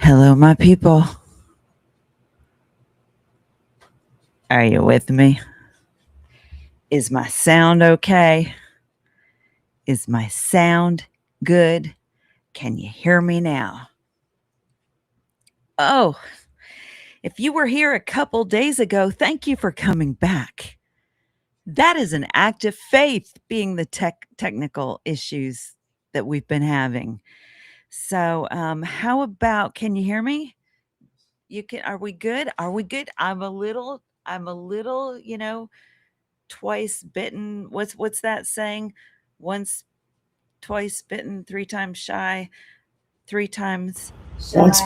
Hello, my people. Are you with me? Is my sound okay? Is my sound good? Can you hear me now? Oh, if you were here a couple days ago, thank you for coming back. That is an act of faith, being the technical issues that we've been having. So, how about? Can you hear me? You can. Are we good? Are we good? I'm a little. Twice bitten. What's that saying? Once, twice bitten, three times shy, three times Once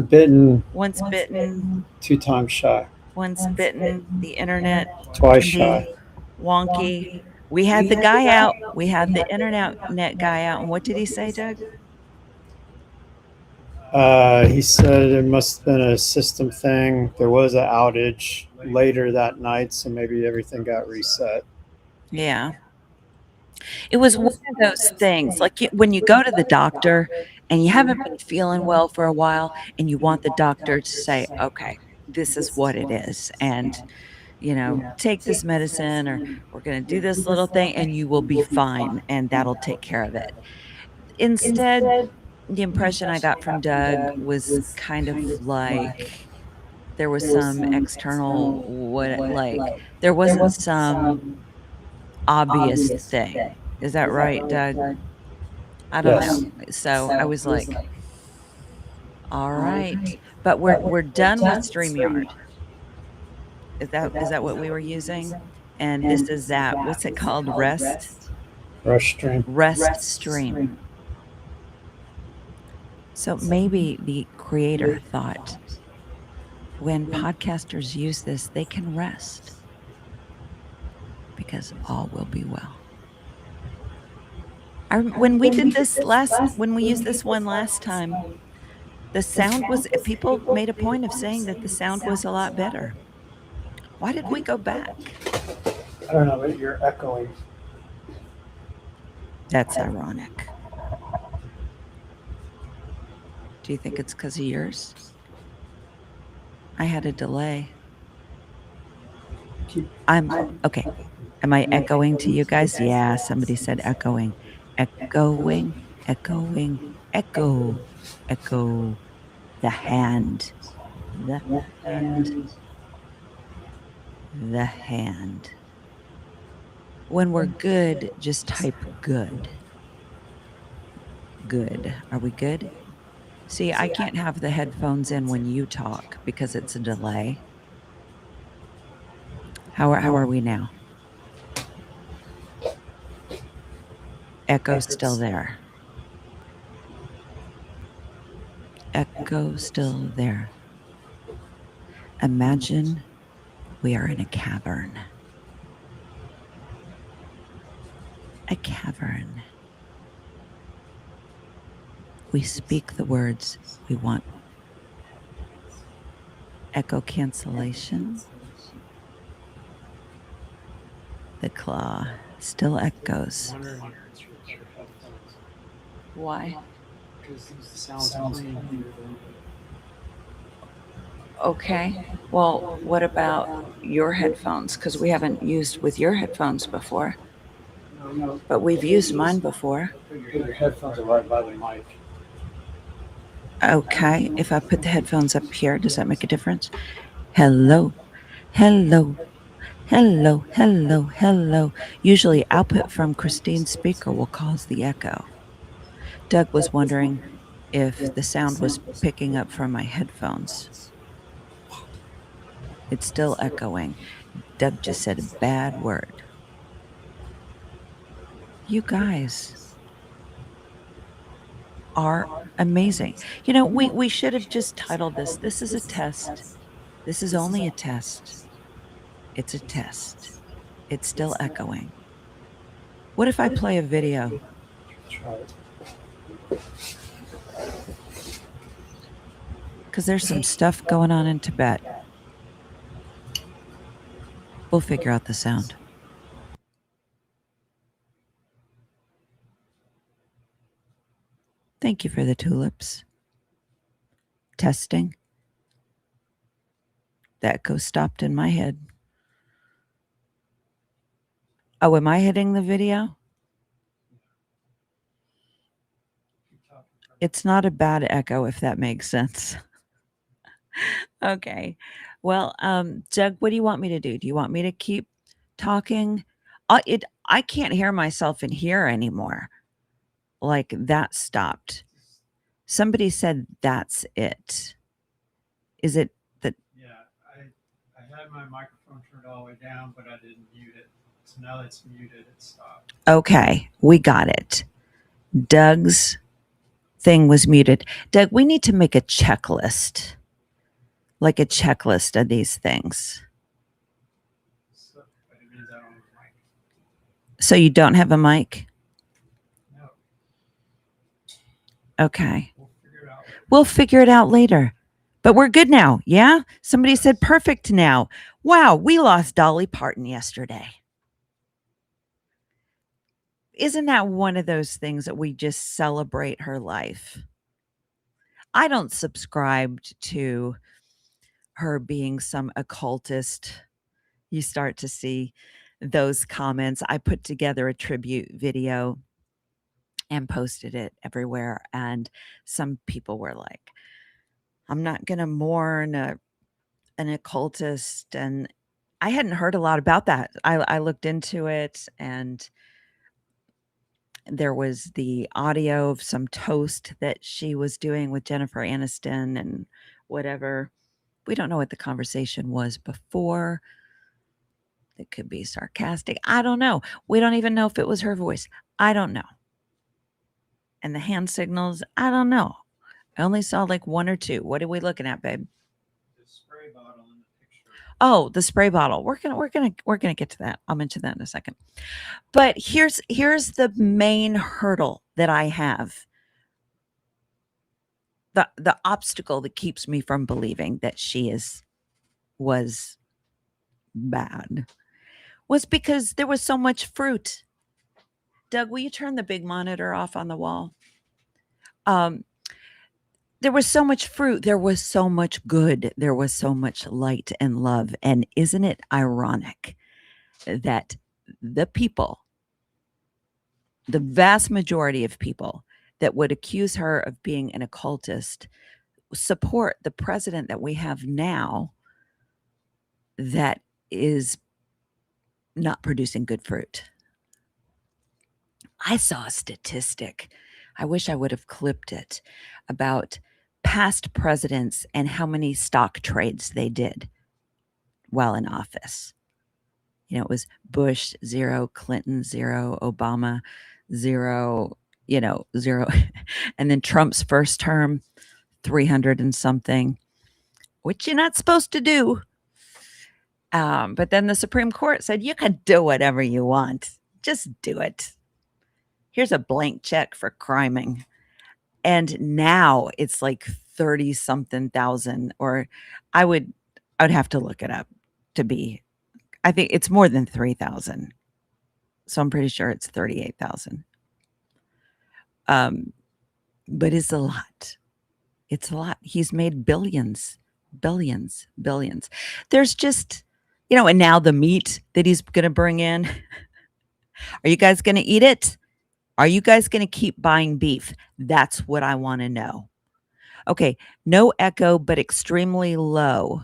bitten, once bitten, two times shy, once bitten. The internet twice can shy. be wonky. We had the guy out. We had the internet net guy out, and what did he say, Doug? He said it must have been a system thing. There was an outage later that night, so maybe everything got reset. Yeah. It was one of those things, like, when you go to the doctor and you haven't been feeling well for a while, and you want the doctor to say, "Okay, this is what it is, and, take this medicine, or we're gonna do this little thing, and you will be fine, and that'll take care of it." Instead, the impression I got from Doug was kind of like there was some external there wasn't some obvious thing. Is that right, Doug? I don't know. Yes. So I was like, "All right." But we're done with StreamYard. Is that what we were using? And this is that, what's it called? Rush stream. Rest Stream. So maybe the creator thought, when podcasters use this, they can rest because all will be well. When we did this when we used this one last time, the sound was, people made a point of saying that the sound was a lot better. Why did we go back? I don't know, but you're echoing. That's ironic. Do you think it's because of yours? I had a delay. I'm okay. Am I echoing to you guys? Yeah, somebody said echoing. Echoing, echoing, echo, echo. The hand, the hand, the hand. When we're good, just type good. Good. Are we good? See, I can't have the headphones in when you talk because it's a delay. How are we now? Echo's still there. Echo still there. Imagine we are in a cavern. A cavern. We speak the words we want. Echo cancellation. The claw still echoes. Why? Because the sound's clean. Okay. Well, what about your headphones? Because we haven't used with your headphones before, but we've used mine before. Your headphones are right by the mic. Okay. If I put the headphones up here, does that make a difference? Hello. Hello. Hello. Hello. Hello. Usually, output from Christine's speaker will cause the echo. Doug was wondering if the sound was picking up from my headphones. It's still echoing. Doug just said a bad word. You guys are amazing. We should have just titled this is a test. This is only a test. It's a test. It's still echoing. What if I play a video? Try it. Because there's some stuff going on in Tibet. We'll figure out the sound. Thank you for the tulips. Testing. The echo stopped in my head. Oh, am I hitting the video? It's not a bad echo, if that makes sense. Okay. Well, Doug, what do you want me to do? Do you want me to keep talking? I can't hear myself in here anymore. Like that stopped. Somebody said that's it. Is it that? Yeah, I had my microphone turned all the way down, but I didn't mute it. So now that it's muted, it stopped. Okay, we got it. Doug's thing was muted. Doug, we need to make a checklist, like a checklist of these things. So, but it means I don't have a mic. So you don't have a mic? No. Okay. We'll figure it out later. We'll figure it out later. But we're good now. Yeah? Somebody said perfect now. Wow, we lost Dolly Parton yesterday. Isn't that one of those things that we just celebrate her life? I don't subscribe to her being some occultist. You start to see those comments. I put together a tribute video and posted it everywhere. And some people were like, I'm not going to mourn an occultist. And I hadn't heard a lot about that. I looked into it, and there was the audio of some toast that she was doing with Jennifer Aniston and whatever. We don't know what the conversation was before. It could be sarcastic. I don't know. We don't even know if it was her voice. I don't know. And the hand signals, I don't know. I only saw like one or two. What are we looking at, babe? The spray bottle in the picture. Oh, the spray bottle. We're gonna get to that. I'll mention that in a second. But here's the main hurdle that I have. The obstacle that keeps me from believing that she was bad was because there was so much fruit. Doug, will you turn the big monitor off on the wall? There was so much fruit. There was so much good. There was so much light and love. And isn't it ironic that the people, the vast majority of people that would accuse her of being an occultist, support the president that we have now that is not producing good fruit? I saw a statistic. I wish I would have clipped it about past presidents and how many stock trades they did while in office. You know, it was Bush 0, Clinton 0, Obama 0, 0. And then Trump's first term, 300 and something, which you're not supposed to do. But then the Supreme Court said, you can do whatever you want. Just do it. Here's a blank check for criming. And now it's like 30 something thousand, or I would have to look it up to be, I think it's more than 3,000. So I'm pretty sure it's 38,000. But it's a lot. It's a lot. He's made billions. There's just, and now the meat that he's going to bring in. Are you guys going to eat it? Are you guys going to keep buying beef? That's what I want to know. Okay, no echo, but extremely low.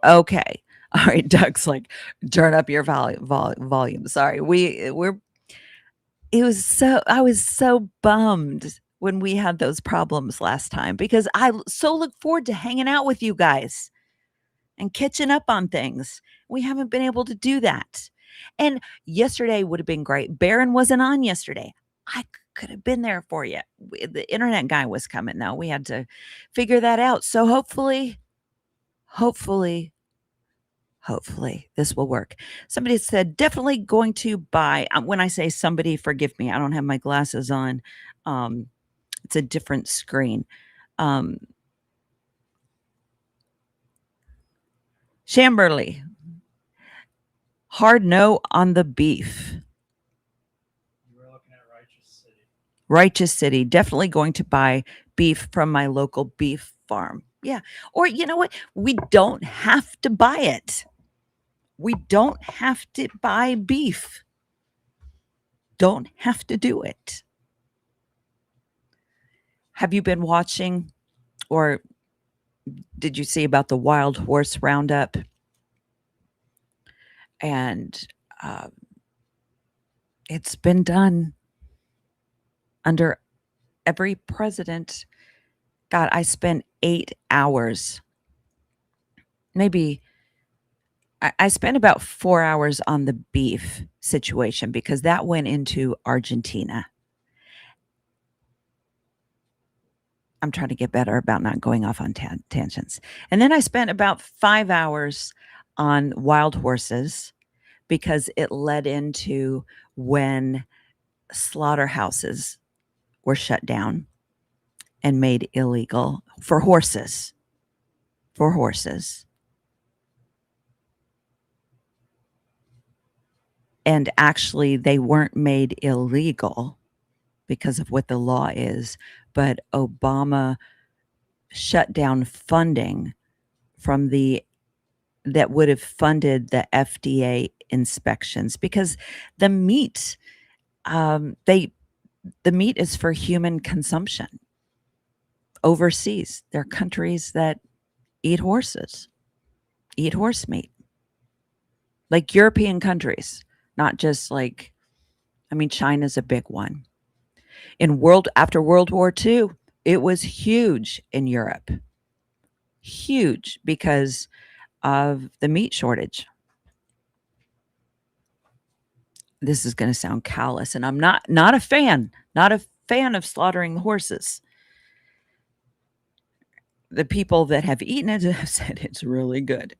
Okay. All right, Doug's like, turn up your volume. Sorry. I was so bummed when we had those problems last time because I so look forward to hanging out with you guys and catching up on things. We haven't been able to do that. And yesterday would have been great. Baron wasn't on yesterday. I could have been there for you. The internet guy was coming though. We had to figure that out. So hopefully this will work. Somebody said definitely going to buy. When I say somebody, forgive me. I don't have my glasses on. It's a different screen. Chamberlain. Hard no on the beef. You were looking at Righteous City. Righteous city. Definitely going to buy beef from my local beef farm. Yeah. Or you know what? We don't have to buy it. We don't have to buy beef. Don't have to do it. Have you been watching or did you see about the wild horse roundup? And uh, it's been done under every president. God, I spent 8 hours, maybe I spent about 4 hours on the beef situation because that went into Argentina. I'm trying to get better about not going off on tangents. And then I spent about 5 hours on wild horses because it led into when slaughterhouses were shut down and made illegal for horses. For horses. And actually, they weren't made illegal because of what the law is, but Obama shut down funding from the that would have funded the FDA inspections because the meat, they the meat is for human consumption overseas. There are countries that eat horses, eat horse meat, like European countries, not just like, I mean, China's a big one. In world after World War II, it was huge in Europe, huge because of the meat shortage. This is going to sound callous, and I'm not a fan, not a fan of slaughtering the horses. The people that have eaten it have said it's really good.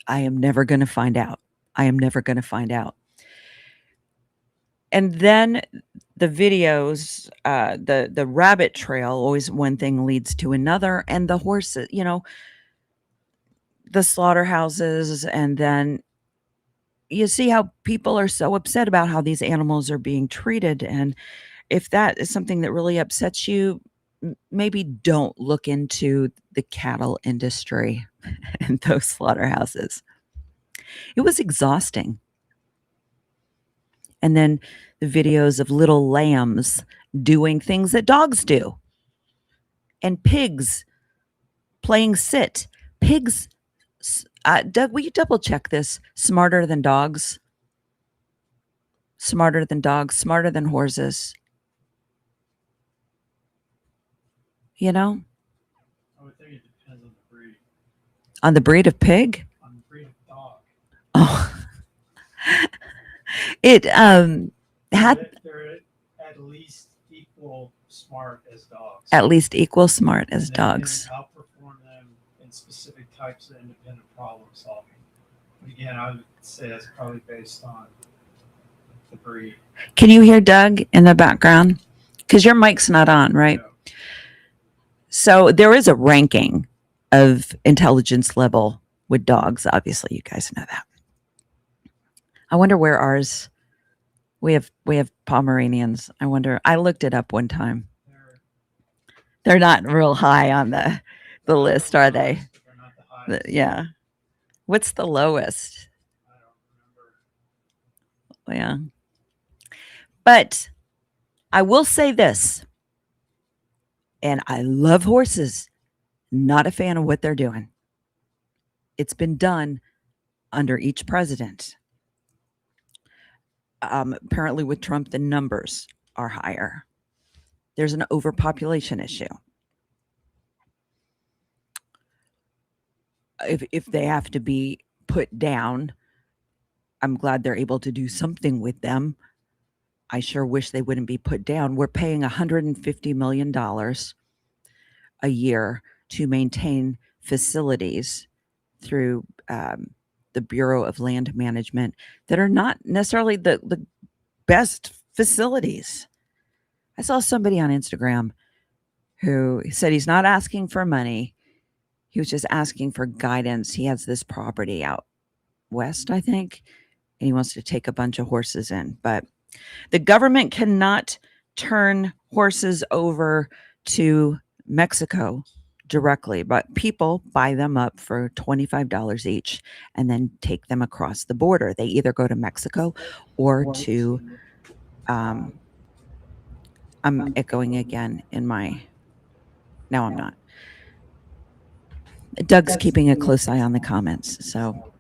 I am never going to find out. I am never going to find out. And then the videos, the rabbit trail, always one thing leads to another, and the horses, the slaughterhouses, and then you see how people are so upset about how these animals are being treated. And if that is something that really upsets you, maybe don't look into the cattle industry and those slaughterhouses. It was exhausting. And then the videos of little lambs doing things that dogs do, and pigs playing sit. Pigs, Doug, will you double check this? Smarter than dogs, smarter than dogs, smarter than horses. You know, I would think it depends on the breed. on the breed of pig. On the breed of dog. Oh, it had They're at least equal smart as dogs. at least equal smart as And dogs. Can outperform them in specific types of independent problem solving. But again, I would say that's probably based on the breed. Can you hear Doug in the background? Because your mic's not on, right? No. So there is a ranking of intelligence level with dogs. Obviously, you guys know that. I wonder where ours. We have Pomeranians. I wonder. I looked it up one time. They're not real high on the list, are they? They're not the highest. Yeah. What's the lowest? I don't remember. Yeah. But I will say this, and I love horses. Not a fan of what they're doing. It's been done under each president. Apparently, with Trump, the numbers are higher. There's an overpopulation issue. If they have to be put down, I'm glad they're able to do something with them. I sure wish they wouldn't be put down. We're paying $150 million a year to maintain facilities through the Bureau of Land Management that are not necessarily the best facilities. I saw somebody on Instagram who said he's not asking for money. He was just asking for guidance. He has this property out west, I think, and he wants to take a bunch of horses in. But the government cannot turn horses over to Mexico directly, but people buy them up for $25 each and then take them across the border. They either go to Mexico or to, um, I'm echoing again in my, no, I'm not. Doug's keeping a close eye on the comments. So,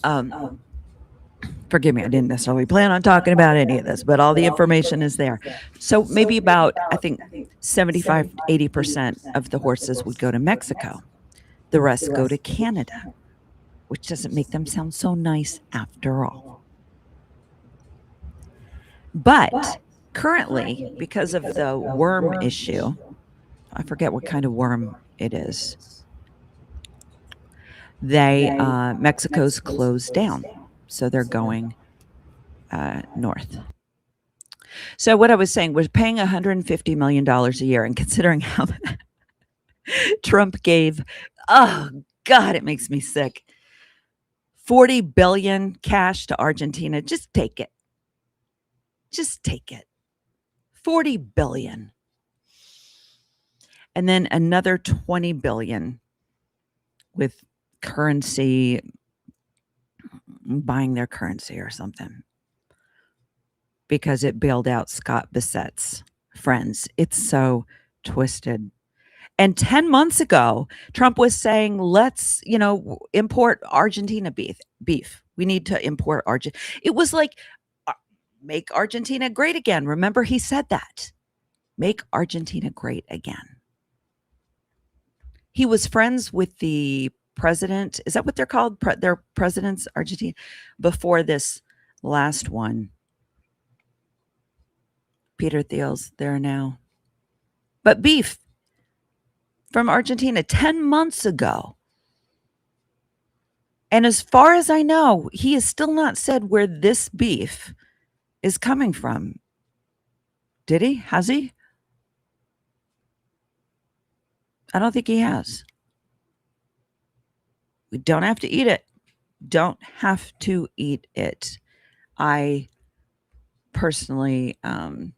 um, forgive me, I didn't necessarily plan on talking about any of this, but all the information is there. So maybe about, I think, 75 to 80% of the horses would go to Mexico. The rest go to Canada, which doesn't make them sound so nice after all. But currently, because of the worm issue, I forget what kind of worm it is, Mexico's closed down. So they're going north. So what I was saying was paying $150 million a year, and considering how Trump gave, oh God, it makes me sick. 40 billion cash to Argentina. Just take it. Just take it. 40 billion. And then another 20 billion with currency, buying their currency or something, because it bailed out Scott Bissett's friends. It's so twisted. And 10 months ago, Trump was saying, let's, import Argentina beef. We need to import Argentina. It was like, make Argentina great again. Remember, he said that. Make Argentina great again. He was friends with the president. Is that what they're called? Their presidents, Argentina, before this last one. Peter Thiel's there now. But beef from Argentina 10 months ago. And as far as I know, he has still not said where this beef is coming from. Did he? Has he? I don't think he has. We don't have to eat it. Don't have to eat it. I personally, I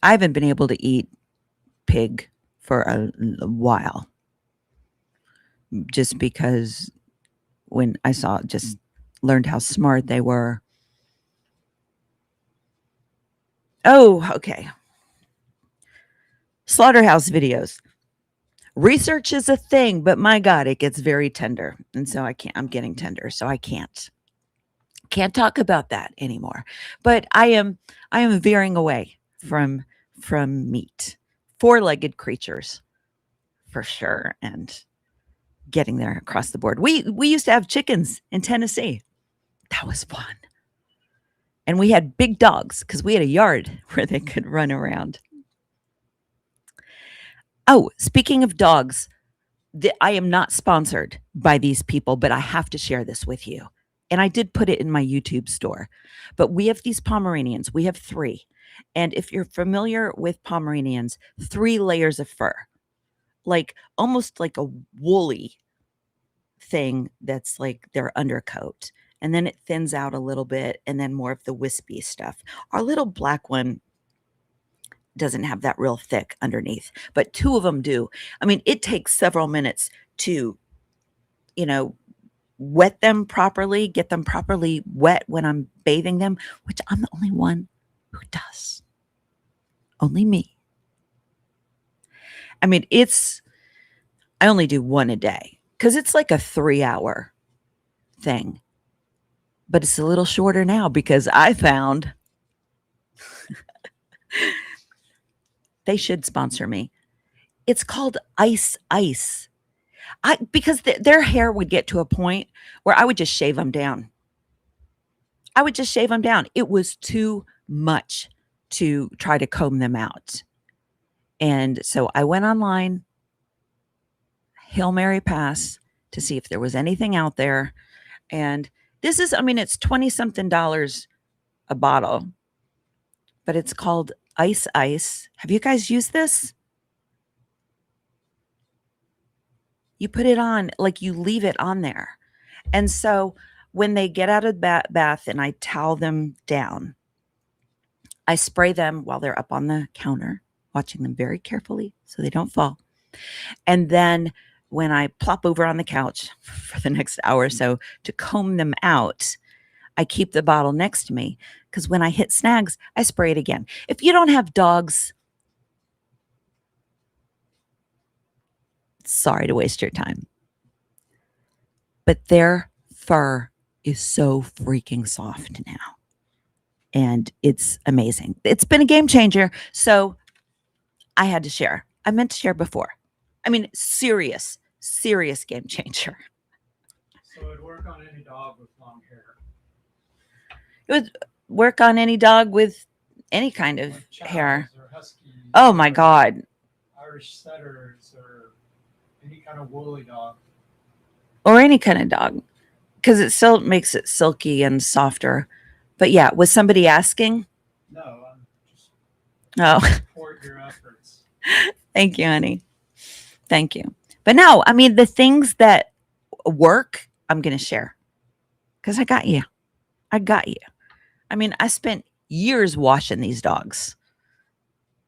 haven't been able to eat pig for a while, just because when I learned how smart they were. Oh, okay. Slaughterhouse videos. Research is a thing, but my God, it gets very tender. And so I'm getting tender, so I can't talk about that anymore. But I am veering away from meat. Four-legged creatures for sure, and getting there across the board. We used to have chickens in Tennessee. That was fun. And we had big dogs because we had a yard where they could run around. Oh, speaking of dogs, I am not sponsored by these people, but I have to share this with you. And I did put it in my YouTube store. But we have these Pomeranians. We have 3. And if you're familiar with Pomeranians, 3 layers of fur, like almost like a woolly thing that's like their undercoat. And then it thins out a little bit, and then more of the wispy stuff. Our little black one doesn't have that real thick underneath, but 2 of them do. I mean, it takes several minutes to, wet them properly, get them properly wet when I'm bathing them, which I'm the only one who does. Only me. I mean, I only do 1 a day because it's like a 3-hour thing. But it's a little shorter now because I found they should sponsor me. It's called Ice Ice. Because their hair would get to a point where I would just shave them down. It was too much to try to comb them out. And so I went online, Hail Mary Pass, to see if there was anything out there. And this is, it's 20-something dollars a bottle, but it's called Ice Ice. Have you guys used this? You put it on, like you leave it on there. And so when they get out of the bath and I towel them down, I spray them while they're up on the counter, watching them very carefully so they don't fall. And then when I plop over on the couch for the next hour or so to comb them out, I keep the bottle next to me because when I hit snags, I spray it again. If you don't have dogs, sorry to waste your time. But their fur is so freaking soft now. And it's amazing. It's been a game changer. So I had to share. I meant to share before. I mean, serious game changer. So it would work on any dog with long hair. It would work on any dog with any kind of Like hair. chows or huskies. Oh my God. Irish setters or any kind of woolly dog. Or any kind of dog. Because it still makes it silky and softer. But yeah, was somebody asking? No, I'm just Oh, support your efforts. thank you, honey. Thank you. But no, I mean, the things that work, I'm going to share because I got you. I got you. I mean, I spent years washing these dogs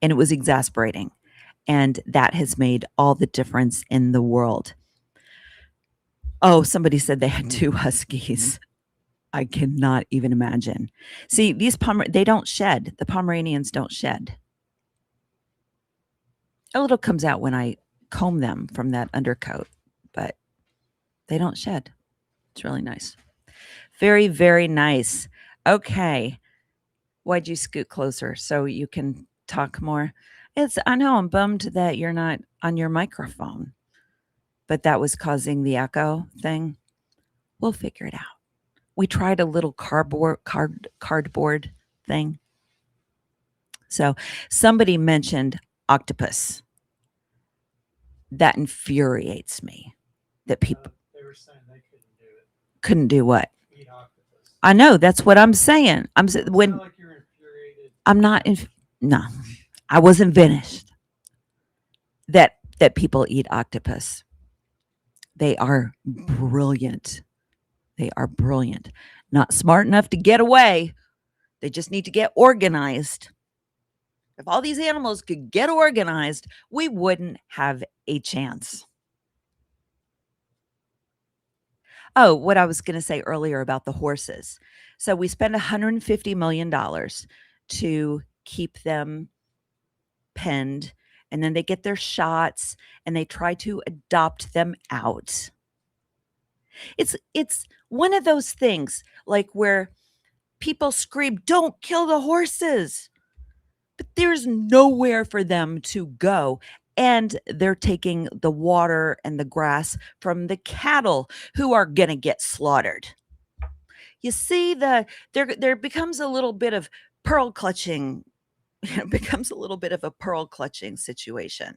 and it was exasperating. And that has made all the difference in the world. Oh, somebody said they had 2 huskies. I cannot even imagine. See, these they don't shed. The Pomeranians don't shed. A little comes out when I comb them from that undercoat, but they don't shed. It's really nice. Very, very nice. Okay. Why'd you scoot closer so you can talk more? I know I'm bummed that you're not on your microphone, but that was causing the echo thing. We'll figure it out. We tried a little cardboard thing. So somebody mentioned octopus. That infuriates me. That people They were saying they couldn't do it. couldn't do what? Eat octopus. I know that's what I'm saying. When like you're infuriated. I'm not no, I wasn't finished. That people eat octopus. They are brilliant. They are brilliant. Not smart enough to get away. They just need to get organized. If all these animals could get organized, we wouldn't have a chance. Oh, what I was going to say earlier about the horses. So we spend $150 million to keep them penned, and then they get their shots and they try to adopt them out. It's one of those things like where people scream, "Don't kill the horses." But there's nowhere for them to go. And they're taking the water and the grass from the cattle who are going to get slaughtered. You see, there becomes a little bit of pearl clutching. It becomes a little bit of a pearl clutching situation.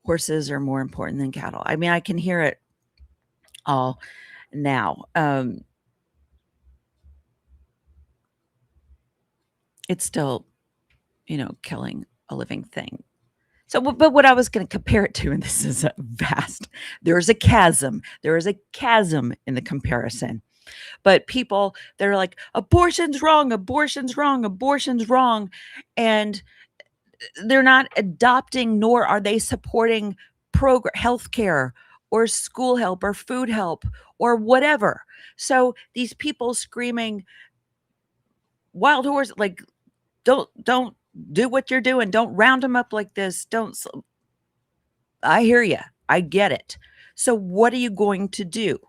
Horses are more important than cattle. I mean, I can hear it all now. It's still, killing a living thing. So, but what I was going to compare it to, and this is a vast, there is a chasm. There is a chasm in the comparison. But people, they're like, abortion's wrong, abortion's wrong, abortion's wrong. And they're not adopting, nor are they supporting healthcare or school help or food help or whatever. So these people screaming, wild horse, like, don't do what you're doing. Don't round them up like this. I hear you. I get it. So what are you going to do?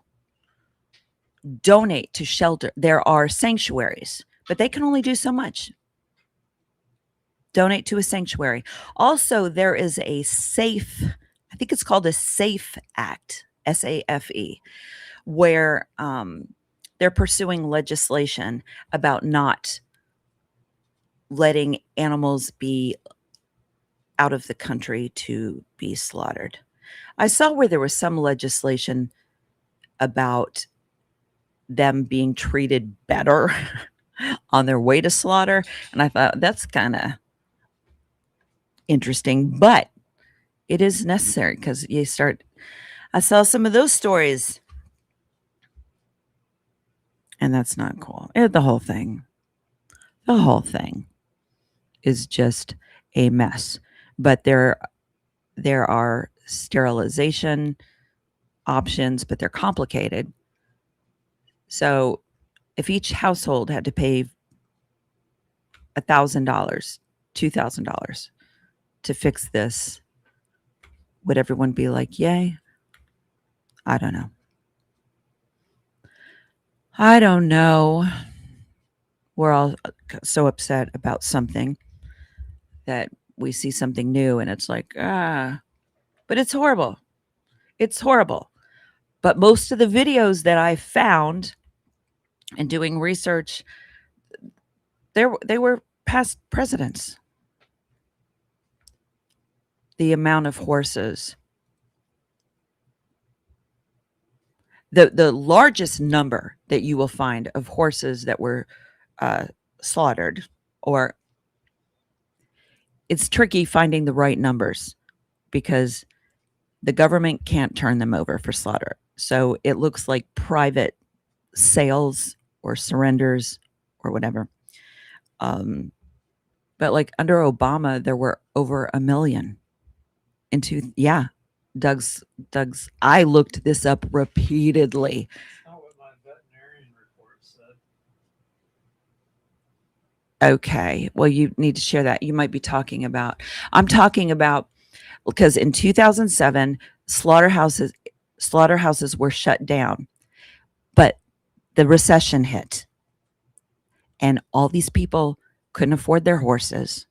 Donate to shelter. There are sanctuaries, but they can only do so much. Donate to a sanctuary. Also, there is a SAFE, I think it's called a SAFE Act, SAFE, where they're pursuing legislation about not letting animals be out of the country to be slaughtered. I saw where there was some legislation about them being treated better on their way to slaughter. And I thought that's kind of interesting, but it is necessary because I saw some of those stories. and that's not cool. The whole thing is just a mess. But there are sterilization options, but they're complicated. So if each household had to pay $1,000, $2,000 to fix this, would everyone be like, yay? I don't know. I don't know. We're all so upset about something that we see something new and it's like, but it's horrible. It's horrible. But most of the videos that I found and doing research, they were past presidents. The amount of horses, the largest number that you will find of horses that were uh, slaughtered, or it's tricky finding the right numbers because the government can't turn them over for slaughter. So it looks like private sales or surrenders or whatever. But like under Obama, there were over 1 million. Yeah, Doug's. I looked this up repeatedly. That's not what my veterinarian report said. Okay, well, you need to share that. You might be talking about. I'm talking about because in 2007, slaughterhouses were shut down, but the recession hit, and all these people couldn't afford their horses.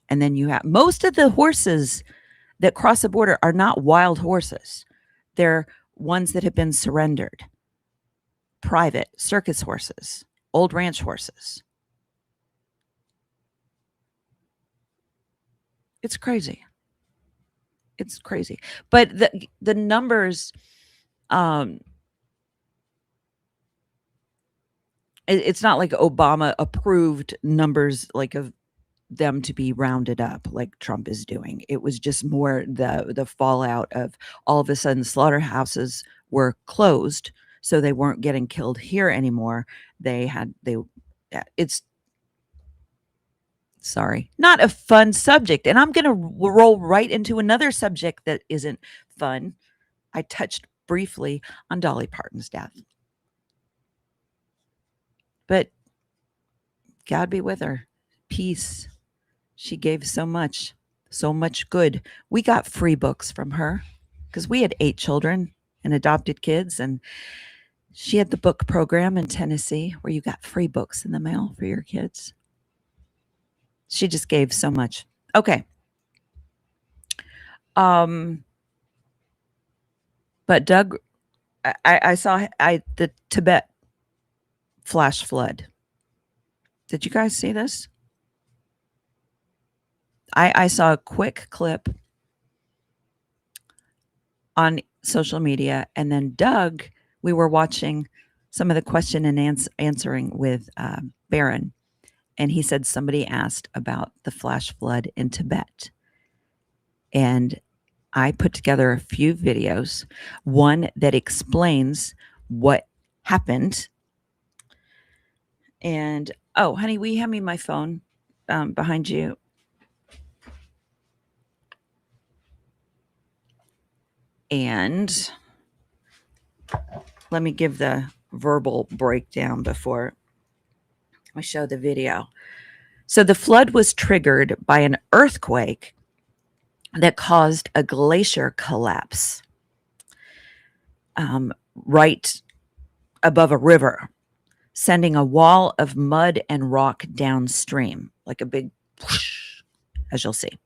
And then you have most of the horses that cross the border are not wild horses. They're ones that have been surrendered, private circus horses, old ranch horses. It's crazy. It's crazy. But the numbers, um, it's not like Obama approved numbers like of them to be rounded up like Trump is doing. It was just more the fallout of all of a sudden slaughterhouses were closed, so they weren't getting killed here anymore. It's sorry, not a fun subject, and I'm going to roll right into another subject that isn't fun. I touched briefly on Dolly Parton's death, but God be with her. Peace. She gave so much good. We got free books from her because we had 8 children and adopted kids. And she had the book program in Tennessee where you got free books in the mail for your kids. She just gave so much. Okay. But Doug, I saw the Tibet flash flood. Did you guys see this? I saw a quick clip on social media, and then Doug, we were watching some of the question and answering with Barron, and he said somebody asked about the flash flood in Tibet, and I put together a few videos, one that explains what happened. And oh, honey, will you hand me my phone behind you? And let me give the verbal breakdown before I show the video. So the flood was triggered by an earthquake that caused a glacier collapse right above a river, sending a wall of mud and rock downstream, like a big whoosh, as you'll see.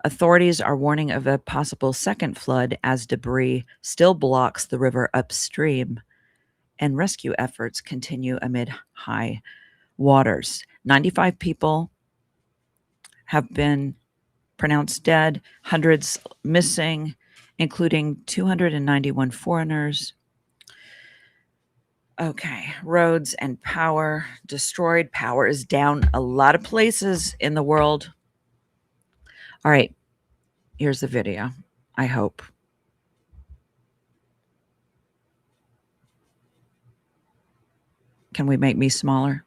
Authorities are warning of a possible second flood as debris still blocks the river upstream, and rescue efforts continue amid high waters. 95 people have been pronounced dead, hundreds missing, including 291 foreigners. Okay, roads and power destroyed. Power is down a lot of places in the world. All right, here's the video, I hope. Can we make me smaller?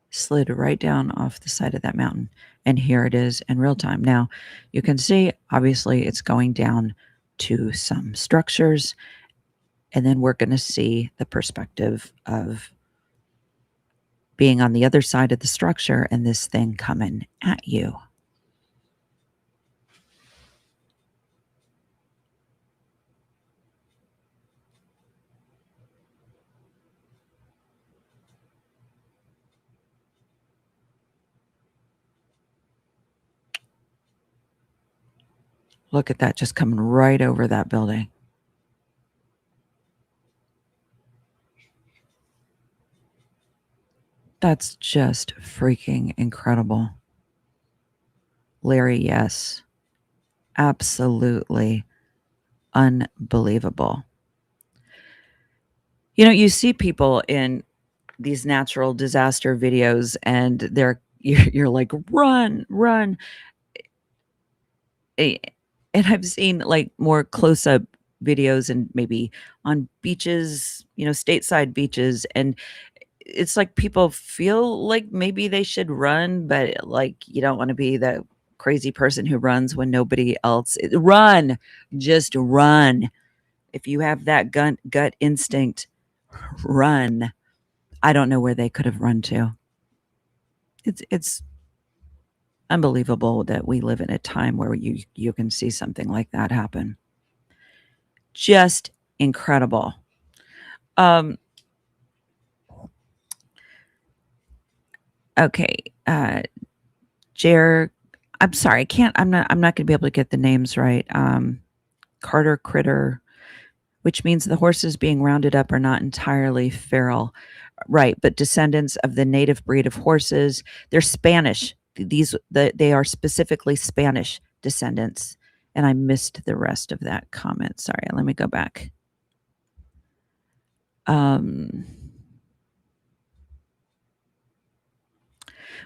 Slid right down off the side of that mountain. And here it is in real time. Now, you can see, obviously, it's going down to some structures. And then we're going to see the perspective of being on the other side of the structure and this thing coming at you. Look at that, just coming right over that building. That's just freaking incredible. Larry, yes. Absolutely unbelievable. You know, you see people in these natural disaster videos and you're like, run, run. And I've seen like more close up videos and maybe on beaches, stateside beaches. And it's like people feel like maybe they should run, but like you don't want to be the crazy person who runs when nobody else run, just run. If you have that gut instinct, run. I don't know where they could have run to. It's unbelievable that we live in a time where you can see something like that happen. Just incredible. Okay. Jer, I'm sorry, I'm not gonna be able to get the names right. Carter Critter, which means the horses being rounded up are not entirely feral. Right, but descendants of the native breed of horses. They're Spanish. They are specifically Spanish descendants. And I missed the rest of that comment. Sorry, let me go back.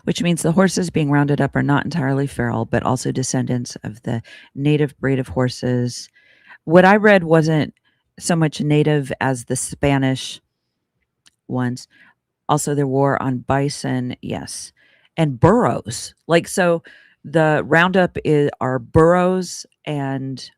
Which means the horses being rounded up are not entirely feral, but also descendants of the native breed of horses. What I read wasn't so much native as the Spanish ones. Also, their war on bison, yes, and burros. Like, so the roundup are burros and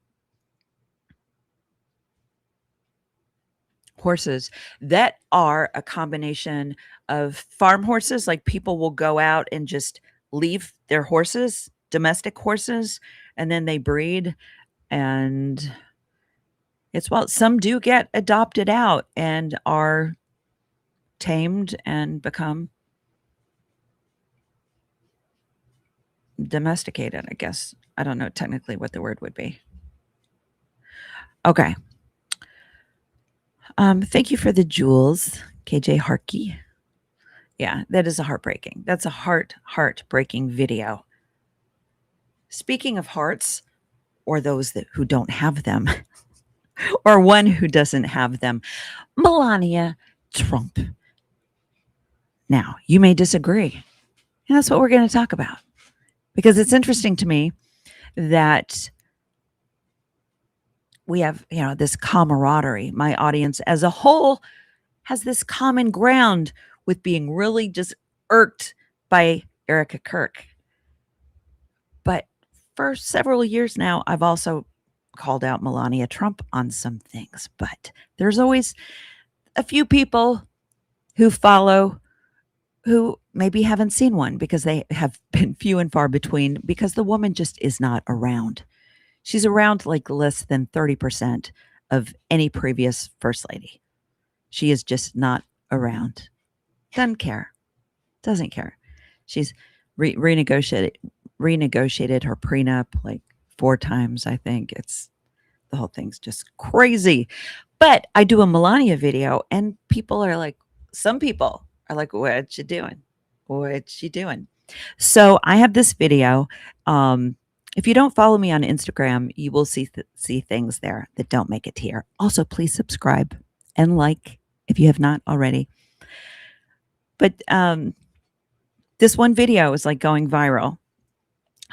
horses that are a combination of farm horses. Like, people will go out and just leave their horses, domestic horses, and then they breed. And some do get adopted out and are tamed and become domesticated, I guess. I don't know technically what the word would be. Okay. Thank you for the jewels, KJ Harkey. Yeah, that is heartbreaking. That's a heartbreaking video. Speaking of hearts, or those who don't have them, or one who doesn't have them, Melania Trump. Now, you may disagree, and that's what we're going to talk about, because it's interesting to me that we have, this camaraderie. My audience as a whole has this common ground with being really just irked by Erica Kirk. But for several years now, I've also called out Melania Trump on some things. But there's always a few people who follow who maybe haven't seen one, because they have been few and far between, because the woman just is not around. She's around like less than 30% of any previous first lady. She is just not around. Doesn't care. Doesn't care. She's renegotiated her prenup like 4 times, I think. The whole thing's just crazy. But I do a Melania video and some people are like, what you doing? What she doing? So I have this video. If you don't follow me on Instagram, you will see things there that don't make it here. Also, please subscribe and like if you have not already. But this one video is like going viral.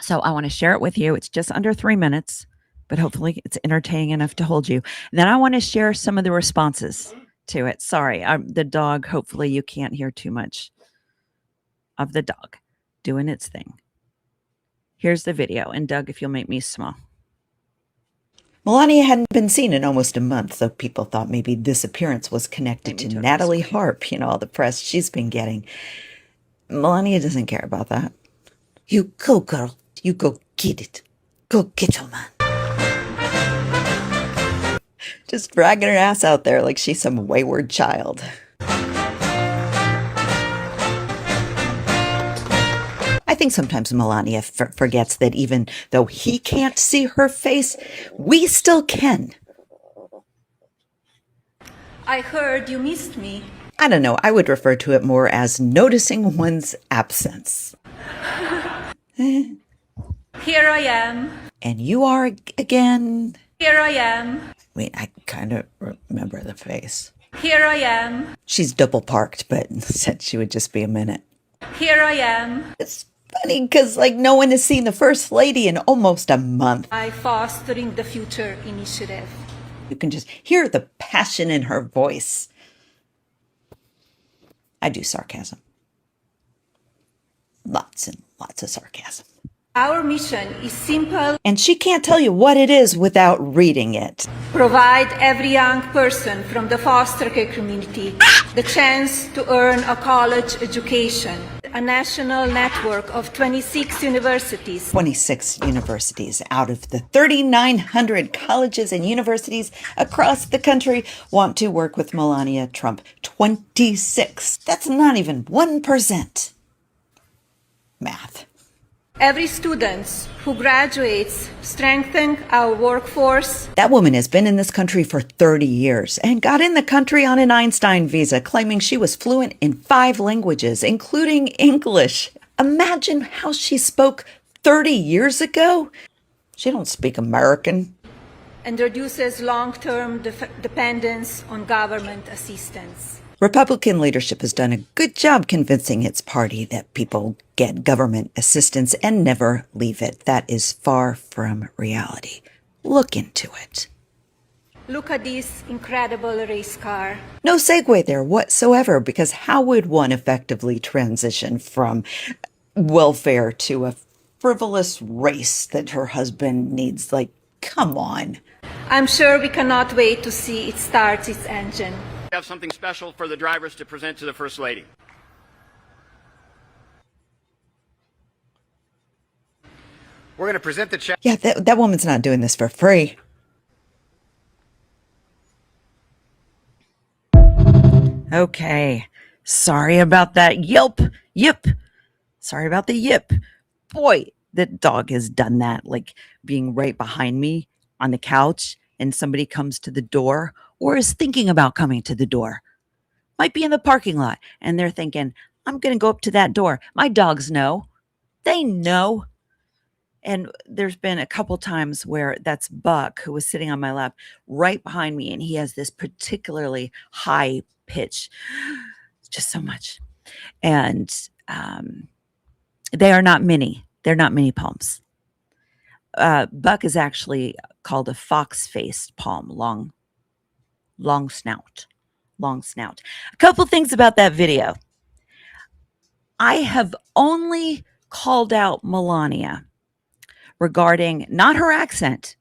So I want to share it with you. It's just under 3 minutes, but hopefully it's entertaining enough to hold you. And then I want to share some of the responses to it. Sorry, the dog, hopefully you can't hear too much of the dog doing its thing. Here's the video. And Doug, if you'll make me small. Melania hadn't been seen in almost a month, though people thought maybe this appearance was connected to Natalie Harp, all the press she's been getting. Melania doesn't care about that. You go, girl. You go get it. Go get your man. Just dragging her ass out there like she's some wayward child. I think sometimes Melania forgets that even though he can't see her face, we still can. I heard you missed me. I don't know. I would refer to it more as noticing one's absence. Here I am. And you are again. Here I am. Wait, I kind of remember the face. Here I am. She's double parked, but said she would just be a minute. Here I am. It's funny because, no one has seen the First Lady in almost a month. I Fostering the Future initiative. You can just hear the passion in her voice. I do sarcasm. Lots and lots of sarcasm. Our mission is simple. And she can't tell you what it is without reading it. Provide every young person from the foster care community the chance to earn a college education. A national network of 26 universities. 26 universities out of the 3,900 colleges and universities across the country want to work with Melania Trump. 26. That's not even 1%. Math. Every student who graduates strengthens our workforce. That woman has been in this country for 30 years and got in the country on an Einstein visa, claiming she was fluent in 5 languages, including English. Imagine how she spoke 30 years ago. She don't speak American. And reduces long-term dependence on government assistance. Republican leadership has done a good job convincing its party that people get government assistance and never leave it. That is far from reality. Look into it. Look at this incredible race car. No segue there whatsoever, because how would one effectively transition from welfare to a frivolous race that her husband needs? Come on. I'm sure we cannot wait to see it start its engine. We have something special for the drivers to present to the First Lady. We're going to present the check. Yeah, that woman's not doing this for free. Okay. Sorry about that yelp. Yip. Sorry about the yip. Boy, the dog has done that, being right behind me on the couch and somebody comes to the door or is thinking about coming to the door. Might be in the parking lot and they're thinking, I'm going to go up to that door. My dogs know. They know. And there's been a couple times where that's Buck, who was sitting on my lap right behind me, and he has this particularly high pitch. Just so much. And they are not mini. They're not mini palms. Buck is actually called a fox-faced palm, long snout. A couple things about that video. I have only called out Melania regarding not her accent.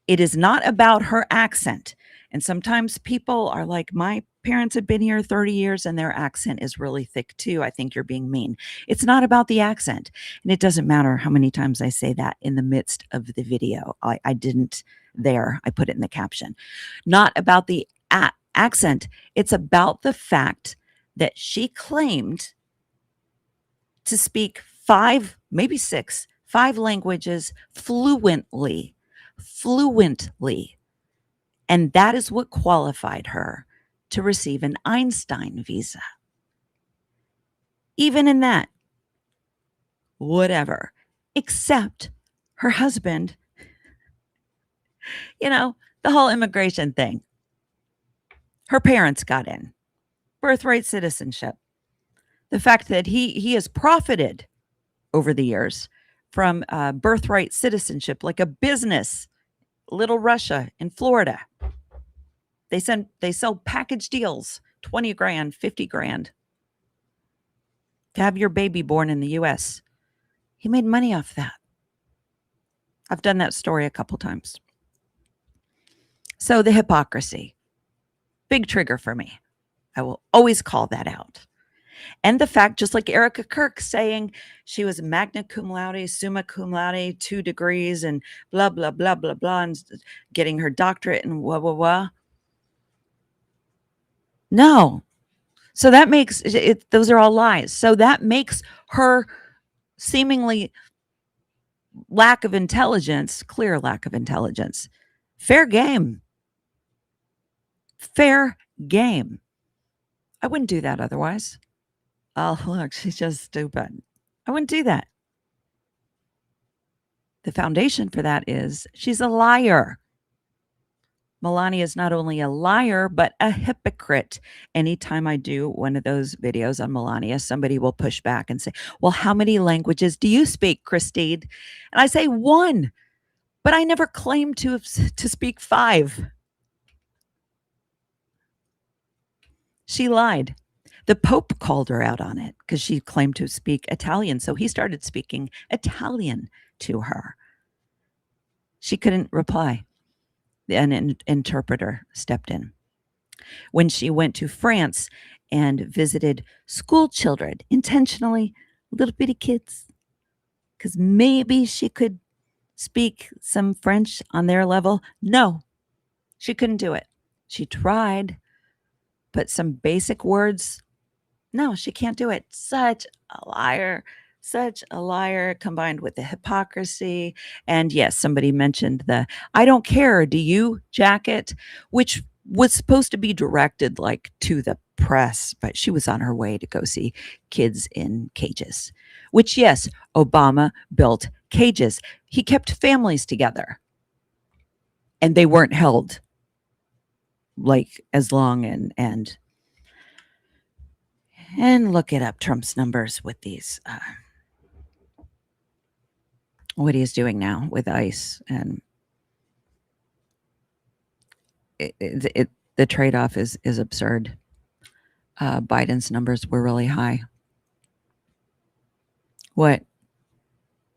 It is not about her accent. And sometimes people are like, my parents have been here 30 years and their accent is really thick too. I think you're being mean. It's not about the accent. And it doesn't matter how many times I say that in the midst of the video. I didn't there. I put it in the caption. Not about the accent. It's about the fact that she claimed to speak 5, maybe 6, 5 languages fluently. And that is what qualified her to receive an Einstein visa. Even in that, whatever, except her husband, the whole immigration thing. Her parents got in, birthright citizenship. The fact that he has profited over the years from birthright citizenship, like a business, Little Russia in Florida. They sell package deals, 20 grand, 50 grand to have your baby born in the US. He made money off that. I've done that story a couple times. So the hypocrisy, big trigger for me. I will always call that out. And the fact, just like Erica Kirk saying she was magna cum laude, summa cum laude, 2 degrees and blah, blah, blah, blah, blah, and getting her doctorate and blah, blah, blah. No. So that makes it, those are all lies. So that makes her seemingly lack of intelligence, clear lack of intelligence. Fair game. Fair game. I wouldn't do that otherwise. Oh, look, she's just stupid. I wouldn't do that. The foundation for that is she's a liar. Melania is not only a liar, but a hypocrite. Anytime I do one of those videos on Melania, somebody will push back and say, well, how many languages do you speak, Christine? And I say 1, but I never claimed to speak 5. She lied. The Pope called her out on it because she claimed to speak Italian. So he started speaking Italian to her. She couldn't reply. An interpreter stepped in. When she went to France and visited school children, intentionally, little bitty kids, because maybe she could speak some French on their level. No, she couldn't do it. She tried, but some basic words, no, she can't do it. Such a liar. Such a liar, combined with the hypocrisy. And yes, somebody mentioned the I don't care, do you jacket, which was supposed to be directed like to the press, but she was on her way to go see kids in cages, which yes, Obama built cages. He kept families together and they weren't held like as long and look it up, Trump's numbers with these what he's doing now with ICE, and the trade-off is absurd. Biden's numbers were really high. What?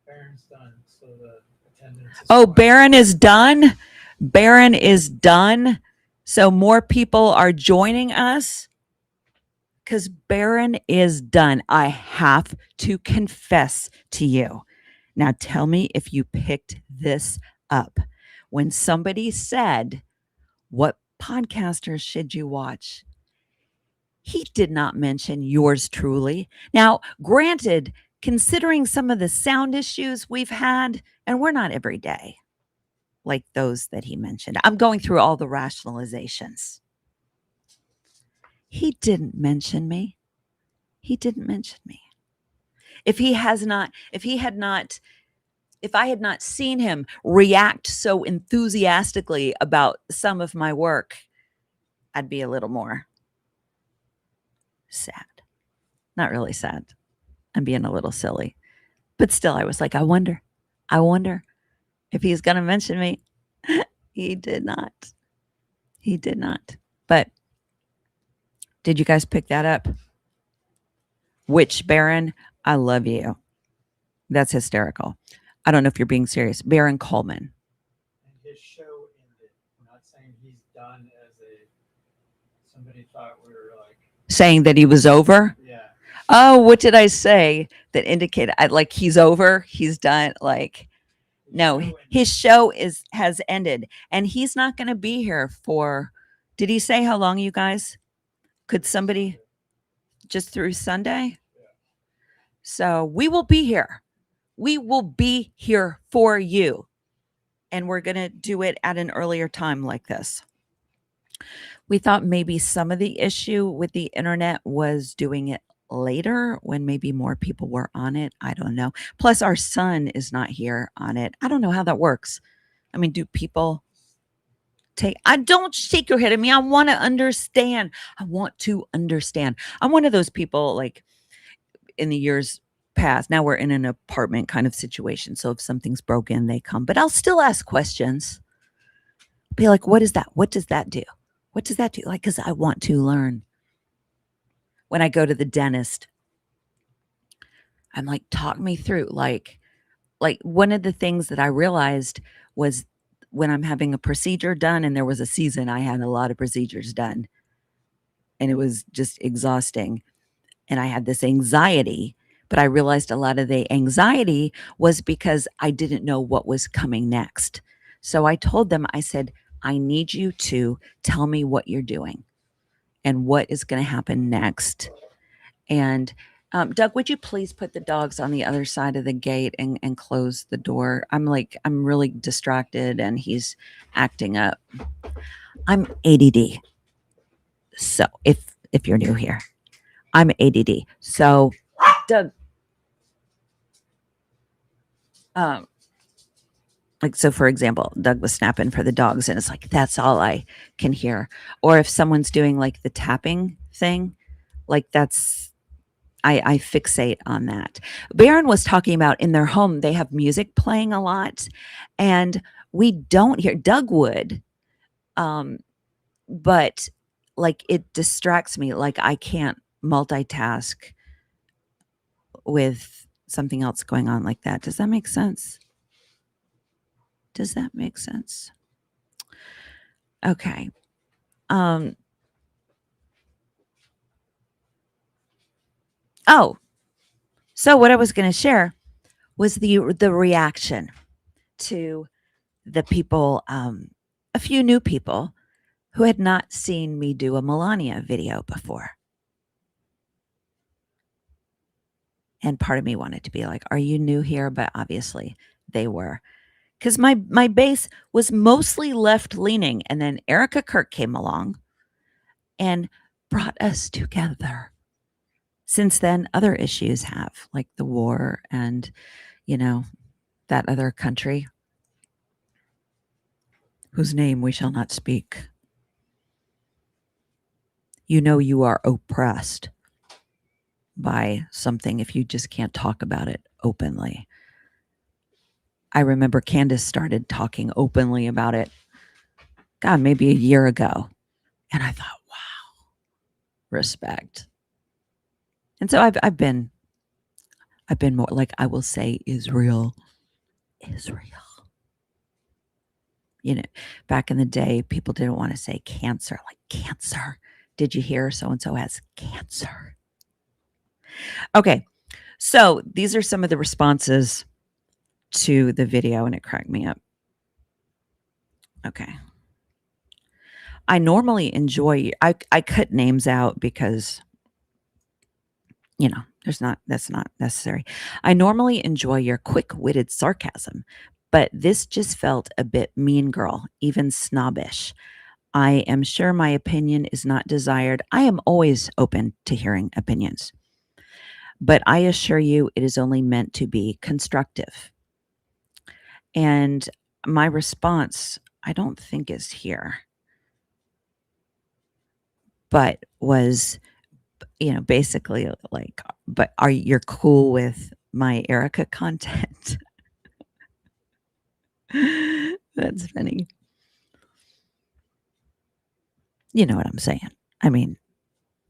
Barron's done, so the attendance is Oh, fine. Barron is done. Barron is done. So more people are joining us because Barron is done. I have to confess to you. Now tell me if you picked this up. When somebody said, what podcasters should you watch? He did not mention yours truly. Now, granted, considering some of the sound issues we've had, and we're not every day like those that he mentioned. I'm going through all the rationalizations. He didn't mention me. He didn't mention me. If I had not seen him react so enthusiastically about some of my work, I'd be a little more sad. Not really sad. I'm being a little silly. But still, I was like, I wonder if he's going to mention me. He did not. He did not. But did you guys pick that up? Which Barron? I love you. That's hysterical. I don't know if you're being serious. Barron Coleman. And his show ended. I'm not saying he's done as somebody thought we were like, Saying that he was over? yeah. Oh, what did I say that indicated like he's over? He's done? Like, no, his show has ended. And he's not going to be here for, did he say how long, you guys? Could somebody just through Sunday? So we will be here. We will be here for you. And we're going to do it at an earlier time like this. We thought maybe some of the issue with the internet was doing it later when maybe more people were on it. I don't know. Plus, our son is not here on it. I don't know how that works. I mean, do people take, I don't shake your head at me. I want to understand. I want to understand. I'm one of those people like in the years passed. Now we're in an apartment kind of situation. So if something's broken, they come, but I'll still ask questions. Be like, what is that? What does that do? What does that do? Like, because I want to learn. When I go to the dentist, I'm like, talk me through. Like one of the things that I realized was when I'm having a procedure done, and there was a season I had a lot of procedures done, and it was just exhausting. And I had this anxiety, but I realized a lot of the anxiety was because I didn't know what was coming next. So I told them, I said, I need you to tell me what you're doing and what is going to happen next. And Doug, would you please put the dogs on the other side of the gate and close the door? I'm really distracted and he's acting up. I'm ADD. So if you're new here, I'm ADD. So Doug, like, so for example, Doug was snapping for the dogs and it's like, that's all I can hear. Or if someone's doing like the tapping thing, like I fixate on that. Baron was talking about in their home, they have music playing a lot and we don't hear Doug would. But like it distracts me. Like I can't multitask with something else going on like that. Does that make sense? Does that make sense? Okay. Oh, so what I was going to share was the reaction to the people, a few new people who had not seen me do a Melania video before. And part of me wanted to be like, are you new here? But obviously they were. Because my base was mostly left leaning. And then Erica Kirk came along and brought us together. Since then, other issues have, like the war and, that other country whose name we shall not speak. You are oppressed by something if you just can't talk about it openly. I remember Candace started talking openly about it, God, maybe a year ago. And I thought, wow, respect. And so I've been more like, I will say Israel. Back in the day, people didn't want to say cancer, like cancer. Did you hear so-and-so has cancer? Okay. So these are some of the responses to the video, and it cracked me up. Okay. I normally enjoy, I cut names out because, that's not necessary. I normally enjoy your quick-witted sarcasm, but this just felt a bit mean girl, even snobbish. I am sure my opinion is not desired. I am always open to hearing opinions, but I assure you it is only meant to be constructive. And my response, I don't think is here, but was, basically like, but you're cool with my Erica content? That's funny. You know what I'm saying? I mean,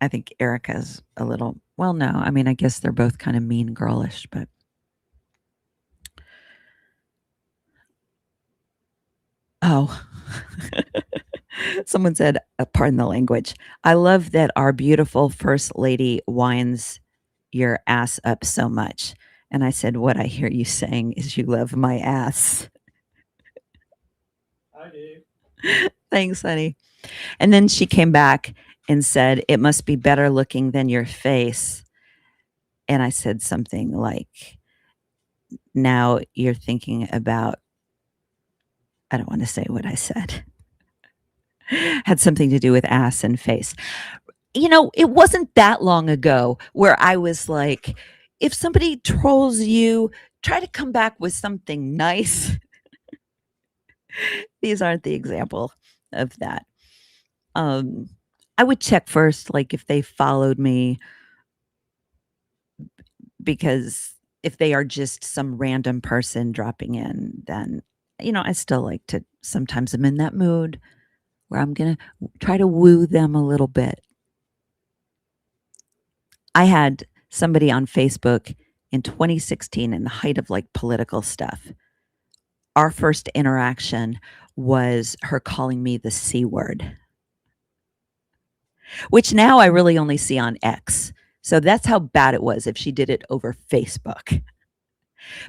I think Erica's a little, well, no, I mean, I guess they're both kind of mean girlish, but oh, someone said, pardon the language. I love that our beautiful first lady winds your ass up so much. And I said, what I hear you saying is you love my ass. I do. Thanks, honey. And then she came back and said, it must be better looking than your face. And I said something like, now you're thinking about, I don't want to say what I said. Had something to do with ass and face. It wasn't that long ago where I was like, if somebody trolls you, try to come back with something nice. These aren't the example of that. I would check first, like if they followed me, because if they are just some random person dropping in, then, I still like to, sometimes I'm in that mood where I'm going to try to woo them a little bit. I had somebody on Facebook in 2016 in the height of like political stuff. Our first interaction was her calling me the C word, which now I really only see on X. So that's how bad it was if she did it over Facebook.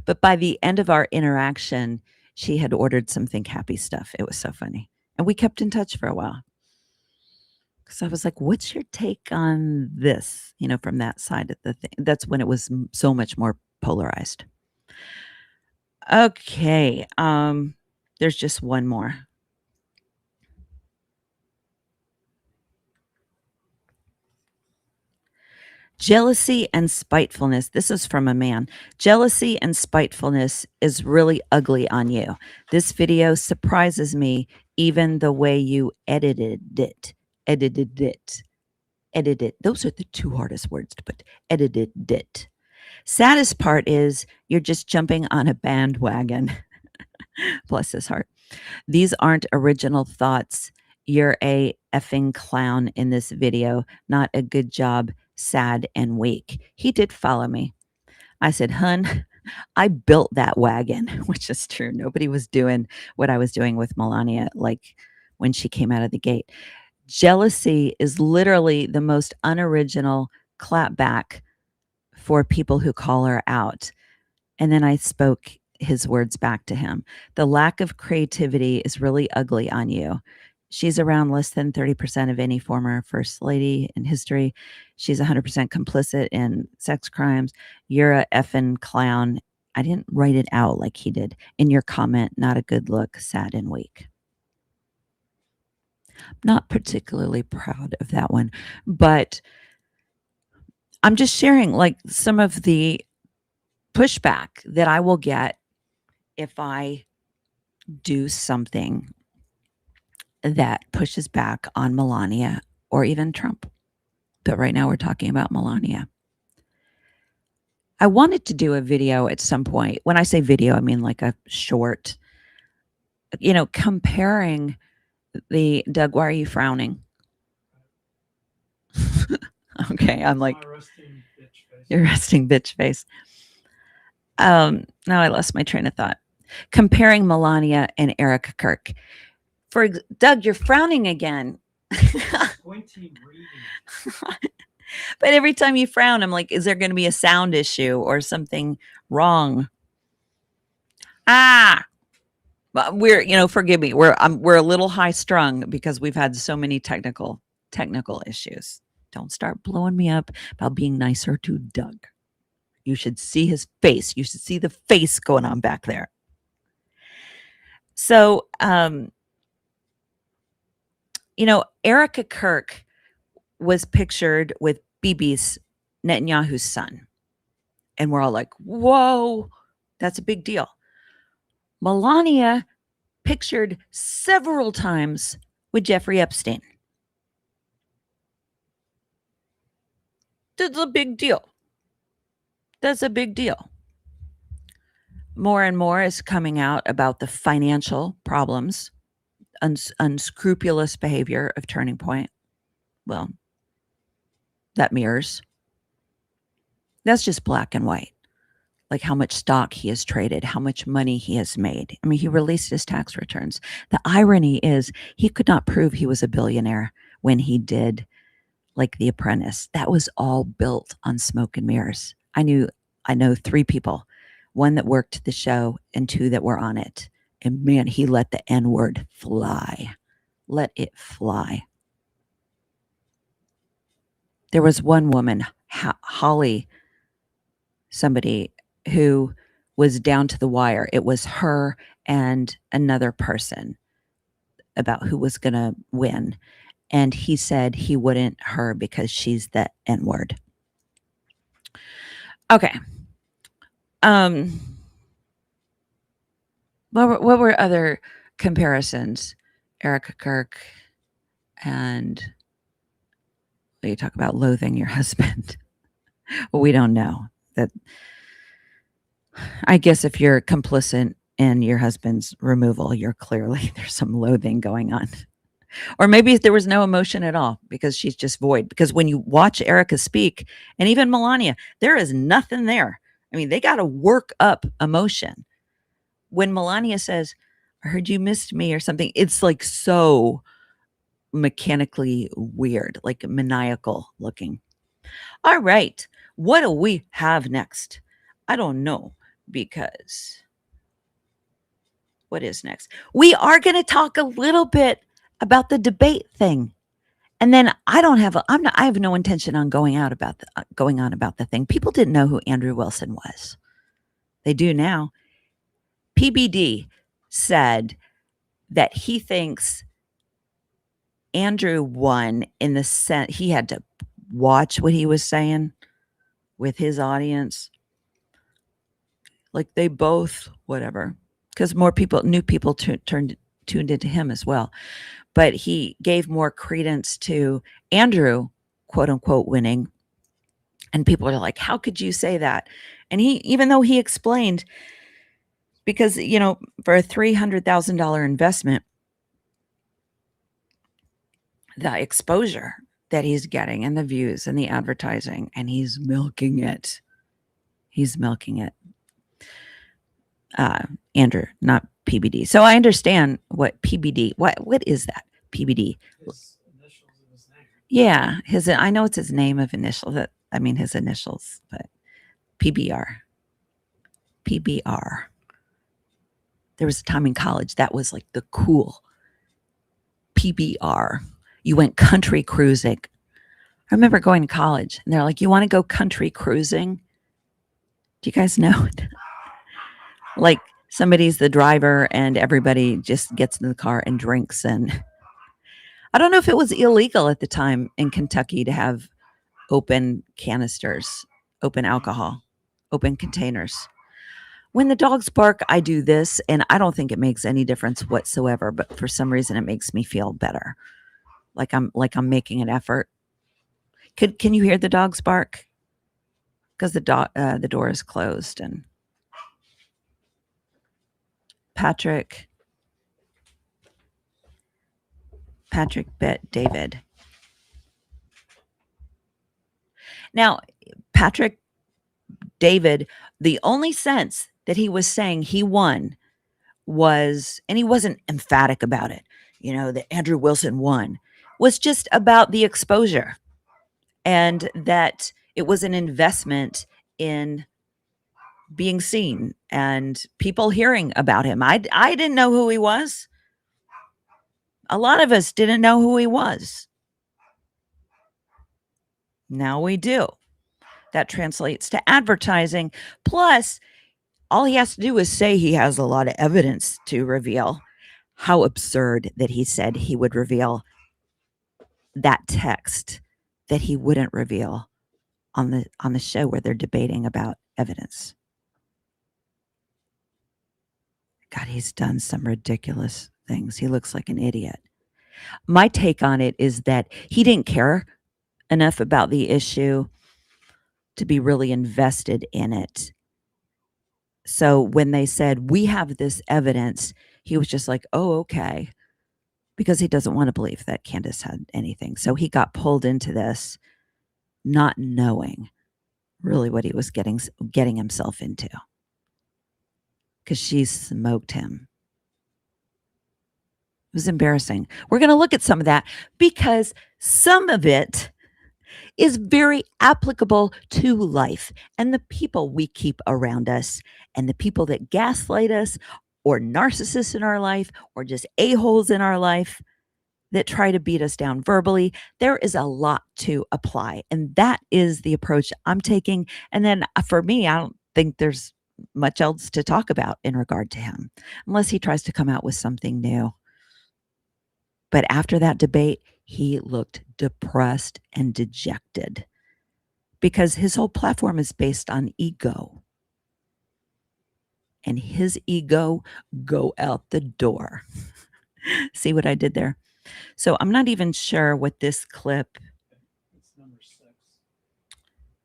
But by the end of our interaction, she had ordered some Think Happy stuff. It was so funny. And we kept in touch for a while. Because I was like, what's your take on this? From that side of the thing. That's when it was so much more polarized. Okay. There's just one more. Jealousy and spitefulness. This is from a man. Jealousy and spitefulness is really ugly on you. This video surprises me, even the way you edited it. Edited it. Edited. Those are the two hardest words to put. Edited it. Saddest part is you're just jumping on a bandwagon. Bless his heart. These aren't original thoughts. You're a effing clown in this video. Not a good job. Sad and weak. He did follow me. I said, hun, I built that wagon, which is true. Nobody was doing what I was doing with Melania, like when she came out of the gate. Jealousy is literally the most unoriginal clapback for people who call her out. And then I spoke his words back to him. The lack of creativity is really ugly on you. She's around less than 30% of any former first lady in history. She's 100% complicit in sex crimes. You're a effing clown. I didn't write it out like he did. In your comment, not a good look, sad and weak. Not particularly proud of that one, but I'm just sharing like some of the pushback that I will get if I do something that pushes back on Melania or even Trump. But right now we're talking about Melania. I wanted to do a video at some point. When I say video, I mean like a short, comparing Doug, why are you frowning? Okay, I'm like, you're resting bitch face. Now I lost my train of thought. Comparing Melania and Erica Kirk. Doug, you're frowning again. But every time you frown, I'm like, is there going to be a sound issue or something wrong? But we're, forgive me. We're a little high strung because we've had so many technical issues. Don't start blowing me up about being nicer to Doug. You should see his face. You should see the face going on back there. So, Erica Kirk was pictured with Bibi's Netanyahu's son. And we're all like, whoa, that's a big deal. Melania pictured several times with Jeffrey Epstein. That's a big deal. That's a big deal. More and more is coming out about the financial problems, unscrupulous behavior of Turning Point. Well, that mirrors. That's just black and white. Like how much stock he has traded, how much money he has made. I mean, he released his tax returns. The irony is he could not prove he was a billionaire when he did like The Apprentice. That was all built on smoke and mirrors. I know 3 people, 1 that worked the show and 2 that were on it. And man, he let the N-word fly. Let it fly. There was one woman, Holly, somebody who was down to the wire. It was her and another person about who was going to win. And he said he wouldn't her because she's the N-word. Okay. What were other comparisons? Erica Kirk and you talk about loathing your husband. Well, we don't know that. I guess if you're complicit in your husband's removal, you're clearly there's some loathing going on. Or maybe there was no emotion at all because she's just void. Because when you watch Erica speak and even Melania, there is nothing there. I mean, they got to work up emotion. When Melania says, I heard you missed me or something, it's like so mechanically weird, like maniacal looking. All right. What do we have next? I don't know because what is next? We are going to talk a little bit about the debate thing. And then I have no intention on going on about the thing. People didn't know who Andrew Wilson was. They do now. PBD said that he thinks Andrew won in the sense he had to watch what he was saying with his audience. Like they both, whatever, because new people tuned into him as well. But he gave more credence to Andrew, quote unquote, winning. And people are like, how could you say that? And even though he explained, because, for a $300,000 investment, the exposure that he's getting and the views and the advertising, and he's milking it. He's milking it. Andrew, not PBD. So I understand what PBD, what is that? PBD. His initials in his name. Yeah, I know it's his name of initial his initials, but PBR. PBR. There was a time in college that was like the cool PBR. You went country cruising. I remember going to college and they're like, you want to go country cruising? Do you guys know it? Like somebody's the driver and everybody just gets in the car and drinks. And I don't know if it was illegal at the time in Kentucky to have open canisters, open alcohol, open containers. When the dogs bark, I do this, and I don't think it makes any difference whatsoever, but for some reason it makes me feel better. Like I'm making an effort. Can you hear the dogs bark? Because the door is closed. And Patrick bet David. Now, Patrick David, the only sense that he was saying he won was, and he wasn't emphatic about it, that Andrew Wilson won, was just about the exposure and that it was an investment in being seen and people hearing about him. I didn't know who he was. A lot of us didn't know who he was. Now we do. That translates to advertising. Plus, all he has to do is say he has a lot of evidence to reveal. How absurd that he said he would reveal that text that he wouldn't reveal on the show where they're debating about evidence. God, he's done some ridiculous things. He looks like an idiot. My take on it is that he didn't care enough about the issue to be really invested in it. So when they said, we have this evidence, he was just like, oh, okay. Because he doesn't want to believe that Candace had anything. So he got pulled into this not knowing really what he was getting himself into. Because she smoked him. It was embarrassing. We're going to look at some of that because some of it is very applicable to life and the people we keep around us and the people that gaslight us or narcissists in our life or just a-holes in our life that try to beat us down verbally. There is a lot to apply. And that is the approach I'm taking. And then for me, I don't think there's much else to talk about in regard to him, unless he tries to come out with something new. But after that debate, he looked depressed and dejected because his whole platform is based on ego. And his ego go out the door. See what I did there? So I'm not even sure what this clip. It's number 6.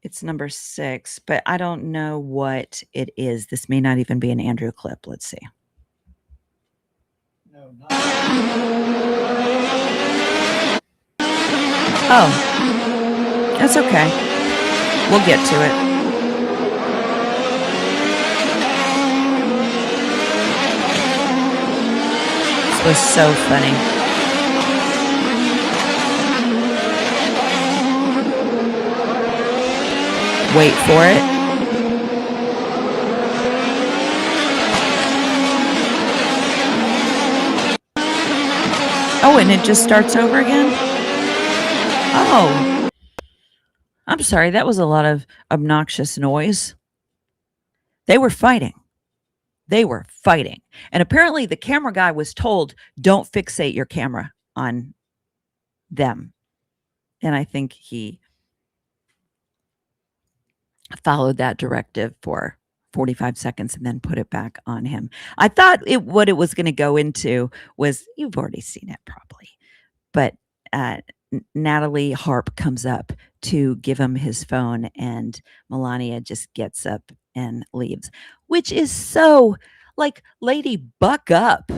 It's number 6, but I don't know what it is. This may not even be an Andrew clip. Let's see. No, not. Oh, that's okay. We'll get to it. This was so funny. Wait for it. Oh, and it just starts over again? Oh. I'm sorry, that was a lot of obnoxious noise. They were fighting. They were fighting. And apparently the camera guy was told, don't fixate your camera on them. And I think he followed that directive for 45 seconds and then put it back on him. I thought what it was going to go into was, you've already seen it probably, but Natalie Harp comes up to give him his phone and Melania just gets up and leaves, which is so like, lady, buck up.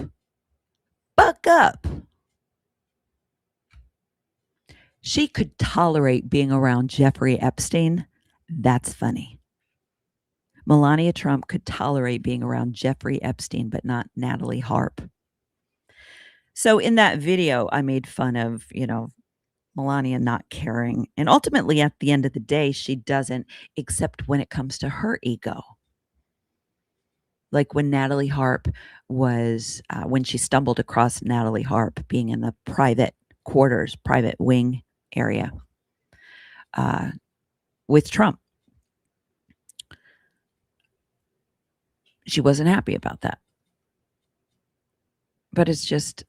Buck up. She could tolerate being around Jeffrey Epstein. That's funny. Melania Trump could tolerate being around Jeffrey Epstein, but not Natalie Harp. So in that video, I made fun of, Melania not caring. And ultimately, at the end of the day, she doesn't, except when it comes to her ego. Like when Natalie Harp was, when she stumbled across Natalie Harp being in the private quarters, private wing area with Trump. She wasn't happy about that. But it's just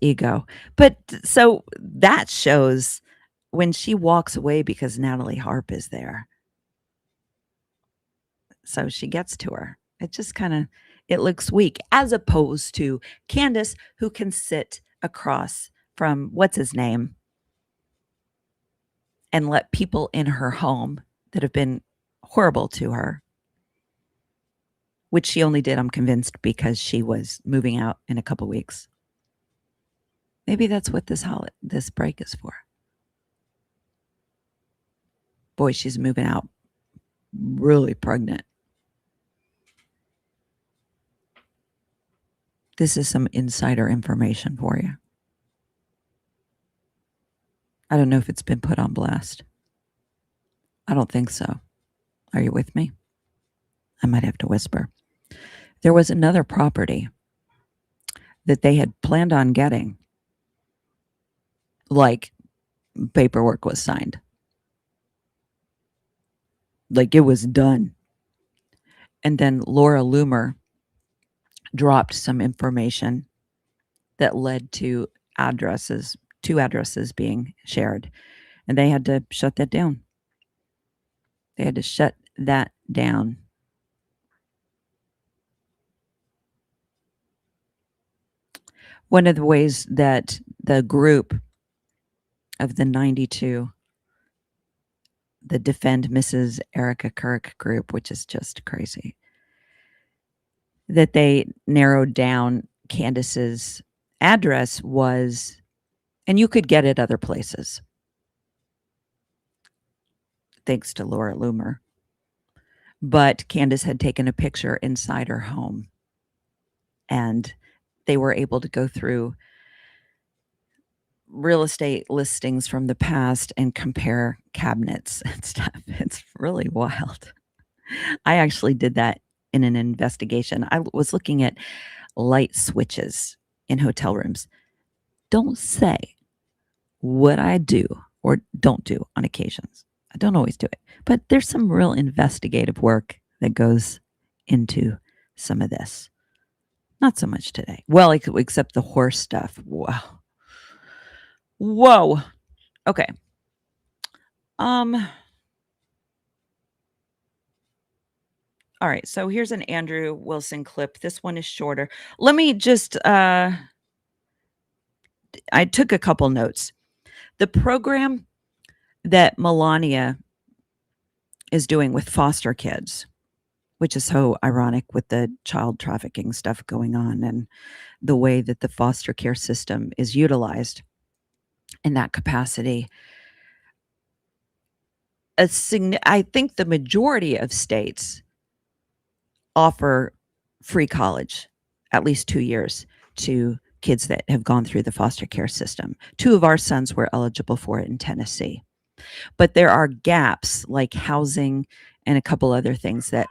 ego. But so that shows when she walks away because Natalie Harp is there. So she gets to her. It just it looks weak, as opposed to Candace, who can sit across from what's his name and let people in her home that have been horrible to her, which she only did, I'm convinced, because she was moving out in a couple weeks. Maybe that's what this break is for. Boy, she's moving out really pregnant. This is some insider information for you. I don't know if it's been put on blast. I don't think so. Are you with me? I might have to whisper. There was another property that they had planned on getting, like paperwork was signed. Like it was done. And then Laura Loomer dropped some information that led to two addresses being shared. And they had to shut that down. They had to shut that down. One of the ways that the group of the 92, the Defend Mrs. Erica Kirk group, which is just crazy, that they narrowed down Candace's address was, and you could get it other places, thanks to Laura Loomer, but Candace had taken a picture inside her home, and they were able to go through real estate listings from the past and compare cabinets and stuff. It's really wild. I actually did that in an investigation. I was looking at light switches in hotel rooms. Don't say what I do or don't do on occasions. I don't always do it, but there's some real investigative work that goes into some of this. Not so much today. Well, except the horse stuff. Wow. Whoa. Okay. All right. So here's an Andrew Wilson clip. This one is shorter. Let me just, I took a couple notes. The program that Melania is doing with foster kids, which is so ironic with the child trafficking stuff going on and the way that the foster care system is utilized in that capacity. I think the majority of states offer free college, at least 2 years, to kids that have gone through the foster care system. 2 of our sons were eligible for it in Tennessee. But there are gaps like housing and a couple other things that,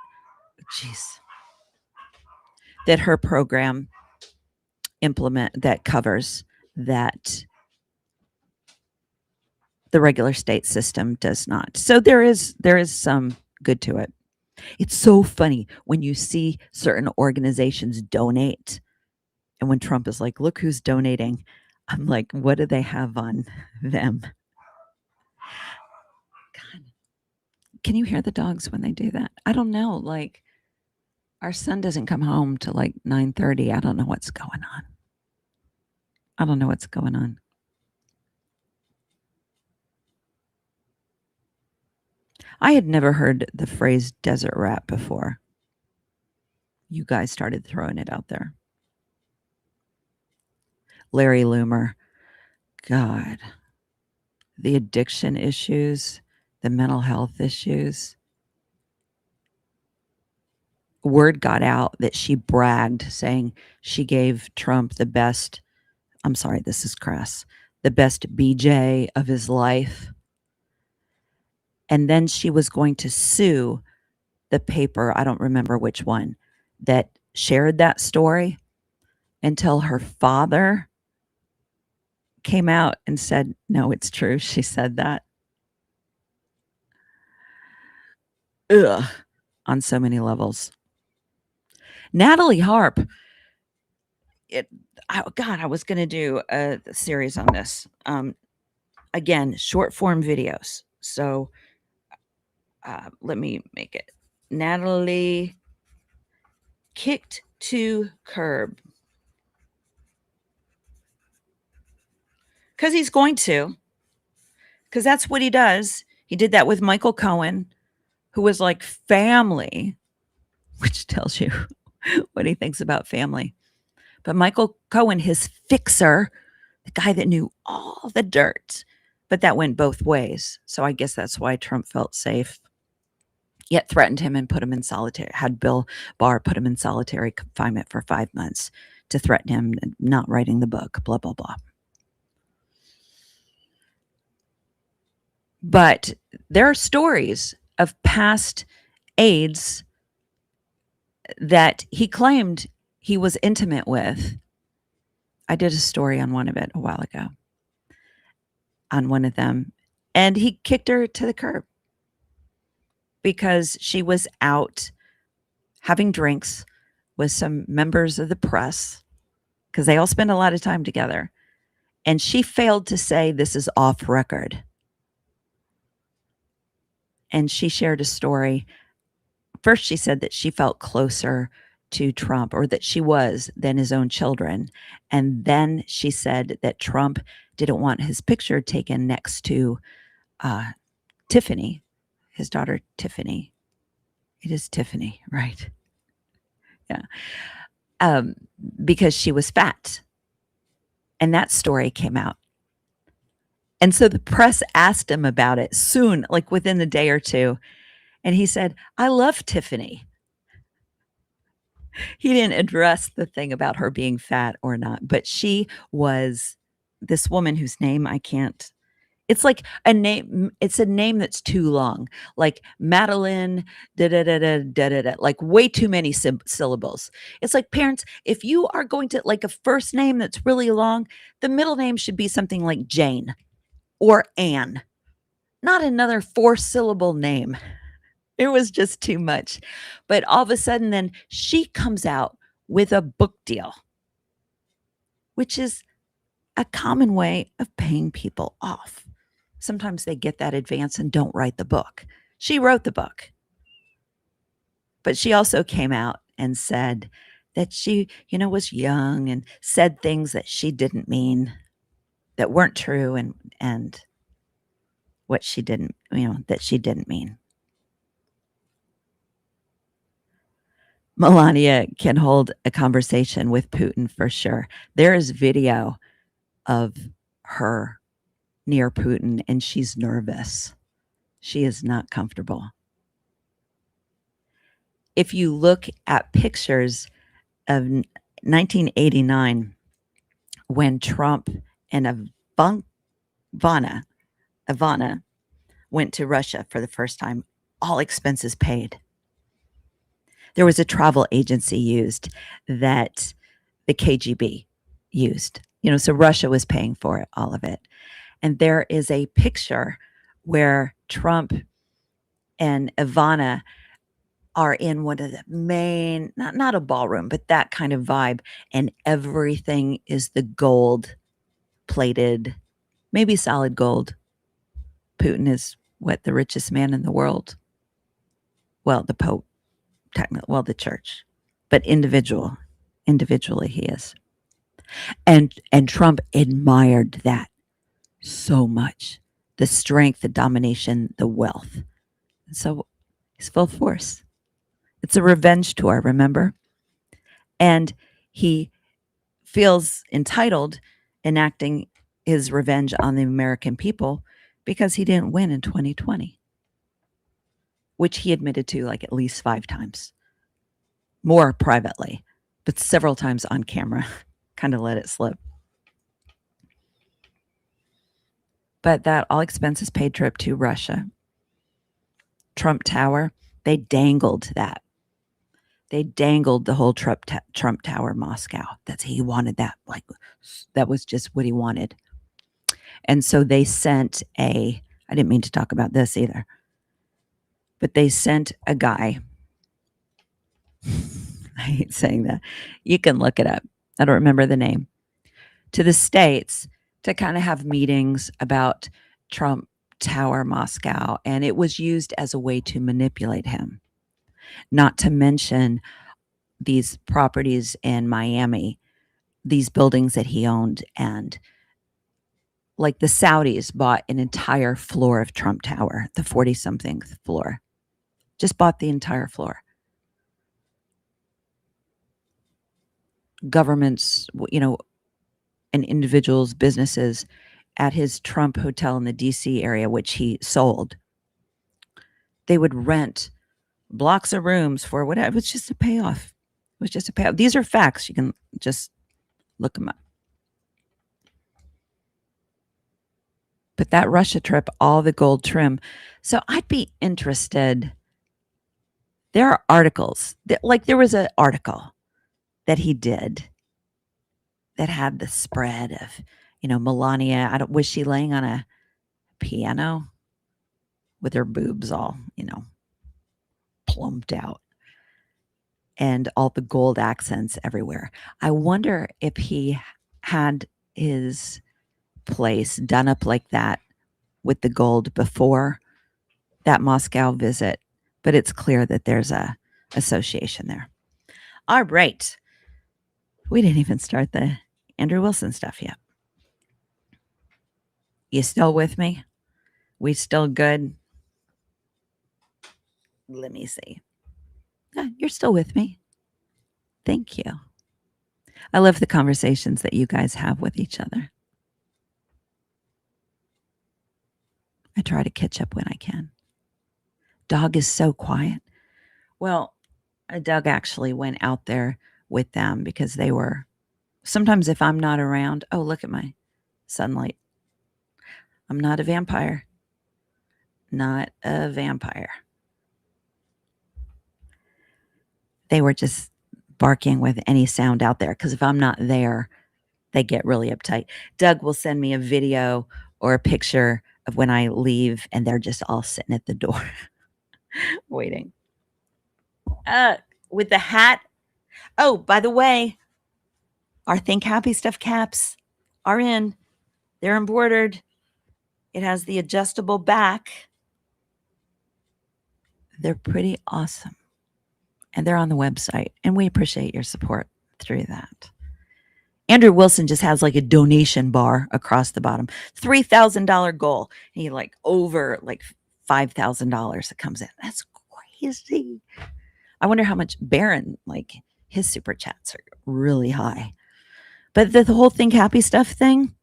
that her program covers that the regular state system does not. So there is some good to it. It's so funny when you see certain organizations donate, and when Trump is like, "Look who's donating." I'm like, "What do they have on them?" God. Can you hear the dogs when they do that? I don't know. Like, our son doesn't come home till like 9:30. I don't know what's going on. I don't know what's going on. I had never heard the phrase desert rat before. You guys started throwing it out there. Larry Loomer. God. The addiction issues, the mental health issues. Word got out that she bragged, saying she gave Trump the best, I'm sorry, this is crass, the best BJ of his life. And then she was going to sue the paper, I don't remember which one, that shared that story, until her father came out and said, no, it's true. She said that. Ugh, on so many levels. Natalie Harp. God, I was going to do a series on this. Again, short form videos. So let me make it. Natalie kicked to curb. Because he's going to. Because that's what he does. He did that with Michael Cohen, who was like family, which tells you what he thinks about family. But Michael Cohen, his fixer, the guy that knew all the dirt, but that went both ways. So I guess that's why Trump felt safe, yet threatened him and put him in solitary, had Bill Barr put him in solitary confinement for 5 months to threaten him not writing the book, blah, blah, blah. But there are stories of past aides that he claimed he was intimate with. I did a story on one of it a while ago, on one of them, and he kicked her to the curb because she was out having drinks with some members of the press, because they all spend a lot of time together, and she failed to say this is off record. And she shared a story. First, she said that she felt closer to Trump, or that she was, than his own children. And then she said that Trump didn't want his picture taken next to Tiffany, his daughter Tiffany. It is Tiffany, right? Yeah. Because she was fat. And that story came out. And so the press asked him about it soon, like within a day or two. And he said, I love Tiffany. He didn't address the thing about her being fat or not, but she was this woman whose name I can't. It's like a name. It's a name that's too long, like Madeline, da da da da da da da, like way too many syllables. It's like, parents, if you are going to like a first name that's really long, the middle name should be something like Jane or Anne, not another 4-syllable name. It was just too much. But all of a sudden, then she comes out with a book deal, which is a common way of paying people off. Sometimes they get that advance and don't write the book. She wrote the book. But she also came out and said that she, was young and said things that she didn't mean, that weren't true, and what she didn't, that she didn't mean. Melania can hold a conversation with Putin for sure. There is video of her near Putin, and she's nervous. She is not comfortable. If you look at pictures of 1989, when Trump and Ivana went to Russia for the first time, all expenses paid. There was a travel agency used that the KGB used, so Russia was paying for it, all of it. And there is a picture where Trump and Ivana are in one of the main, not a ballroom, but that kind of vibe. And everything is the gold plated, maybe solid gold. Putin is the richest man in the world. Well, the Pope, technically, the church, but individually he is. And Trump admired that so much. The strength, the domination, the wealth. And so he's full force. It's a revenge tour, remember? And he feels entitled enacting his revenge on the American people because he didn't win in 2020, which he admitted to like at least 5 times, more privately, but several times on camera, kind of let it slip. But that all expenses paid trip to Russia, Trump Tower, they dangled that. They dangled the whole Trump Tower, Moscow. He wanted that. Like, that was just what he wanted. And so they sent I didn't mean to talk about this either, but they sent a guy. I hate saying that. You can look it up. I don't remember the name. To the States to kind of have meetings about Trump Tower, Moscow. And it was used as a way to manipulate him. Not to mention these properties in Miami, these buildings that he owned. And like the Saudis bought an entire floor of Trump Tower, the 40-something floor. Just bought the entire floor. Governments, and individuals, businesses at his Trump hotel in the DC area, which he sold, they would rent blocks of rooms for whatever. It was just a payoff. It was just a payoff. These are facts. You can just look them up. But that Russia trip, all the gold trim. So I'd be interested. There are articles. There was an article that he did that had the spread of, Melania. Was she laying on a piano with her boobs all, plumped out and all the gold accents everywhere. I wonder if he had his place done up like that with the gold before that Moscow visit, but it's clear that there's a association there. All right. We didn't even start the Andrew Wilson stuff yet. You still with me? We still good? Let me see. Yeah, you're still with me. Thank you. I love the conversations that you guys have with each other. I try to catch up when I can. Dog is so quiet. Well, Doug actually went out there with them because they were, sometimes if I'm not around, oh, look at my sunlight. I'm not a vampire. Not a vampire. They were just barking with any sound out there because if I'm not there, they get really uptight. Doug will send me a video or a picture of when I leave and they're just all sitting at the door waiting. With the hat. Oh, by the way, our Think Happy Stuff caps are in. They're embroidered. It has the adjustable back. They're pretty awesome. And they're on the website. And we appreciate your support through that. Andrew Wilson just has like a donation bar across the bottom. $3,000 goal. And he over $5,000 that comes in. That's crazy. I wonder how much Baron, like his super chats are really high. But the whole think happy stuff thing,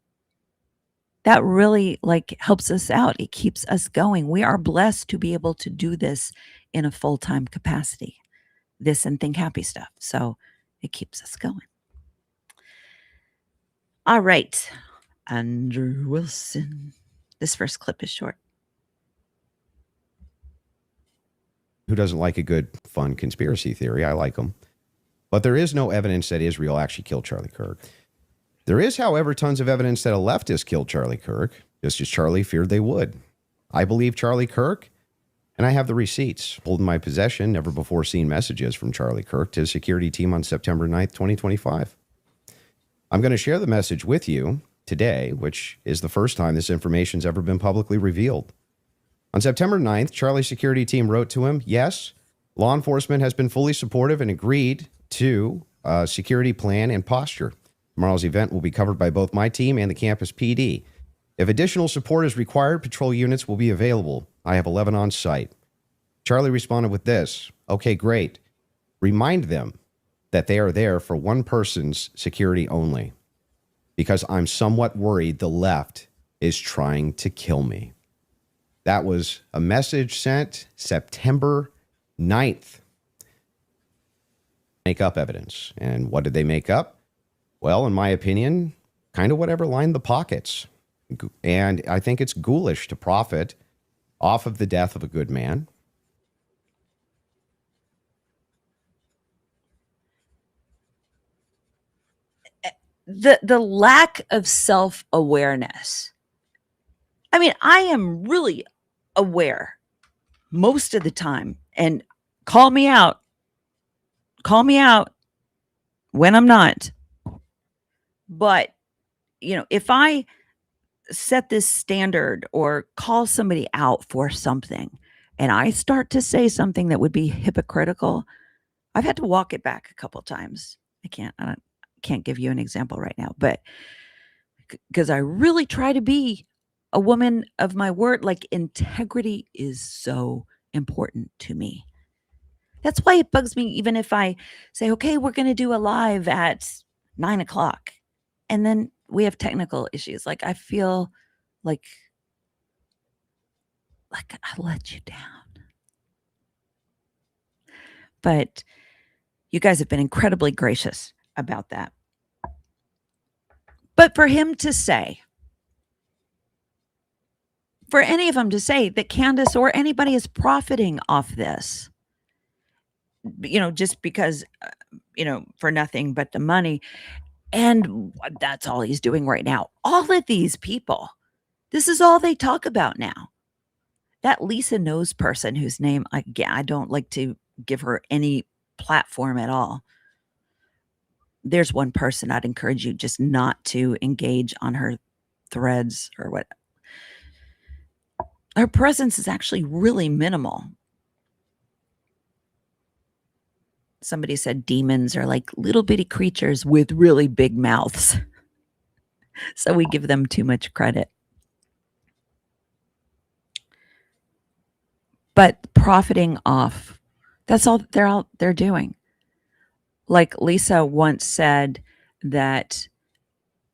that really like helps us out. It keeps us going. We are blessed to be able to do this in a full-time capacity. This and think happy stuff. So it keeps us going. All right. Andrew Wilson. This first clip is short. Who doesn't like a good, fun conspiracy theory? I like them. But there is no evidence that Israel actually killed Charlie Kirk. There is, however, tons of evidence that a leftist killed Charlie Kirk, just as Charlie feared they would. I believe Charlie Kirk, and I have the receipts. Hold in my possession never before seen messages from Charlie Kirk to his security team on September 9th, 2025. I'm going to share the message with you today, which is the first time this information's ever been publicly revealed. On September 9th, Charlie's security team wrote to him, yes, law enforcement has been fully supportive and agreed to a security plan and posture. Tomorrow's event will be covered by both my team and the campus PD. If additional support is required, patrol units will be available. I have 11 on site. Charlie responded with this, okay, great. Remind them that they are there for one person's security only, because I'm somewhat worried the left is trying to kill me. That was a message sent September 9th. Make up evidence. And what did they make up? Well, in my opinion, kind of whatever lined the pockets. And I think it's ghoulish to profit off of the death of a good man. The lack of self-awareness. I mean, I am really aware most of the time, and call me out when I'm not. But, you know, if I set this standard or call somebody out for something and I start to say something that would be hypocritical, I've had to walk it back a couple times. I can't give you an example right now, but because I really try to be a woman of my word, like integrity is so important to me. That's why it bugs me, even if I say, okay, we're going to do a live at 9:00 and then we have technical issues. Like I feel like I let you down. But you guys have been incredibly gracious about that. But for him to say, for any of them to say that Candace or anybody is profiting off this, you know, just because, you know, for nothing but the money. And that's all he's doing right now. All of these people, this is all they talk about now. That Lisa Knows person whose name, I don't like to give her any platform at all. There's one person I'd encourage you just not to engage on her threads or what. Her presence is actually really minimal. Somebody said demons are like little bitty creatures with really big mouths. So we give them too much credit. But profiting off, that's all they're doing. Like Lisa once said that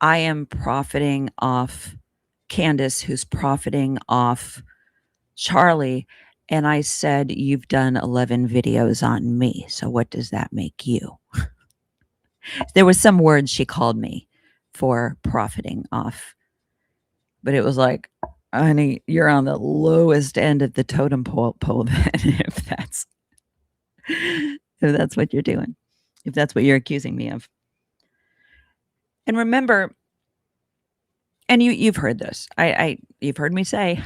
I am profiting off Candace, who's profiting off Charlie. And I said, you've done 11 videos on me. So what does that make you? There was some words she called me for profiting off. But it was like, honey, you're on the lowest end of the totem pole then, if that's what you're doing. If that's what you're accusing me of. And remember, and you've heard this. You've heard me say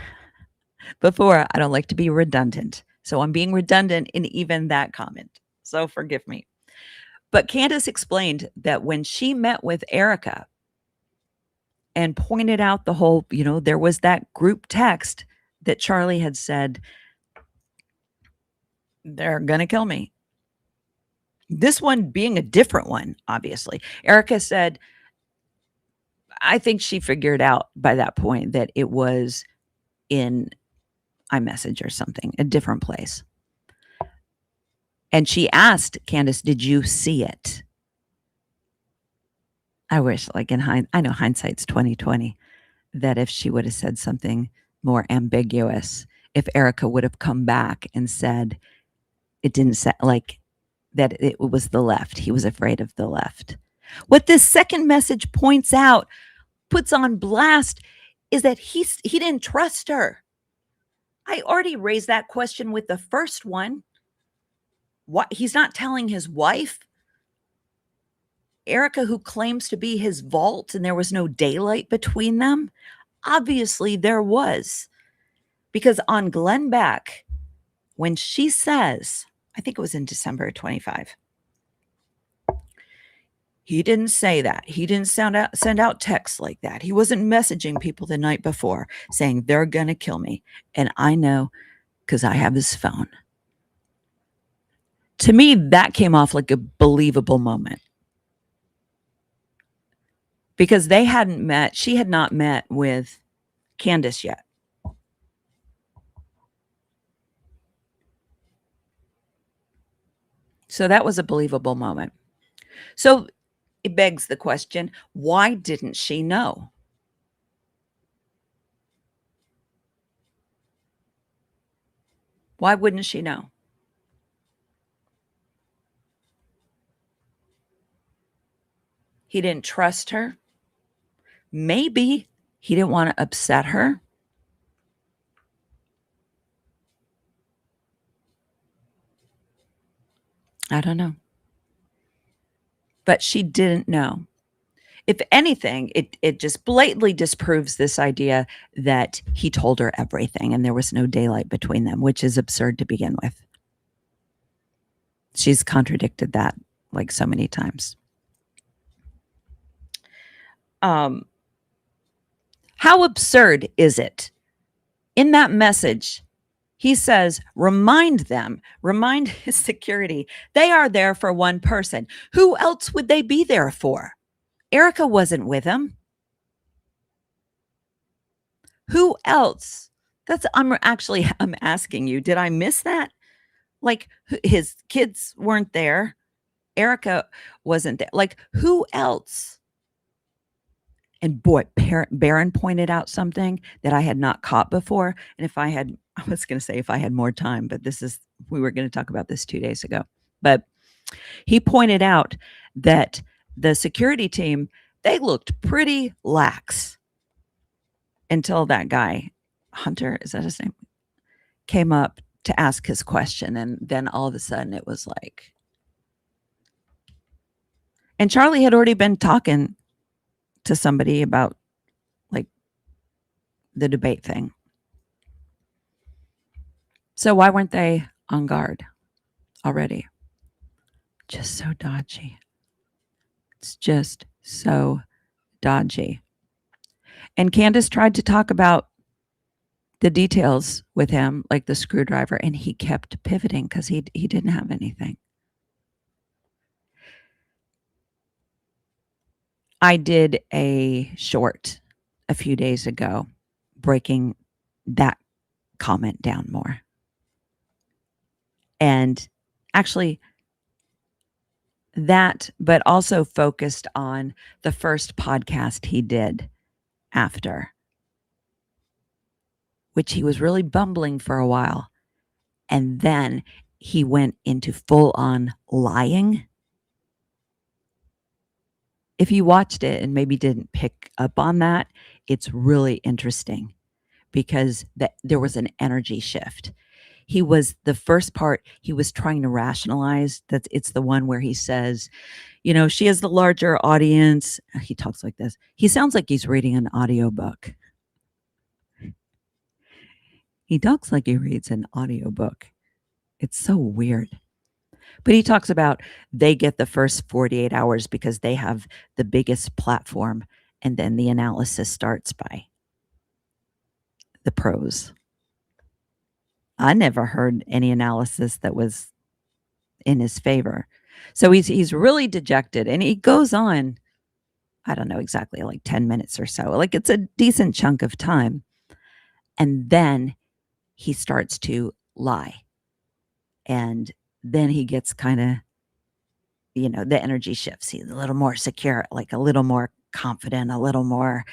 before, I don't like to be redundant. So I'm being redundant in even that comment. So forgive me. But Candace explained that when she met with Erica and pointed out the whole, you know, there was that group text that Charlie had said, they're going to kill me. This one being a different one, obviously. Erica said, I think she figured out by that point that it was in iMessage or something, a different place. And she asked Candace, did you see it? I wish, like I know hindsight's 2020, that if she would have said something more ambiguous, if Erica would have come back and said it didn't say, like, that it was the left. He was afraid of the left. What this second message points out, puts on blast, is that he didn't trust her. I already raised that question with the first one. What, he's not telling his wife, Erica, who claims to be his vault, and there was no daylight between them? Obviously there was. Because on Glenn Beck, when she says, I think it was in December of 25, he didn't say that. He didn't send out texts like that. He wasn't messaging people the night before saying they're going to kill me. And I know because I have his phone. To me, that came off like a believable moment. Because they hadn't met, she had not met with Candace yet. So that was a believable moment. So it begs the question, why didn't she know? Why wouldn't she know? He didn't trust her. Maybe he didn't want to upset her. I don't know. But she didn't know. If anything, it just blatantly disproves this idea that he told her everything and there was no daylight between them, which is absurd to begin with. She's contradicted that like so many times. How absurd is it? In that message, he says, remind his security, they are there for one person. Who else would they be there for? Erica wasn't with him. Who else? I'm asking you, did I miss that? Like, his kids weren't there. Erica wasn't there. Like, who else? And boy, Barron pointed out something that I had not caught before. And I was going to say if I had more time, but we were going to talk about this 2 days ago. But he pointed out that the security team, they looked pretty lax until that guy, Hunter, is that his name, came up to ask his question. And then all of a sudden it was like, and Charlie had already been talking to somebody about like the debate thing. So why weren't they on guard already? Just so dodgy. It's just so dodgy. And Candace tried to talk about the details with him, like the screwdriver, and he kept pivoting because he didn't have anything. I did a short a few days ago breaking that comment down more. And actually that, but also focused on the first podcast he did after, which he was really bumbling for a while. And then he went into full on lying. If you watched it and maybe didn't pick up on that, it's really interesting because there was an energy shift. He was the first part, he was trying to rationalize that it's the one where he says, she has the larger audience. He talks like this. He sounds like he's reading an audiobook. He talks like he reads an audiobook. It's so weird. But he talks about they get the first 48 hours because they have the biggest platform. And then the analysis starts by the pros. I never heard any analysis that was in his favor. So he's really dejected. And he goes on, I don't know exactly, like 10 minutes or so. Like it's a decent chunk of time. And then he starts to lie. And then he gets kind of, the energy shifts. He's a little more secure, like a little more confident, a little more,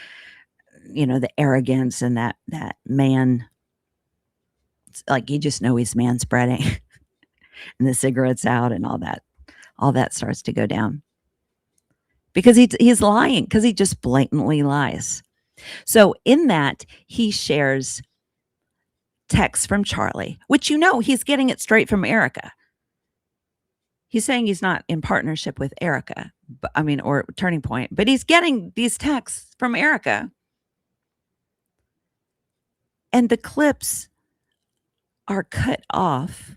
the arrogance and that man, like you just know he's man spreading and the cigarettes out and all that starts to go down because he's lying, because he just blatantly lies. So in that, he shares texts from Charlie, which he's getting it straight from Erica. He's saying he's not in partnership with Erica, or Turning Point, but he's getting these texts from Erica. And the clips are cut off,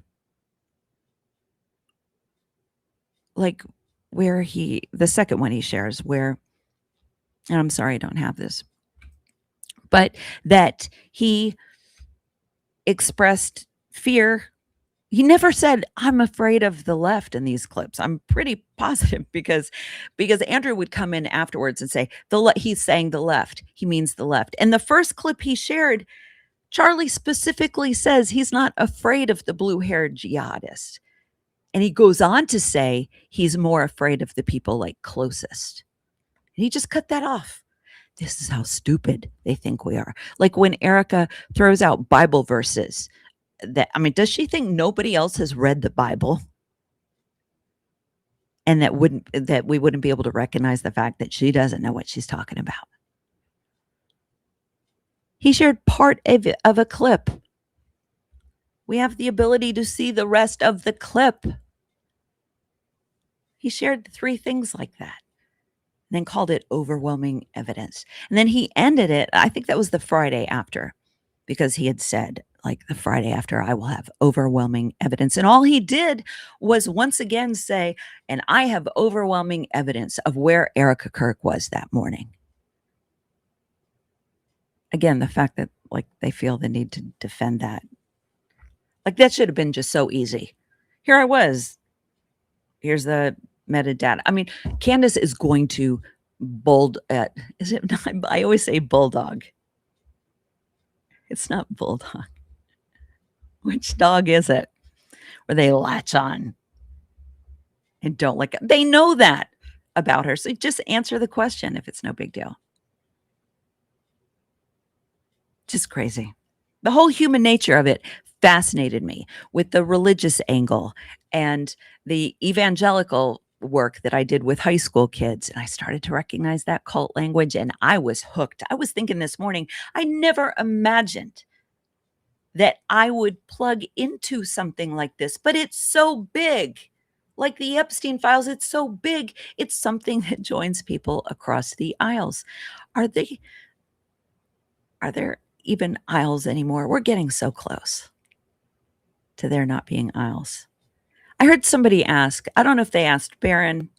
like where the second one he shares, where, and I'm sorry I don't have this, but that he expressed fear. He never said, I'm afraid of the left in these clips. I'm pretty positive because Andrew would come in afterwards and say, he's saying the left. He means the left. And the first clip he shared, Charlie specifically says he's not afraid of the blue-haired jihadist. And he goes on to say he's more afraid of the people like closest. And he just cut that off. This is how stupid they think we are. Like when Erica throws out Bible verses, does she think nobody else has read the Bible? And that we wouldn't be able to recognize the fact that she doesn't know what she's talking about. He shared part of a clip. We have the ability to see the rest of the clip. He shared 3 things like that, and then called it overwhelming evidence. And then he ended it, I think that was the Friday after, because he had said, like, the Friday after, I will have overwhelming evidence. And all he did was once again say, and I have overwhelming evidence of where Erica Kirk was that morning. Again, the fact that, like, they feel the need to defend that. Like, that should have been just so easy. Here I was. Here's the metadata. Candace is going to is it not? I always say bulldog. It's not bulldog. Which dog is it? Where they latch on and don't let go. They know that about her. So just answer the question if it's no big deal. Just crazy. The whole human nature of it fascinated me, with the religious angle and the evangelical work that I did with high school kids. And I started to recognize that cult language, and I was hooked. I was thinking this morning, I never imagined that I would plug into something like this, but it's so big. Like the Epstein files, it's so big. It's something that joins people across the aisles. Are there even aisles anymore? We're getting so close to there not being aisles. I heard somebody ask, I don't know if they asked Barron,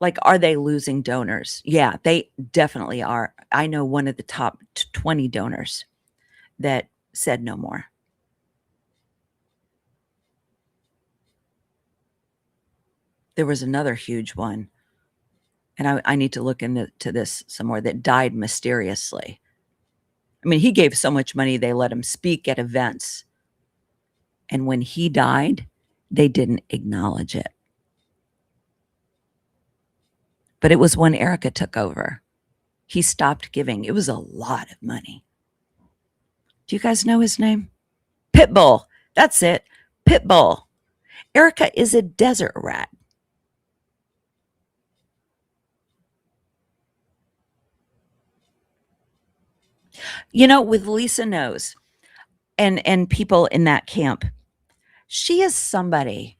like, are they losing donors? Yeah, they definitely are. I know one of the top 20 donors that said no more. There was another huge one, and I need to look into this some more, that died mysteriously. He gave so much money, they let him speak at events. And when he died, they didn't acknowledge it. But it was when Erica took over. He stopped giving. It was a lot of money. Do you guys know his name? Pitbull. That's it. Pitbull. Erica is a desert rat. With Lisa Knows and people in that camp, she is somebody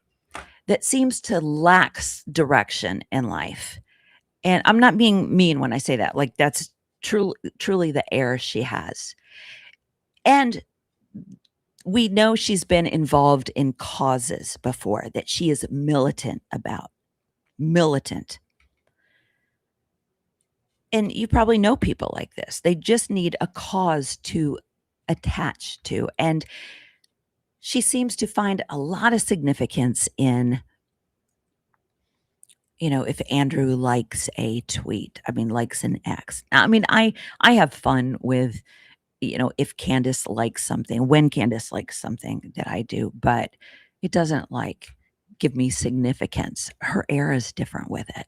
that seems to lack direction in life. And I'm not being mean when I say that. Like, that's truly the air she has. And we know she's been involved in causes before that she is militant about. Militant. And you probably know people like this. They just need a cause to attach to. And she seems to find a lot of significance in, if Andrew likes a tweet, likes an X. I have fun with, if Candace likes something, when Candace likes something that I do, but It doesn't like give me significance. Her era is different with it.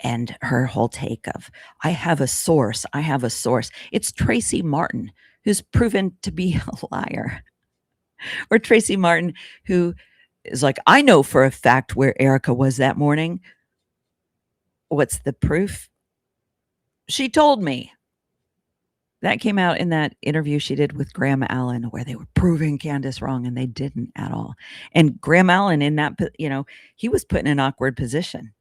And her whole take of, I have a source. It's Tracy Martin, who's proven to be a liar. Or Tracy Martin, who is like, I know for a fact where Erica was that morning. What's the proof? She told me. That came out in that interview she did with Graham Allen, where they were proving Candace wrong, and they didn't at all. And Graham Allen, in that, he was put in an awkward position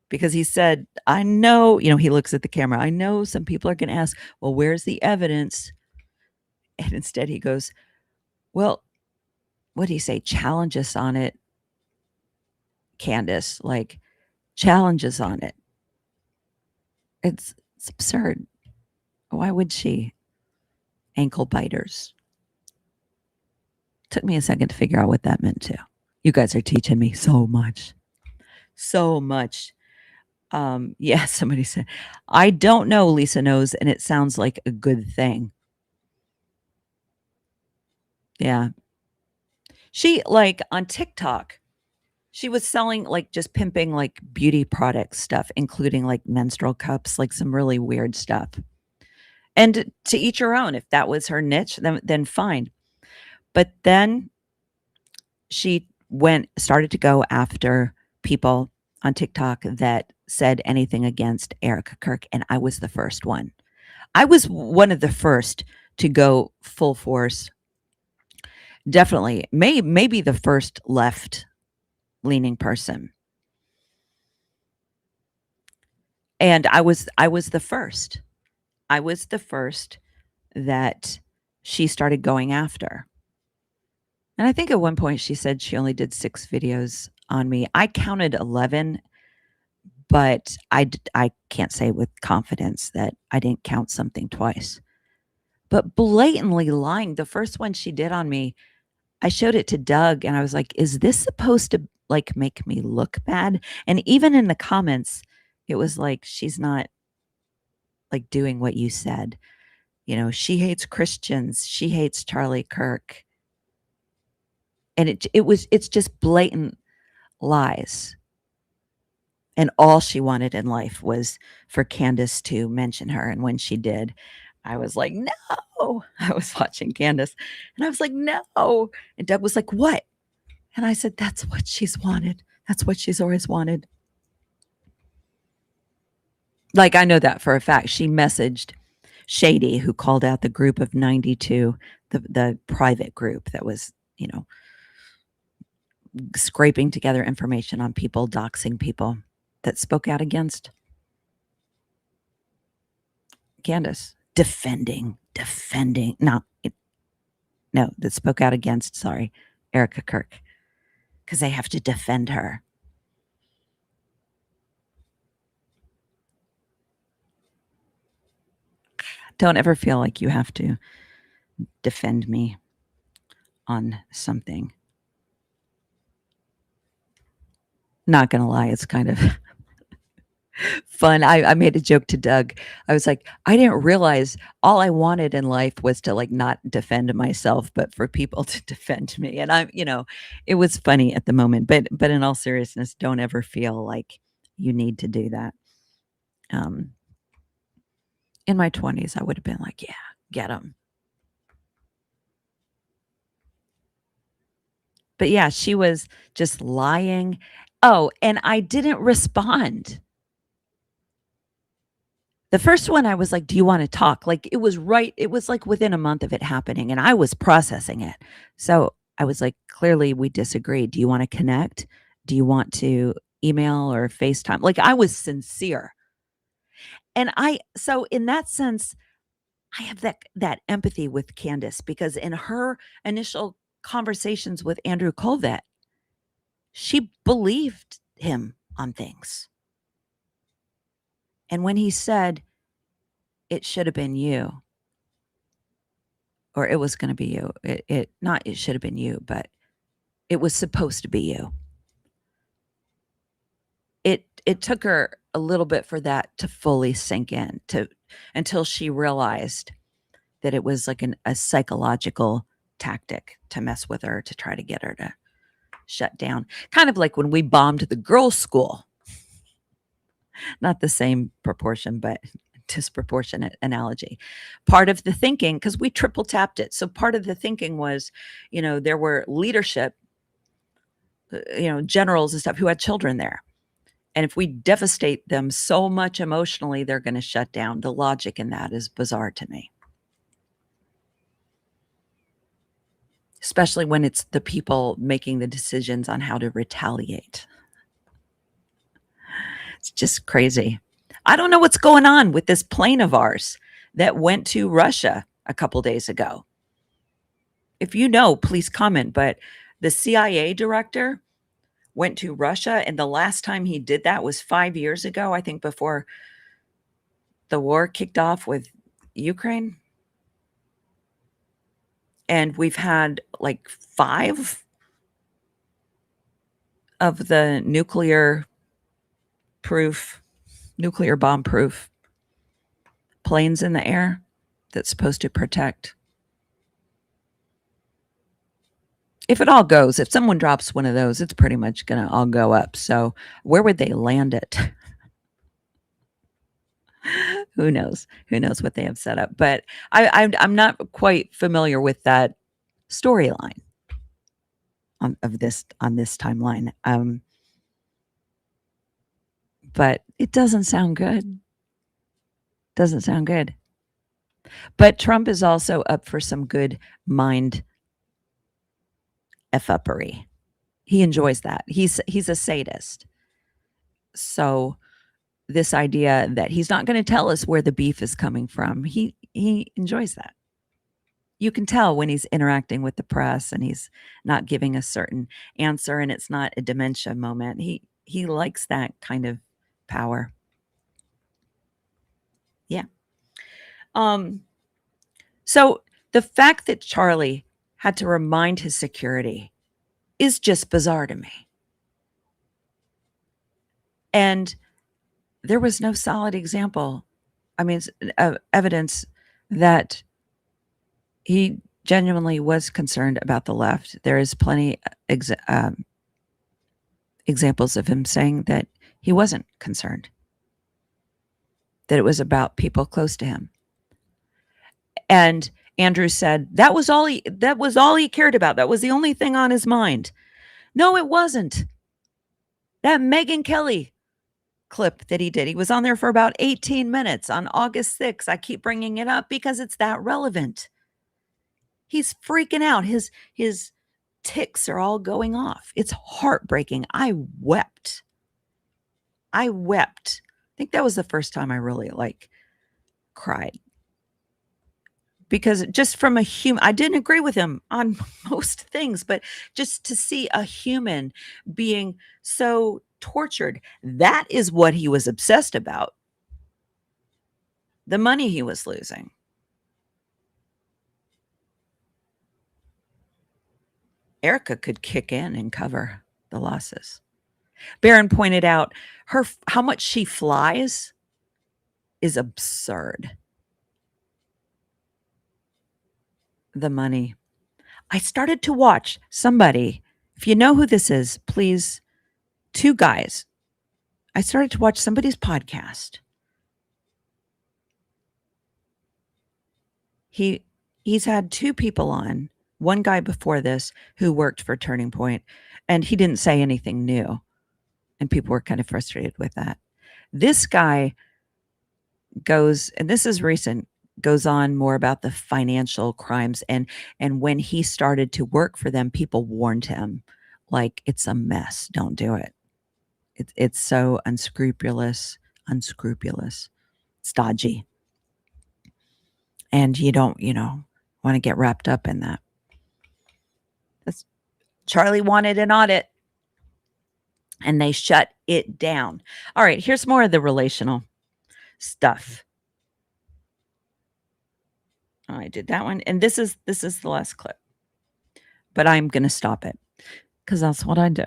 because he said, I know, he looks at the camera. I know some people are going to ask, well, where's the evidence? And instead he goes, well, what do you say? Challenge us on it, Candace. Like, challenge us on it. It's absurd. Why would she? Ankle biters. Took me a second to figure out what that meant too. You guys are teaching me so much. So much. Yeah, somebody said, I don't know, Lisa knows, and it sounds like a good thing. Yeah. She, like, on TikTok, she was selling, like, just pimping, like, beauty product stuff, including, like, menstrual cups, like, some really weird stuff. And to each her own. If that was her niche, then fine. But then she started to go after people on TikTok that said anything against Erica Kirk, and I was the first one. I was one of the first to go full force. Definitely, maybe the first left-leaning person. And I was the first. I was the first that she started going after. And I think at one point she said she only did 6 videos on me. I counted 11, but I can't say with confidence that I didn't count something twice. But blatantly lying. The first one she did on me, I showed it to Doug and I was like, is this supposed to like make me look bad? And even in the comments, it was like, she's not like doing what you said. She hates Christians. She hates Charlie Kirk. And it's just blatant lies. And all she wanted in life was for Candace to mention her. And when she did, I was like, no. I was watching Candace and I was like, no. And Doug was like, what? And I said, that's what she's wanted. That's what she's always wanted. Like, I know that for a fact. She messaged Shady, who called out the group of 92, the private group that was, scraping together information on people, doxing people, that spoke out against Candace, defending, that spoke out against, Erica Kirk, because they have to defend her. Don't ever feel like you have to defend me on something. Not gonna lie, it's kind of fun. I made a joke to Doug. I was like, I didn't realize all I wanted in life was to like not defend myself, but for people to defend me. And it was funny at the moment, but in all seriousness, don't ever feel like you need to do that. In my 20s, I would have been like, yeah, get them. But yeah, she was just lying. Oh, and I didn't respond. The first one, I was like, do you want to talk? Like, it was like within a month of it happening, and I was processing it. So I was like, clearly we disagree. Do you want to connect? Do you want to email or FaceTime? Like, I was sincere. And so in that sense, I have that empathy with Candace, because in her initial conversations with Andrew Colvett, she believed him on things. And when he said, it should have been you, or it was going to be you, it should have been you, but it was supposed to be you. It took her a little bit for that to fully sink in, until she realized that it was like a psychological tactic to mess with her, to try to get her to shut down. Kind of like when we bombed the girls' school. Not the same proportion, but disproportionate analogy. Part of the thinking, because we triple tapped it. So part of the thinking was, there were leadership, generals and stuff who had children there. And if we devastate them so much emotionally, they're going to shut down. The logic in that is bizarre to me. Especially when it's the people making the decisions on how to retaliate. It's just crazy. I don't know what's going on with this plane of ours that went to Russia a couple days ago. If you know, please comment. But the CIA director went to Russia, and the last time he did that was 5 years ago, I think, before the war kicked off with Ukraine. And we've had like 5 of the nuclear bomb proof planes in the air that's supposed to protect. If it all goes, if someone drops one of those, it's pretty much going to all go up. So where would they land it? Who knows? Who knows what they have set up? But I'm not quite familiar with that storyline on this timeline. But it doesn't sound good. Doesn't sound good. But Trump is also up for some good mind F-uppery. He enjoys that. He's a sadist. So this idea that he's not going to tell us where the beef is coming from, he enjoys that. You can tell when he's interacting with the press and he's not giving a certain answer and it's not a dementia moment. He likes that kind of power. Yeah. So the fact that Charlie had to remind his security is just bizarre to me. And there was no solid example. I mean, evidence that he genuinely was concerned about the left. There is plenty examples of him saying that he wasn't concerned, that it was about people close to him. And Andrew said that was all he cared about. That was the only thing on his mind. No, it wasn't. That Megyn Kelly clip that he did, he was on there for about 18 minutes on August 6th. I keep bringing it up because it's that relevant. He's freaking out. His ticks are all going off. It's heartbreaking. I wept. I think that was the first time I really cried. Because just from a human, I didn't agree with him on most things, but just to see a human being so tortured, that is what he was obsessed about. The money he was losing. Erica could kick in and cover the losses. Barron pointed out how much she flies is absurd. The money. I started to watch somebody, if you know who this is, please, 2 guys. I started to watch somebody's podcast. He's had 2 people on, one guy before this who worked for Turning Point, and he didn't say anything new. And people were kind of frustrated with that. This guy goes, and this is recent, goes on more about the financial crimes. And when he started to work for them, people warned him, it's a mess. Don't do it. It's so unscrupulous. It's dodgy. And you don't, want to get wrapped up in that. Charlie wanted an audit and they shut it down. All right, here's more of the relational stuff. I did that one. And this is the last clip. But I'm going to stop it because that's what I do.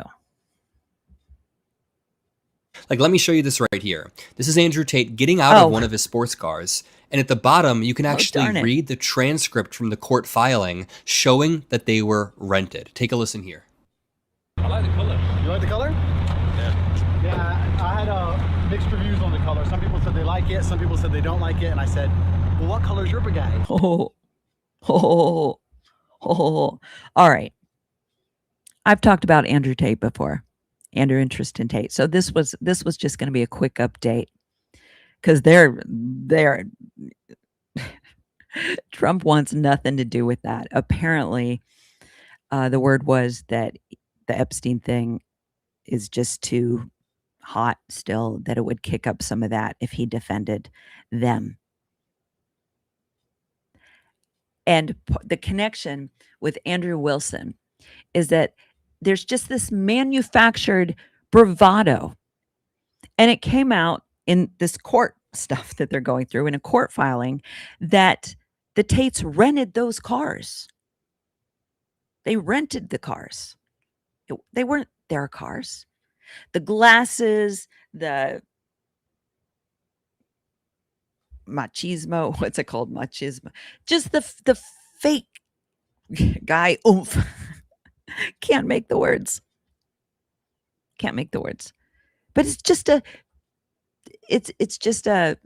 Let me show you this right here. This is Andrew Tate getting out of one of his sports cars. And at the bottom, you can actually darn it. read the transcript from the court filing showing that they were rented. Take a listen here. I like the color. You like the color? Yeah. Yeah, I had mixed reviews on the color. Some people said they like it. Some people said they don't like it. And I said, well, what color is your bugatti? Oh. All right. I've talked about Andrew Tate before. Andrew and Tristan Tate. So this was just going to be a quick update because they're Trump wants nothing to do with that. Apparently, the word was that the Epstein thing is just too hot still, that it would kick up some of that if he defended them. And the connection with Andrew Wilson is that there's just this manufactured bravado. And it came out in this court stuff that they're going through in a court filing that the Tates rented those cars. They rented the cars. They weren't their cars. The glasses, the machismo, what's it called? Machismo. Just the fake guy oomph. Can't make the words. But it's just a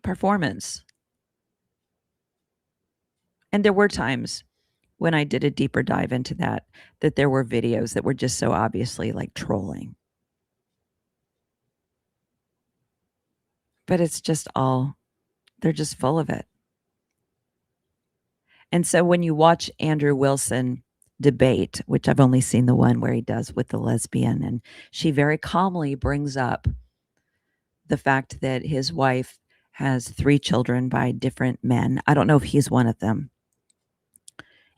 performance. And there were times when I did a deeper dive into that there were videos that were just so obviously like trolling. But it's just they're just full of it. And so when you watch Andrew Wilson debate, which I've only seen the one where he does with the lesbian, and she very calmly brings up the fact that his wife has 3 children by different men. I don't know if he's one of them.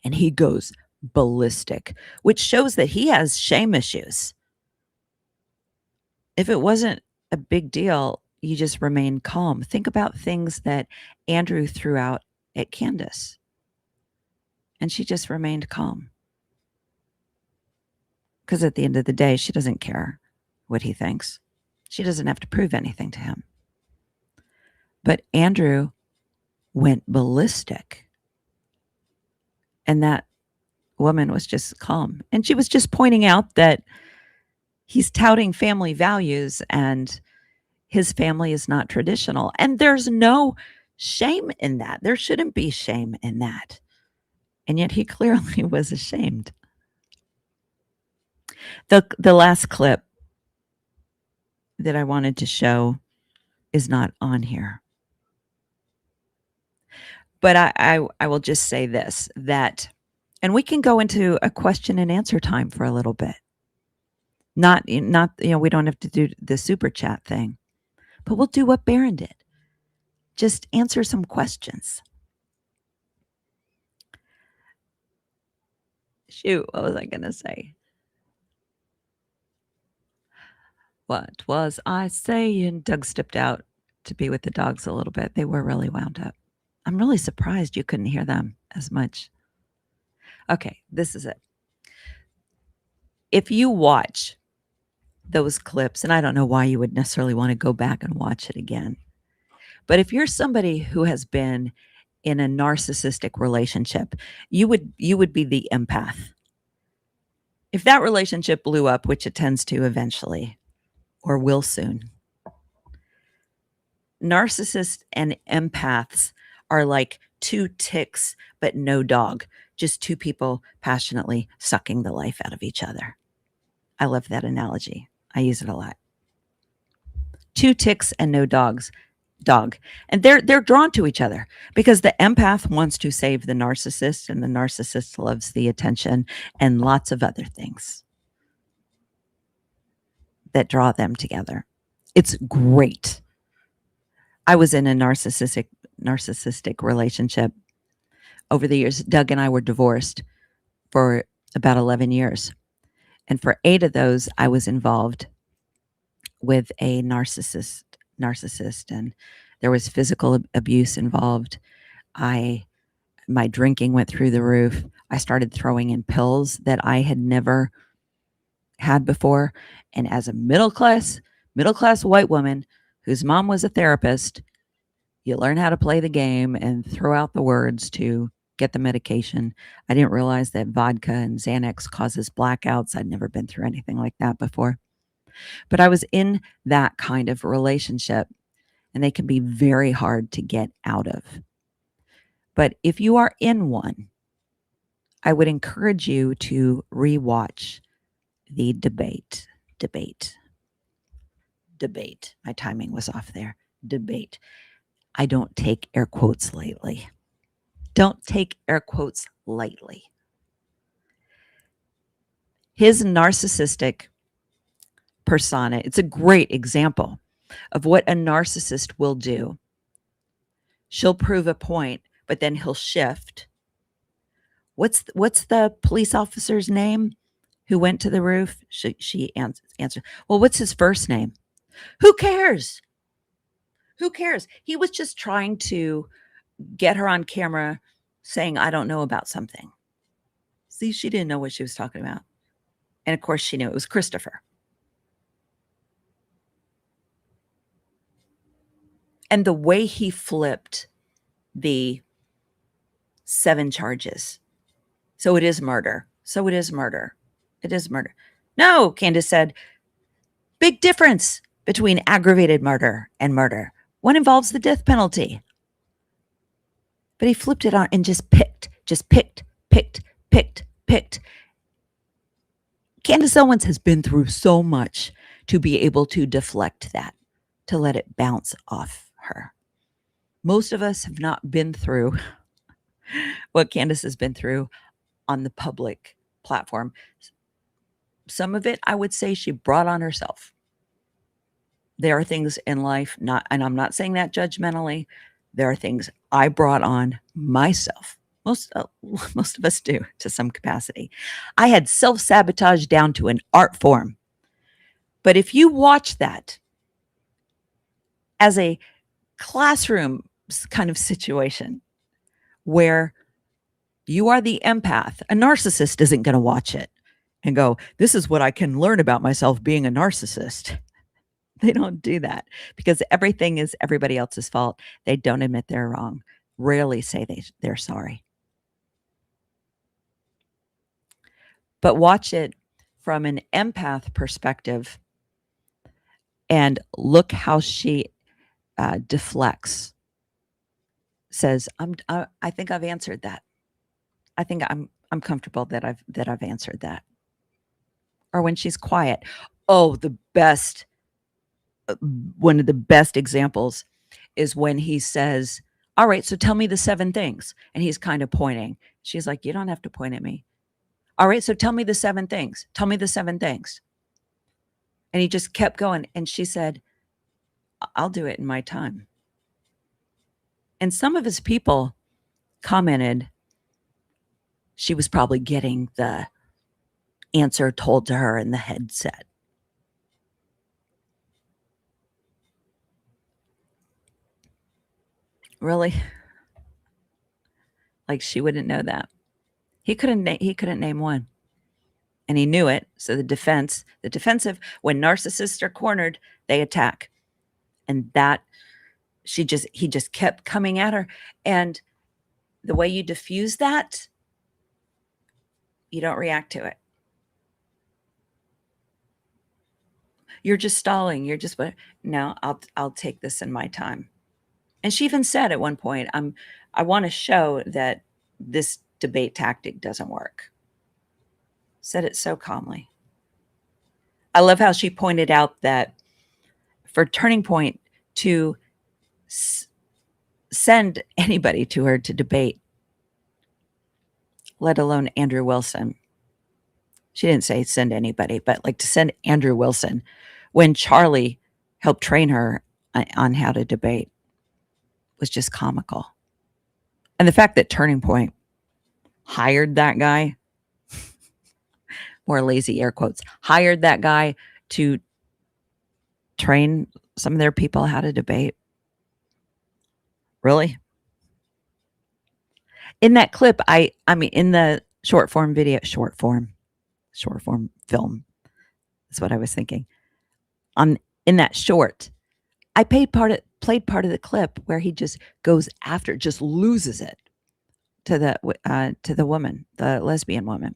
And he goes ballistic, which shows that he has shame issues. If it wasn't a big deal, you just remain calm. Think about things that Andrew threw out at Candace. And she just remained calm. Because at the end of the day, she doesn't care what he thinks. She doesn't have to prove anything to him. But Andrew went ballistic. And that woman was just calm. And she was just pointing out that he's touting family values and his family is not traditional. And there's no shame in that. There shouldn't be shame in that. And yet he clearly was ashamed. The last clip that I wanted to show is not on here. But I will just say this, that, and we can go into a question and answer time for a little bit. Not, we don't have to do the super chat thing, but we'll do what Barron did. Just answer some questions. Shoot, what was I going to say? What was I saying? Doug stepped out to be with the dogs a little bit. They were really wound up. I'm really surprised you couldn't hear them as much. Okay, this is it. If you watch those clips, and I don't know why you would necessarily want to go back and watch it again, but if you're somebody who has been in a narcissistic relationship, you would be the empath. If that relationship blew up, which it tends to eventually, or will soon, narcissists and empaths are like 2 ticks, but no dog. Just 2 people passionately sucking the life out of each other. I love that analogy. I use it a lot. 2 ticks and no dog. And they're drawn to each other because the empath wants to save the narcissist and the narcissist loves the attention and lots of other things that draw them together. It's great. I was in a narcissistic relationship over the years. Doug and I were divorced for about 11 years. And for 8 of those, I was involved with a narcissist, and there was physical abuse involved. My drinking went through the roof. I started throwing in pills that I had never had before. And as a middle class white woman whose mom was a therapist, You learn how to play the game and throw out the words to get the medication. I didn't realize that vodka and Xanax causes blackouts. I'd never been through anything like that before. But I was in that kind of relationship, and they can be very hard to get out of. But if you are in one, I would encourage you to rewatch the debate. My timing was off there. Debate. I don't take air quotes lightly. Don't take air quotes lightly. His narcissistic persona, it's a great example of what a narcissist will do. She'll prove a point, but then he'll shift. What's the police officer's name who went to the roof? She answered, well, what's his first name? Who cares? Who cares? He was just trying to get her on camera saying, I don't know about something. See, she didn't know what she was talking about. And of course, she knew it was Christopher. And the way he flipped the 7 charges. So it is murder. It is murder. No, Candace said, big difference between aggravated murder and murder. One involves the death penalty. But he flipped it on and just picked. Candace Owens has been through so much to be able to deflect that, to let it bounce off her. Most of us have not been through what Candace has been through on the public platform. Some of it, I would say, she brought on herself. There are things in life, and I'm not saying that judgmentally, there are things I brought on myself. Most of us do to some capacity. I had self-sabotage down to an art form. But if you watch that as a classroom kind of situation where you are the empath, a narcissist isn't going to watch it and go, this is what I can learn about myself being a narcissist. They don't do that because everything is everybody else's fault. They don't admit they're wrong. Rarely say they're sorry. But watch it from an empath perspective and look how she deflects. Says, I think I've answered that. I think I'm comfortable that I've answered that. Or when she's quiet. Oh, one of the best examples is when he says, all right, so tell me the 7 things. And he's kind of pointing. She's like, you don't have to point at me. All right, so tell me the 7 things. Tell me the 7 things. And he just kept going. And she said, I'll do it in my time. And some of his people commented she was probably getting the answer told to her in the headset. Really? Like she wouldn't know that. He couldn't name one. And he knew it. So the defensive, when narcissists are cornered, they attack. And that he just kept coming at her. And the way you diffuse that, you don't react to it. You're just stalling. You're just, no, I'll take this in my time. And she even said at one point, I want to show that this debate tactic doesn't work. Said it so calmly. I love how she pointed out that for Turning Point to send anybody to her to debate, let alone Andrew Wilson. She didn't say send anybody, but like to send Andrew Wilson when Charlie helped train her on how to debate was just comical. And the fact that Turning Point hired that guy, more lazy air quotes, hired that guy to train some of their people how to debate. Really? In that clip, I mean, in the short form film, that's what I was thinking. In that short, I played part played part of the clip where he just goes after, just loses it to the woman, the lesbian woman.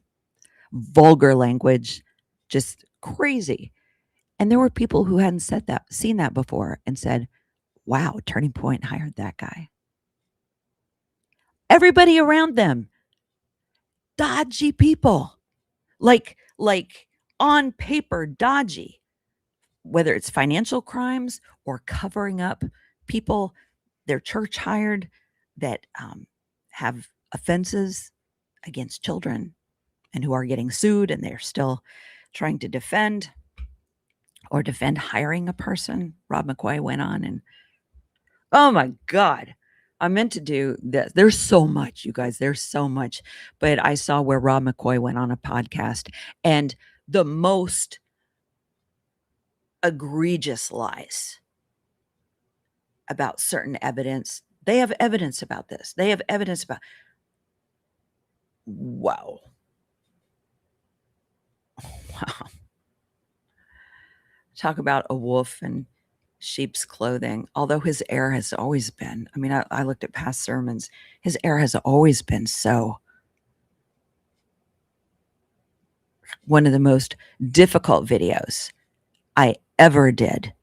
Vulgar language, just crazy. And there were people who hadn't seen that before and said, wow, Turning Point hired that guy. Everybody around them, dodgy people, like on paper, dodgy, whether it's financial crimes or covering up people their church hired that have offenses against children and who are getting sued, and they're still trying to defend hiring a person. Rob McQuay went on and, oh my God, I meant to do this. There's so much, you guys. There's so much. But I saw where Rob McQuay went on a podcast, and the most egregious lies about certain evidence. They have evidence about this. They have evidence about. Wow. Wow. Talk about a wolf in sheep's clothing. Although his air has always been, I mean, I looked at past sermons, his air has always been so. One of the most difficult videos I ever did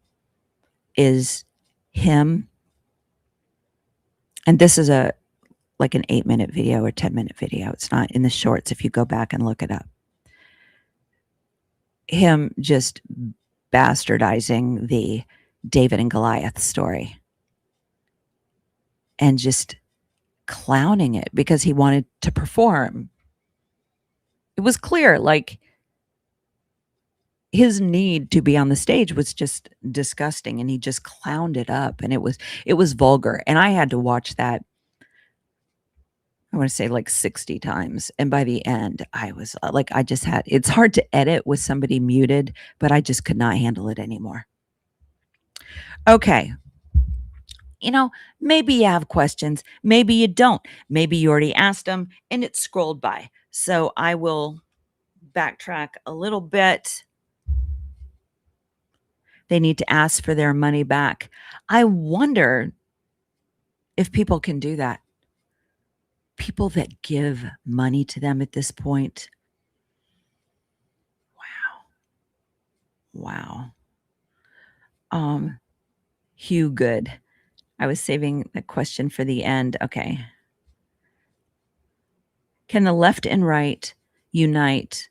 is him. And this is like an 8-minute video or 10-minute video. It's not in the shorts if you go back and look it up. Him just bastardizing the David and Goliath story and just clowning it because he wanted to perform. It was clear, like, his need to be on the stage was just disgusting, and he just clowned it up, and it was vulgar. And I had to watch that, I want to say, like 60 times. And by the end, I was like, it's hard to edit with somebody muted, but I just could not handle it anymore. Okay. Maybe you have questions. Maybe you don't. Maybe you already asked them and it scrolled by. So I will backtrack a little bit. They need to ask for their money back. I wonder if people can do that. People that give money to them at this point. Wow. Hugh Good. I was saving the question for the end. Okay. Can the left and right unite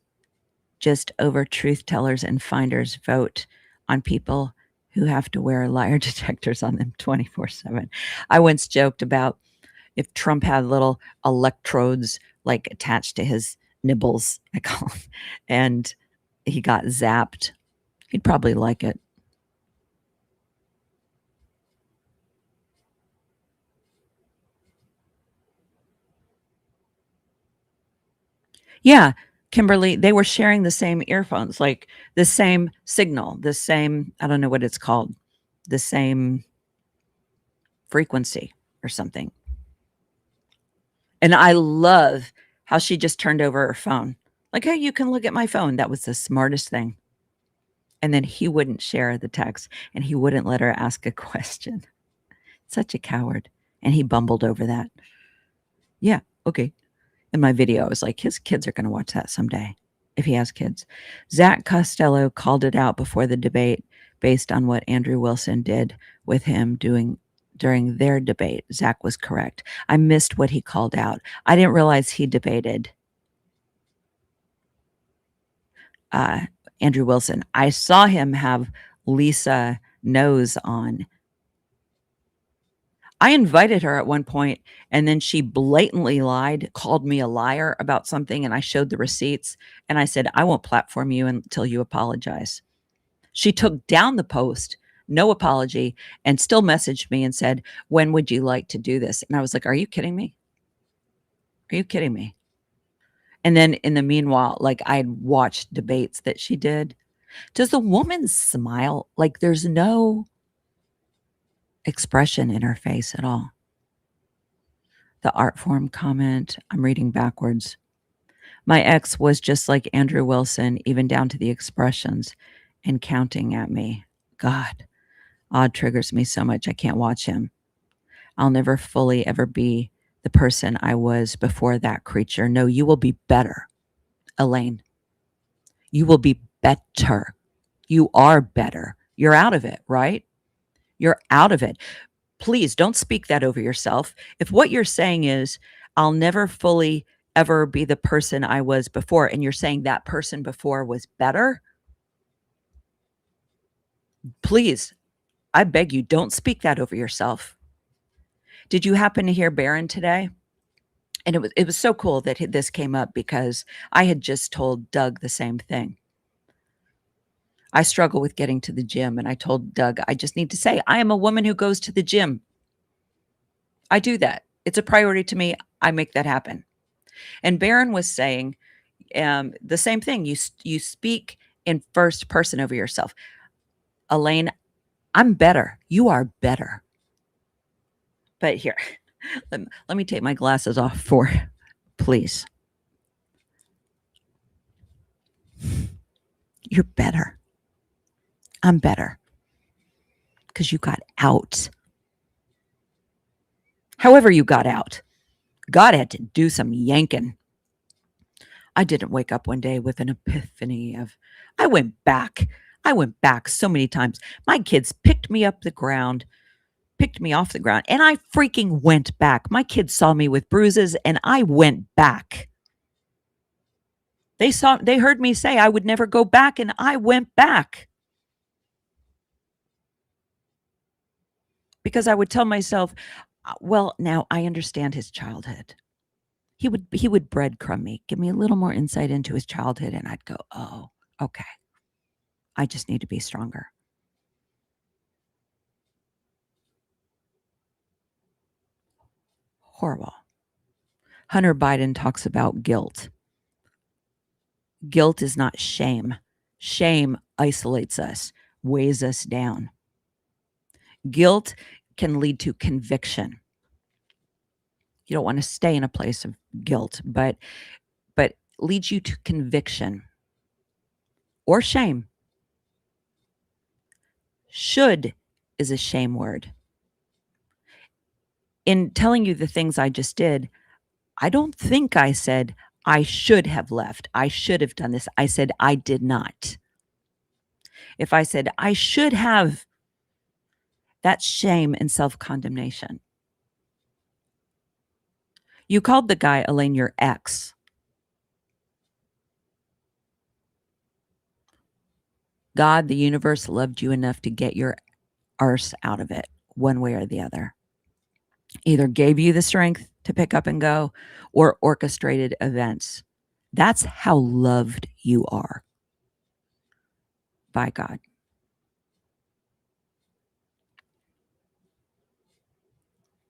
just over truth tellers and finders vote on people who have to wear liar detectors on them 24/7? I once joked about if Trump had little electrodes like attached to his nibbles, I call them, and he got zapped, he'd probably like it. Yeah, Kimberly, they were sharing the same earphones, like the same signal, the same, I don't know what it's called, the same frequency or something. And I love how she just turned over her phone. Like, hey, you can look at my phone. That was the smartest thing. And then he wouldn't share the text, and he wouldn't let her ask a question. Such a coward. And he bumbled over that. Yeah, okay. In my video, I was like, his kids are going to watch that someday, if he has kids. Zach Costello called it out before the debate based on what Andrew Wilson did with him during their debate. Zach was correct. I missed what he called out. I didn't realize he debated Andrew Wilson. I saw him have Lisa Knows on. I invited her at one point, and then she blatantly lied, called me a liar about something, and I showed the receipts, and I said, I won't platform you until you apologize. She took down the post, no apology, and still messaged me and said, when would you like to do this? And I was like, are you kidding me? Are you kidding me? And then in the meanwhile, like, I'd watched debates that she did. Does the woman smile? Like, there's no expression in her face at all. The art form comment, I'm reading backwards. My ex was just like Andrew Wilson, even down to the expressions and counting at me. God, Odd triggers me so much I can't watch him. I'll never fully ever be the person I was before that creature. No, you will be better, Elaine. You will be better. You are better. You're out of it, right? You're out of it. Please don't speak that over yourself. If what you're saying is, I'll never fully ever be the person I was before, and you're saying that person before was better, please, I beg you, don't speak that over yourself. Did you happen to hear Barron today? And it was so cool that this came up because I had just told Doug the same thing. I struggle with getting to the gym, and I told Doug, I just need to say, I am a woman who goes to the gym. I do that. It's a priority to me. I make that happen. And Barron was saying the same thing. You speak in first person over yourself. Elaine, I'm better. You are better. But here, let me take my glasses off for, please. You're better. I'm better. Because you got out. However you got out. God had to do some yanking. I didn't wake up one day with an epiphany of, I went back so many times. My kids picked me off the ground, and I freaking went back. My kids saw me with bruises, and I went back. They heard me say I would never go back, and I went back. Because I would tell myself, well, now I understand his childhood. He would breadcrumb me, give me a little more insight into his childhood, and I'd go, oh, okay. I just need to be stronger. Horrible. Hunter Biden talks about guilt. Guilt is not shame. Shame isolates us, weighs us down. Guilt can lead to conviction. You don't want to stay in a place of guilt, but leads you to conviction or shame. Should is a shame word. In telling you the things I just did, I don't think I said I should have left. I should have done this. I said I did not. If I said I should have, that's shame and self-condemnation. You called the guy, Elaine, your ex. God, the universe loved you enough to get your arse out of it one way or the other. Either gave you the strength to pick up and go or orchestrated events. That's how loved you are by God.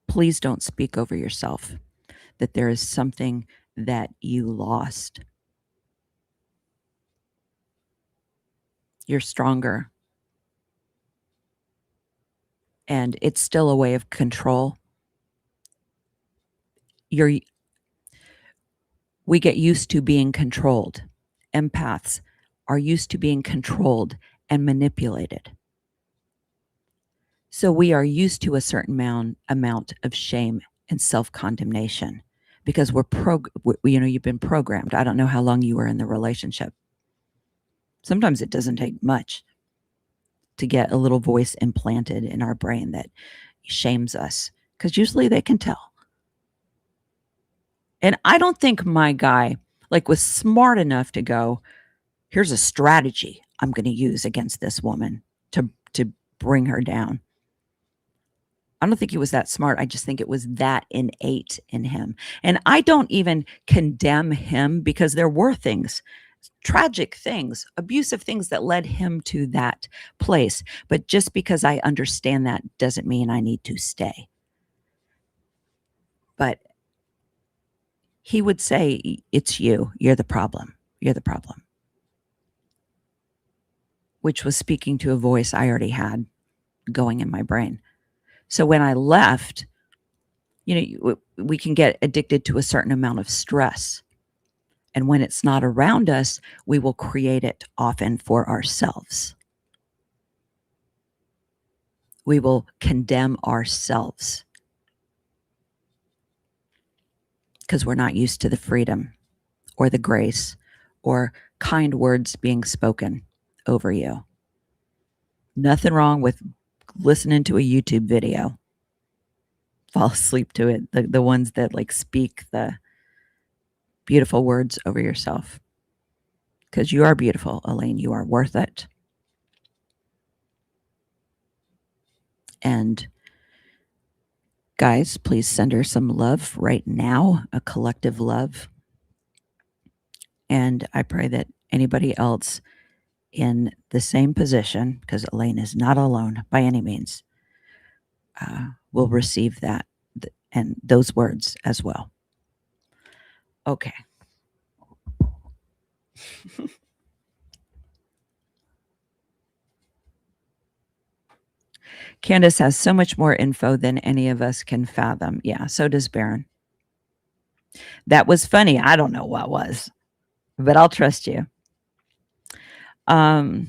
Please don't speak over yourself that there is something that you lost. You're stronger. And it's still a way of control. We get used to being controlled. Empaths are used to being controlled and manipulated. So we are used to a certain amount of shame and self-condemnation because you've been programmed. I don't know how long you were in the relationship. Sometimes it doesn't take much to get a little voice implanted in our brain that shames us, because usually they can tell. And I don't think my guy was smart enough to go, here's a strategy I'm going to use against this woman to bring her down. I don't think he was that smart. I just think it was that innate in him. And I don't even condemn him, because there were things, tragic things, abusive things that led him to that place. But just because I understand that doesn't mean I need to stay. But he would say, it's you. You're the problem. You're the problem. Which was speaking to a voice I already had going in my brain. So when I left, we can get addicted to a certain amount of stress. And when it's not around us, we will create it often for ourselves. we will condemn ourselves because we're not used to the freedom or the grace or kind words being spoken over you. Nothing wrong with listening to a YouTube video. Fall asleep to it. The ones that like speak the beautiful words over yourself. Because you are beautiful, Elaine. You are worth it. And guys, please send her some love right now, a collective love. And I pray that anybody else in the same position, because Elaine is not alone by any means, will receive that and those words as well. Okay. Candace has so much more info than any of us can fathom. Yeah, so does Baron. That was funny. I don't know what was, but I'll trust you. I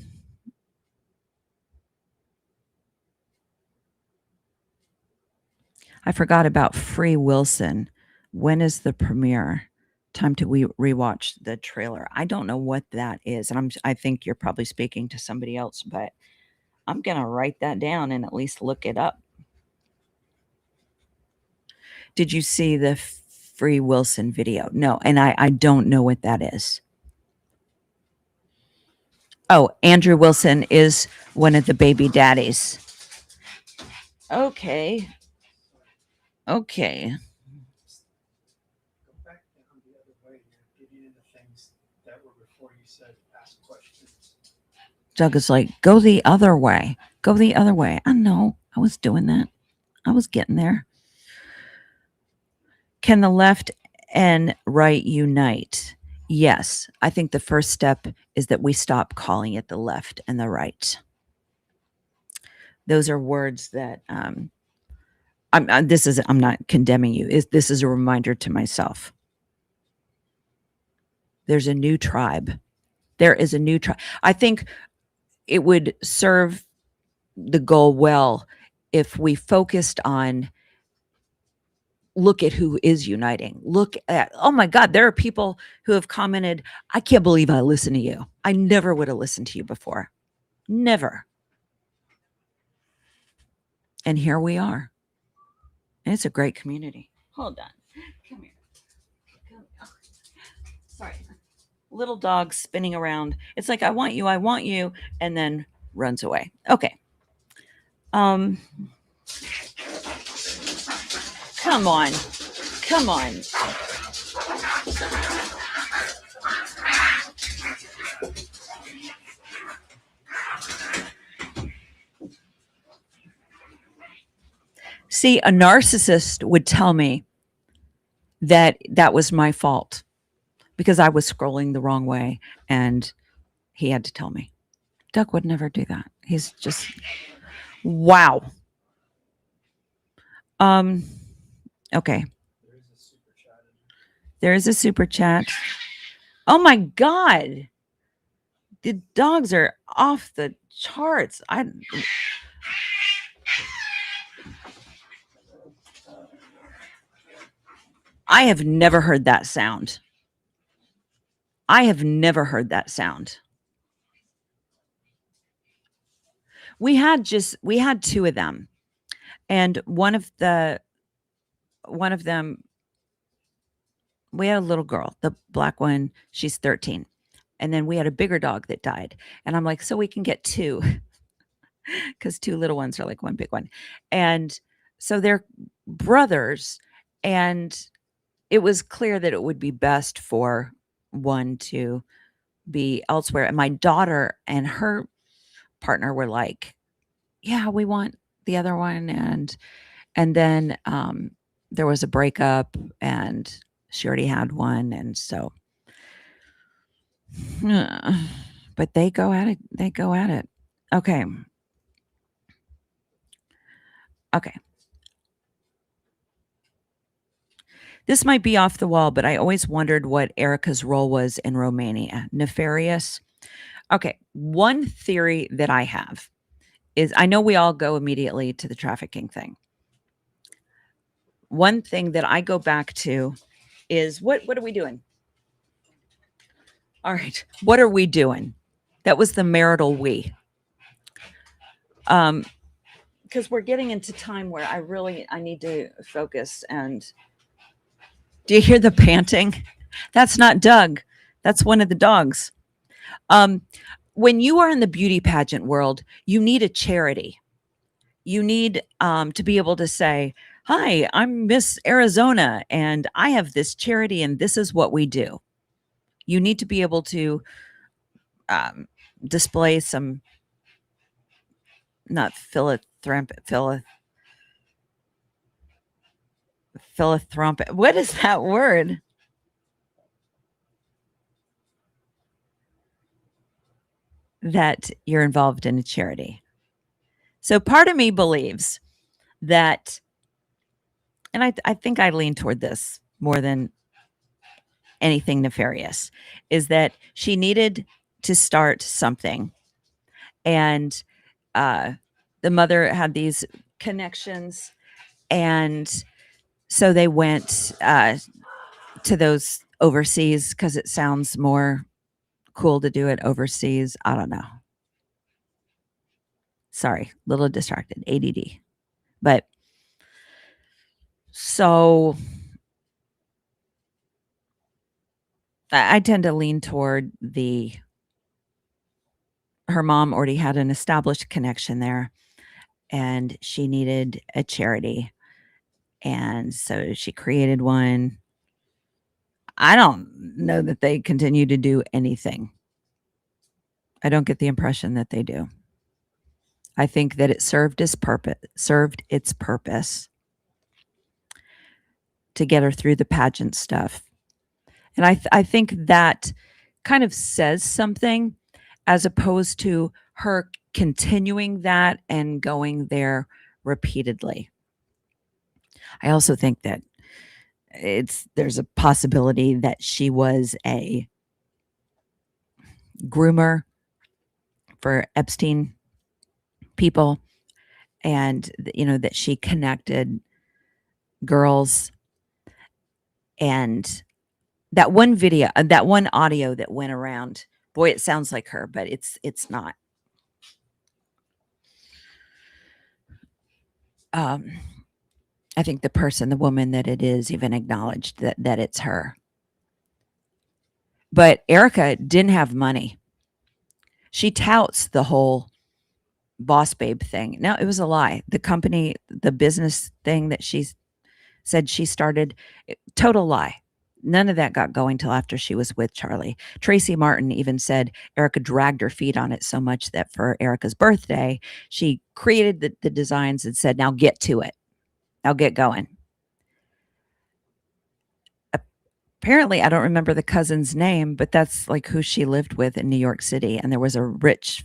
forgot about Free Wilson. When is the premiere? Time to rewatch the trailer. I don't know what that is, and I think you're probably speaking to somebody else, but I'm gonna write that down and at least look it up. Did you see the Free Wilson video? No, and I don't know what that is. Oh, Andrew Wilson is one of the baby daddies. Okay. Okay. Go back down the other way. You're getting into things that were before you said ask questions. Doug is like, go the other way. Go the other way. I know. I was doing that. I was getting there. Can the left and right unite? Yes. I think the first step is that we stop calling it the left and the right. Those are words that I'm not condemning you. This is a reminder to myself. There's a new tribe. There is a new tribe. I think it would serve the goal well if we focused on look at who is uniting. Look at, oh my God, there are people who have commented, I can't believe I listen to you. I never would have listened to you before. Never. And here we are. And it's a great community. Hold on. Come here. Sorry. Little dog spinning around. It's like, I want you, and then runs away. Okay. Come on. Come on. See, a narcissist would tell me that was my fault because I was scrolling the wrong way and he had to tell me. Doug would never do that. He's just, wow. Okay. There is a super chat. Oh my God. The dogs are off the charts. I have never heard that sound. I have never heard that sound. We had two of them. And one of them, we had a little girl, the black one, she's 13. And then we had a bigger dog that died. And I'm like, so we can get two because two little ones are like one big one. And so they're brothers. And it was clear that it would be best for one to be elsewhere. And my daughter and her partner were like, yeah, we want the other one. And then there was a breakup and she already had one. And so, but they go at it. Okay. This might be off the wall, but I always wondered what Erica's role was in Romania. Nefarious. Okay. One theory that I have is I know we all go immediately to the trafficking thing. One thing that I go back to is what are we doing? All right. What are we doing? That was the marital we. Because we're getting into time where I need to focus. And do you hear the panting? That's not Doug. That's one of the dogs. When you are in the beauty pageant world, you need a charity. You need to be able to say, "Hi, I'm Miss Arizona, and I have this charity, and this is what we do." You need to be able to display some, not philanthropic. What is that word? That you're involved in a charity. So part of me believes that, and I think I lean toward this more than anything nefarious, is that she needed to start something. And the mother had these connections. And so they went to those overseas because it sounds more cool to do it overseas. I don't know. Sorry, little distracted, ADD. But so I tend to lean toward her mom already had an established connection there, and she needed a charity. And so she created one. I don't know that they continue to do anything. I don't get the impression that they do. I think that it served its purpose to get her through the pageant stuff. And I think that kind of says something, as opposed to her continuing that and going there repeatedly. I also think that there's a possibility that she was a groomer for Epstein people, and that she connected girls. And that one video, that one audio that went around, boy, it sounds like her, but it's not. I think the woman that it is, even acknowledged that it's her. But Erica didn't have money. She touts the whole boss babe thing. No, it was a lie. The company, the business thing that she said she started, total lie. None of that got going till after she was with Charlie. Tracy Martin even said Erica dragged her feet on it so much that for Erica's birthday, she created the designs and said, "Now get to it. Now get going." Apparently, I don't remember the cousin's name, but that's like who she lived with in New York City. And there was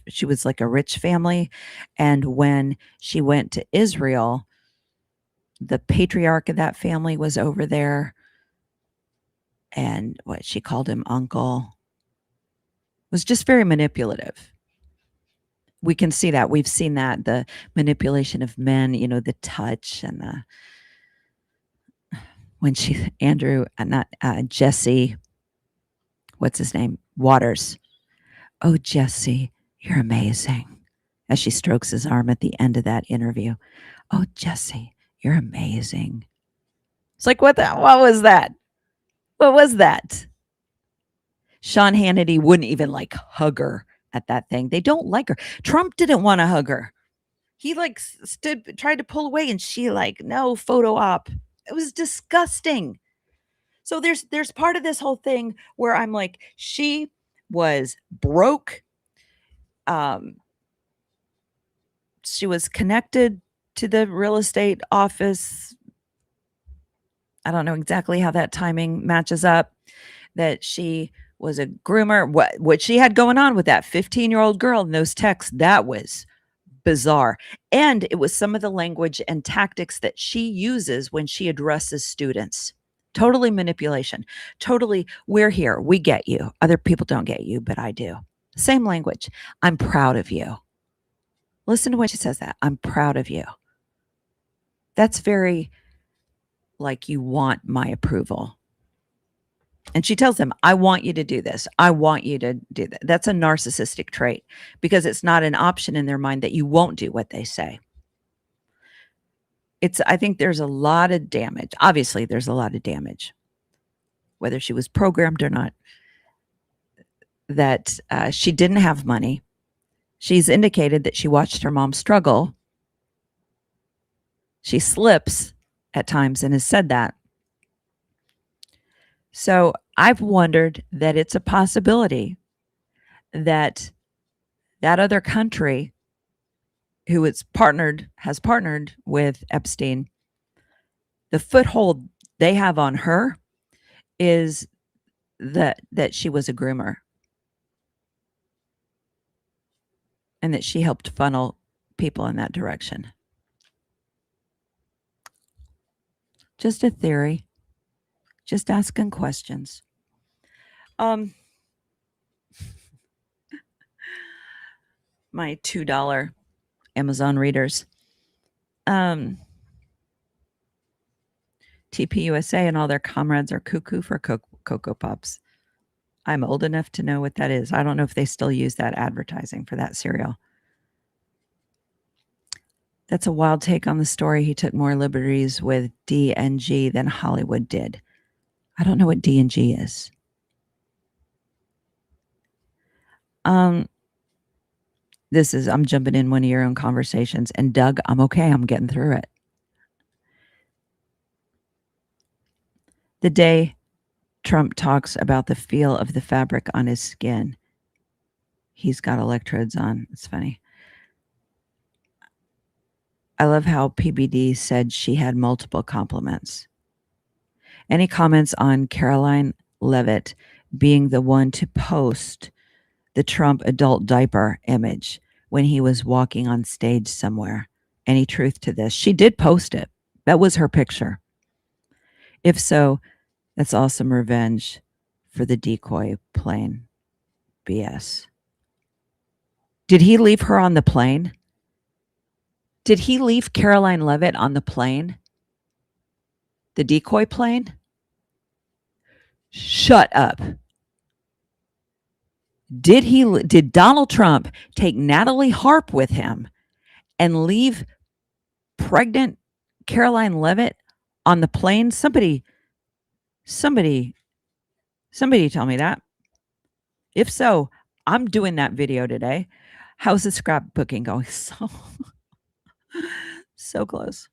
she was like a rich family. And when she went to Israel, the patriarch of that family was over there. And what she called him uncle, was just very manipulative. We can see that. We've seen that, the manipulation of men, the touch and when Jesse, what's his name? Waters. "Oh, Jesse, you're amazing." As she strokes his arm at the end of that interview. "Oh, Jesse, you're amazing." It's like, what was that? What was that? Sean Hannity wouldn't even hug her at that thing. They don't like her. Trump didn't want to hug her. He tried to pull away, and she no, photo op. It was disgusting. So there's part of this whole thing where I'm like, she was broke. She was connected to the real estate office. I don't know exactly how that timing matches up. That she was a groomer. What she had going on with that 15-year-old girl in those texts, that was bizarre. And it was some of the language and tactics that she uses when she addresses students. Totally manipulation. Totally, "We're here. We get you. Other people don't get you, but I do." Same language. "I'm proud of you." Listen to when she says that. I'm proud of you. That's very like you want my approval. And she tells him, I want you to do this. I want you to do that. That's a narcissistic trait because it's not an option in their mind that you won't do what they say. I think there's a lot of damage. Obviously, there's a lot of damage, whether she was programmed or not, that she didn't have money. She's indicated that she watched her mom struggle. She slips at times and has said that. So I've wondered that it's a possibility that that other country who has partnered with Epstein, the foothold they have on her is that she was a groomer and that she helped funnel people in that direction. Just a theory. Just asking questions. My $2 Amazon readers. TPUSA and all their comrades are cuckoo for Cocoa Pops. I'm old enough to know what that is. I don't know if they still use that advertising for that cereal. That's a wild take on the story. He took more liberties with D and G than Hollywood did. I don't know what D and G is. I'm jumping in one of your own conversations. And Doug, I'm okay. I'm getting through it. The day Trump talks about the feel of the fabric on his skin, he's got electrodes on. It's funny. I love how PBD said she had multiple compliments. Any comments on Caroline Levitt being the one to post the Trump adult diaper image when he was walking on stage somewhere? Any truth to this? She did post it. That was her picture. If so, that's awesome revenge for the decoy plane. BS. Did he leave her on the plane? Did he leave Caroline Levitt on the plane? The decoy plane? Shut up. Did Donald Trump take Natalie Harp with him and leave pregnant Caroline Levitt on the plane? Somebody tell me that. If so, I'm doing that video today. How's the scrapbooking going? So close.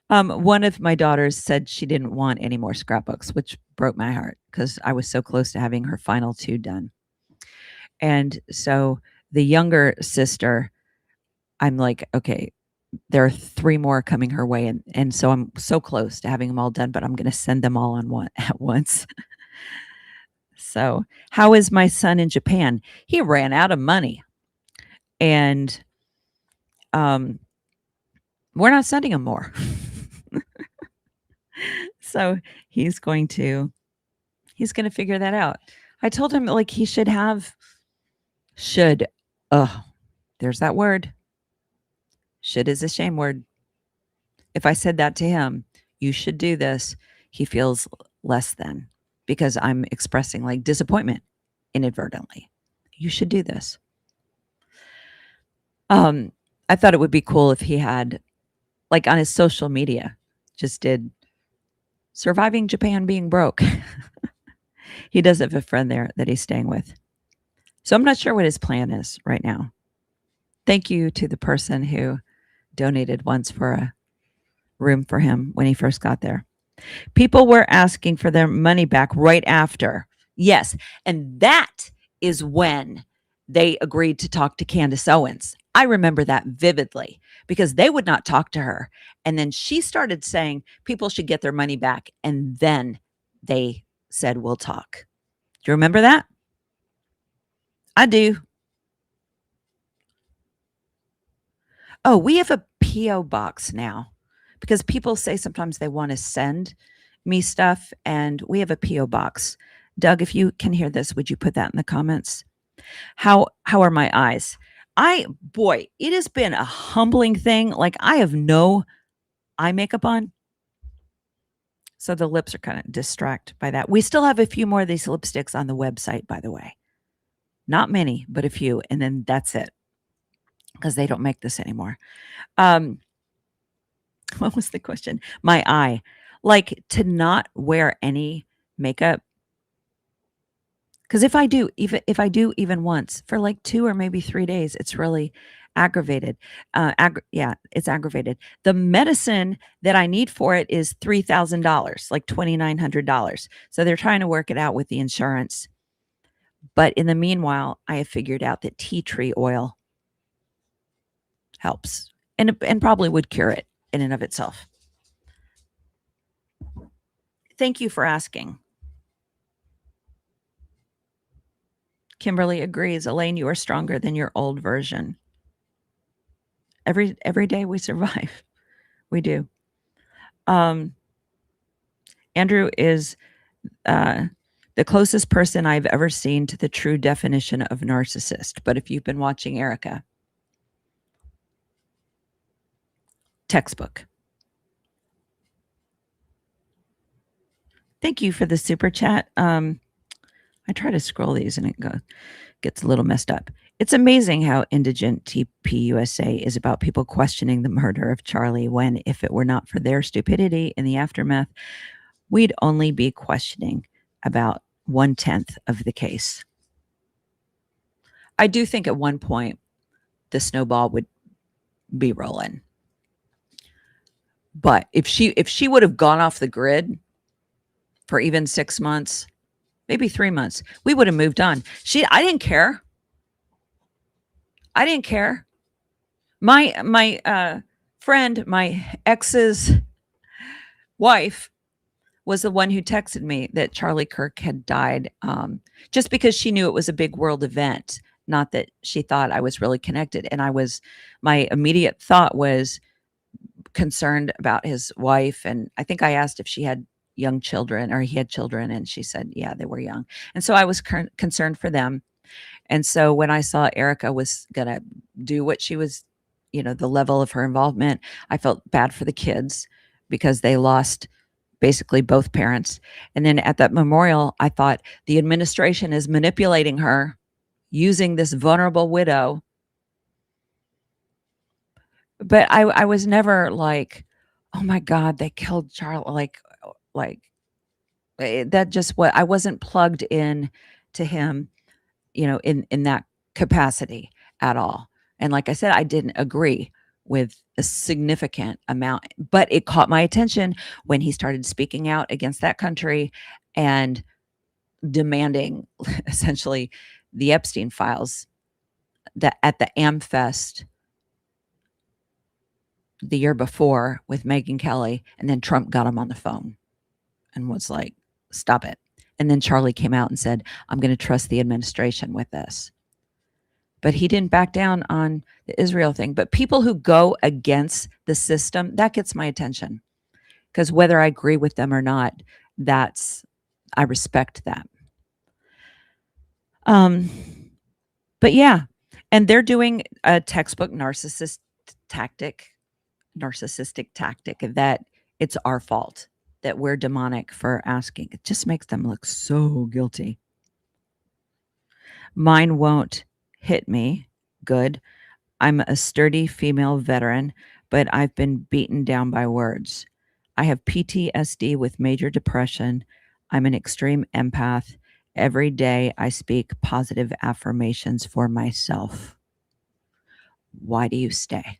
One of my daughters said she didn't want any more scrapbooks, which broke my heart because I was so close to having her final 2 done. And so the younger sister, I'm like, okay, there are 3 more coming her way. And so I'm so close to having them all done, but I'm going to send them all at once. So how is my son in Japan? He ran out of money. And we're not sending him more. So he's going to figure that out. I told him like he should. There's that word. Should is a shame word. If I said that to him, you should do this, he feels less than because I'm expressing like disappointment inadvertently. You should do this. I thought it would be cool if he had, like on his social media, just did surviving Japan being broke. He does have a friend there that he's staying with. So I'm not sure what his plan is right now. Thank you to the person who donated once for a room for him when he first got there. People were asking for their money back right after. Yes. And that is when they agreed to talk to Candace Owens. I remember that vividly because they would not talk to her. And then she started saying people should get their money back. And then they said, we'll talk. Do you remember that? I do. Oh, we have a P.O. box now because people say sometimes they want to send me stuff, and we have a P.O. box. Doug, if you can hear this, would you put that in the comments? How are my eyes? Boy, it has been a humbling thing. Like, I have no eye makeup on. So the lips are kind of distract by that. We still have a few more of these lipsticks on the website, by the way. Not many, but a few. And then that's it, because they don't make this anymore. What was the question? My eye. Like, to not wear any makeup. Because if I do even once for like 2 or maybe 3 days, it's really aggravated. Yeah, it's aggravated. The medicine that I need for it is $3,000, like $2,900. So they're trying to work it out with the insurance. But in the meanwhile, I have figured out that tea tree oil helps and probably would cure it in and of itself. Thank you for asking. Kimberly agrees. Elaine, you are stronger than your old version. Every day we survive. We do. Andrew is the closest person I've ever seen to the true definition of narcissist. But if you've been watching Erica, textbook. Thank you for the super chat. I try to scroll these and it gets a little messed up. It's amazing how indigent TPUSA is about people questioning the murder of Charlie when, if it were not for their stupidity in the aftermath, we'd only be questioning about 1/10 of the case. I do think at one point the snowball would be rolling. But if she would have gone off the grid for even 6 months, maybe 3 months, we would have moved on. I didn't care. I didn't care. My friend, my ex's wife, was the one who texted me that Charlie Kirk had died, just because she knew it was a big world event, not that she thought I was really connected. And my immediate thought was concerned about his wife. And I think I asked if she had young children or he had children. And she said, yeah, they were young. And so I was concerned for them. And so when I saw Erica was going to do what she was, the level of her involvement, I felt bad for the kids because they lost basically both parents. And then at that memorial, I thought the administration is manipulating her, using this vulnerable widow. But I was never like, oh my God, they killed Charlie. Like that just what I wasn't plugged in to him, in that capacity at all. And like I said, I didn't agree with a significant amount, but it caught my attention when he started speaking out against that country and demanding essentially the Epstein files that at the AmFest the year before with Megyn Kelly. And then Trump got him on the phone and was like, stop it. And then Charlie came out and said, I'm going to trust the administration with this. But he didn't back down on the Israel thing. But people who go against the system, that gets my attention. Because whether I agree with them or not, I respect that. But yeah, and they're doing a textbook narcissistic tactic that it's our fault, that we're demonic for asking. It just makes them look so guilty. Mine won't hit me. Good. I'm a sturdy female veteran, but I've been beaten down by words. I have PTSD with major depression. I'm an extreme empath. Every day I speak positive affirmations for myself. Why do you stay?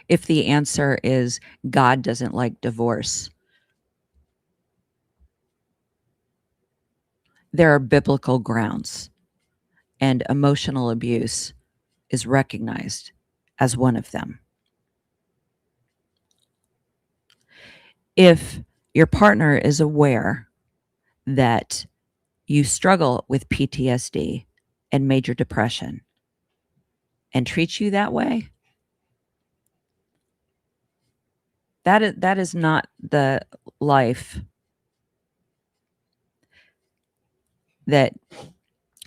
If the answer is God doesn't like divorce, there are biblical grounds, and emotional abuse is recognized as one of them. If your partner is aware that you struggle with PTSD and major depression and treats you that way, that is not the life that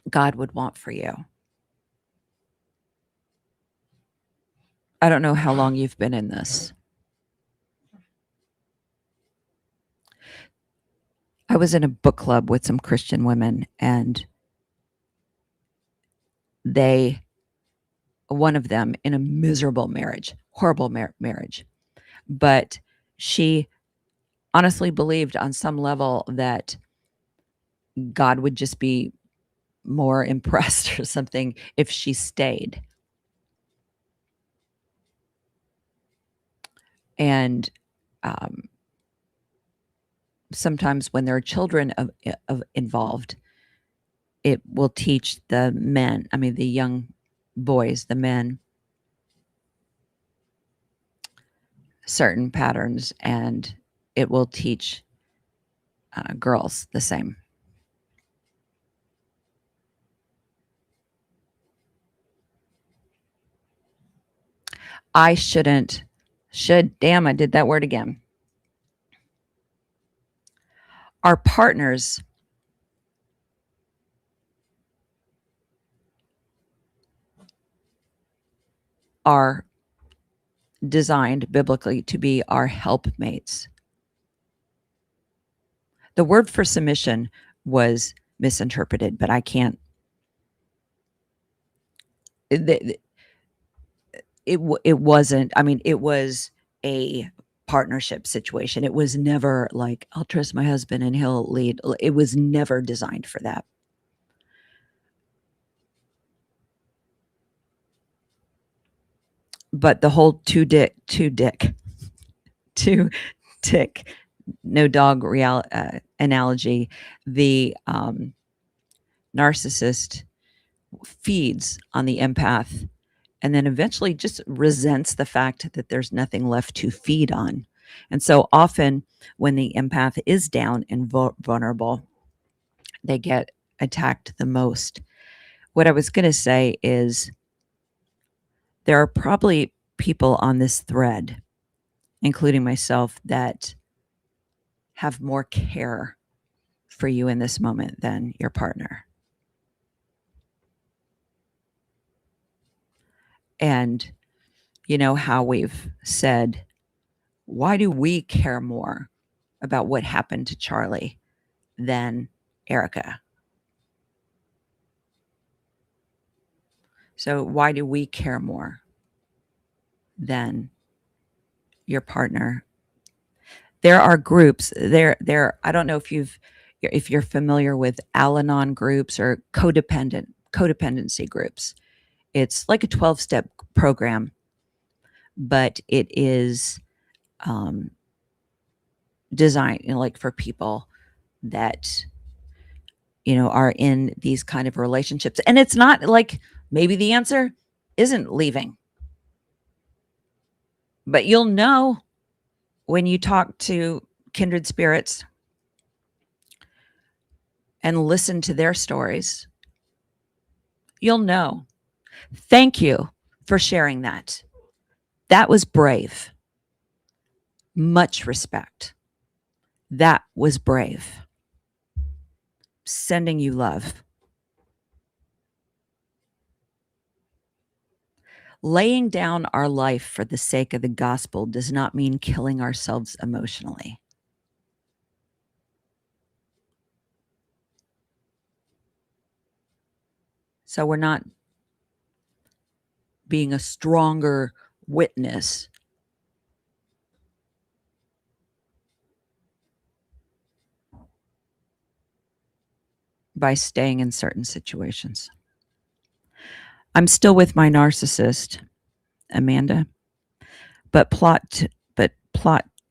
God would want for you. I don't know how long you've been in this. I was in a book club with some Christian women, and one of them in a miserable marriage, horrible marriage, but she honestly believed on some level that God would just be more impressed or something if she stayed. And sometimes when there are children involved, it will teach the men, the young boys, the men, certain patterns, and it will teach girls the same. I damn, I did that word again. Our partners are designed biblically to be our helpmates. The word for submission was misinterpreted, but I can't. It wasn't. It was a partnership situation. It was never like, I'll trust my husband and he'll lead. It was never designed for that. But the whole two tick, no dog analogy, the narcissist feeds on the empath and then eventually just resents the fact that there's nothing left to feed on. And so often when the empath is down and vulnerable, they get attacked the most. What I was going to say is there are probably people on this thread, including myself, that have more care for you in this moment than your partner. And you know how we've said, why do we care more about what happened to Charlie than Erica? So why do we care more than your partner? There are groups there. I don't know if you're familiar with Al-Anon groups or codependency groups. It's like a 12-step program, but it is designed, like for people that are in these kind of relationships. And it's not like maybe the answer isn't leaving, but you'll know when you talk to kindred spirits and listen to their stories. You'll know. Thank you for sharing that. That was brave. Much respect. That was brave. Sending you love. Laying down our life for the sake of the gospel does not mean killing ourselves emotionally. So we're not being a stronger witness by staying in certain situations. I'm still with my narcissist, Amanda, but plot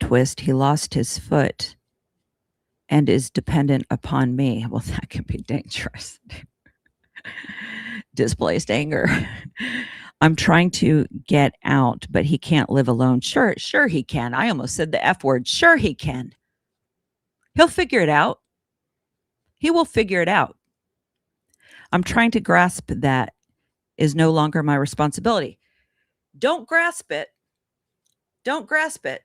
twist, he lost his foot and is dependent upon me. Well, that could be dangerous. Displaced anger. I'm trying to get out, but he can't live alone. Sure he can. I almost said the F word. Sure he can. He'll figure it out. He will figure it out. I'm trying to grasp that is no longer my responsibility. Don't grasp it. Don't grasp it.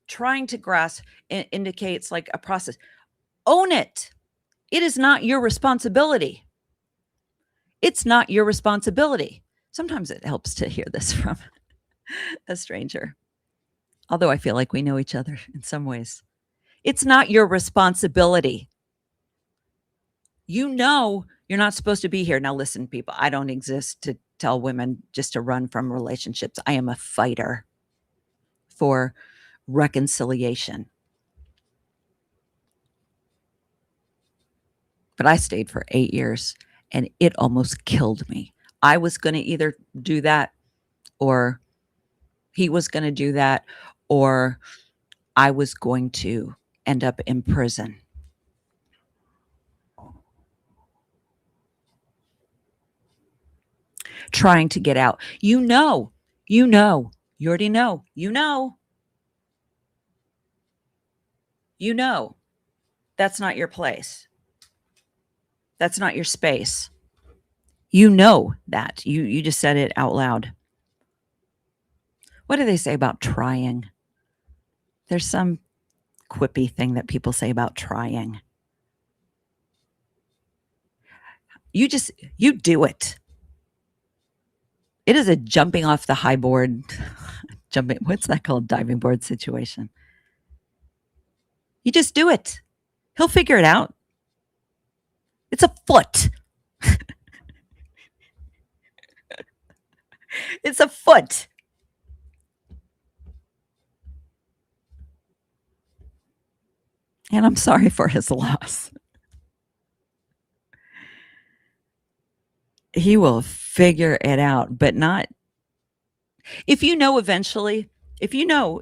trying to grasp indicates like a process. Own it. It is not your responsibility. It's not your responsibility. Sometimes it helps to hear this from a stranger, although I feel like we know each other in some ways. It's not your responsibility. You know you're not supposed to be here. Now, listen, people, I don't exist to tell women just to run from relationships. I am a fighter for reconciliation. But I stayed for 8 years and it almost killed me. I was going to either do that or he was going to do that or I was going to end up in prison. Trying to get out. You already know, that's not your place. That's not your space. You know that. You just said it out loud. What do they say about trying? There's some quippy thing that people say about trying. You do it. It is a jumping off the high board, what's that called? Diving board situation. You just do it. He'll figure it out. It's a foot. It's a foot. And I'm sorry for his loss. He will figure it out, but not if you know eventually, if you know,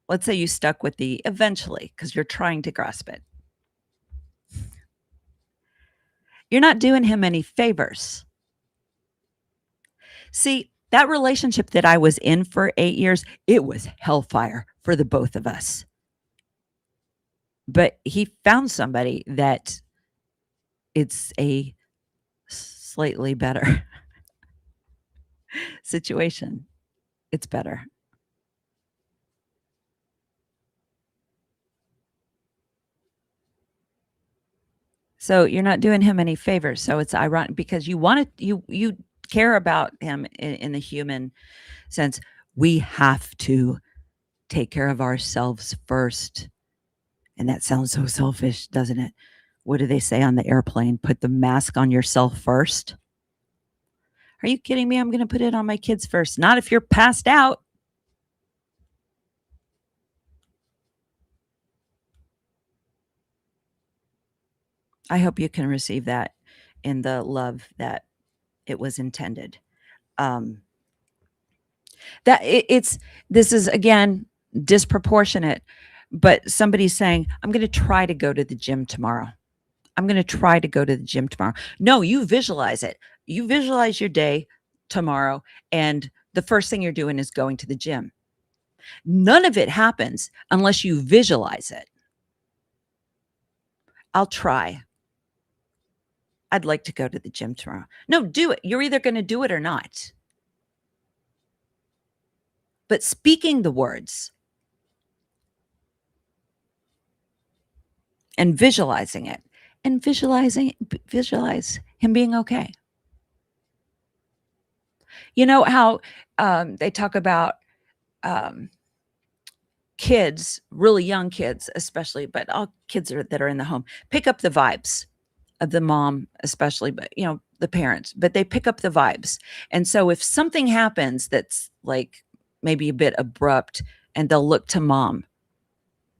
let's say you stuck with the eventually because you're trying to grasp it. You're not doing him any favors. See, that relationship that I was in for 8 years, it was hellfire for the both of us. But he found somebody that it's a slightly better situation. It's better. So you're not doing him any favors. So it's ironic because you want to, you care about him in the human sense. We have to take care of ourselves first. And that sounds so selfish, doesn't it? What do they say on the airplane? Put the mask on yourself first. Are you kidding me? I'm going to put it on my kids first. Not if you're passed out. I hope you can receive that in the love that it was intended. This is again disproportionate, but somebody's saying, I'm going to try to go to the gym tomorrow. I'm going to try to go to the gym tomorrow. No, you visualize it. You visualize your day tomorrow, and the first thing you're doing is going to the gym. None of it happens unless you visualize it. I'll try. I'd like to go to the gym tomorrow. No, do it. You're either going to do it or not. But speaking the words and visualizing it and visualize him being okay. You know how they talk about kids, really young kids, especially, but all kids that are in the home, pick up the vibes of the mom, especially, but the parents, but they pick up the vibes. And so if something happens that's like maybe a bit abrupt, and they'll look to mom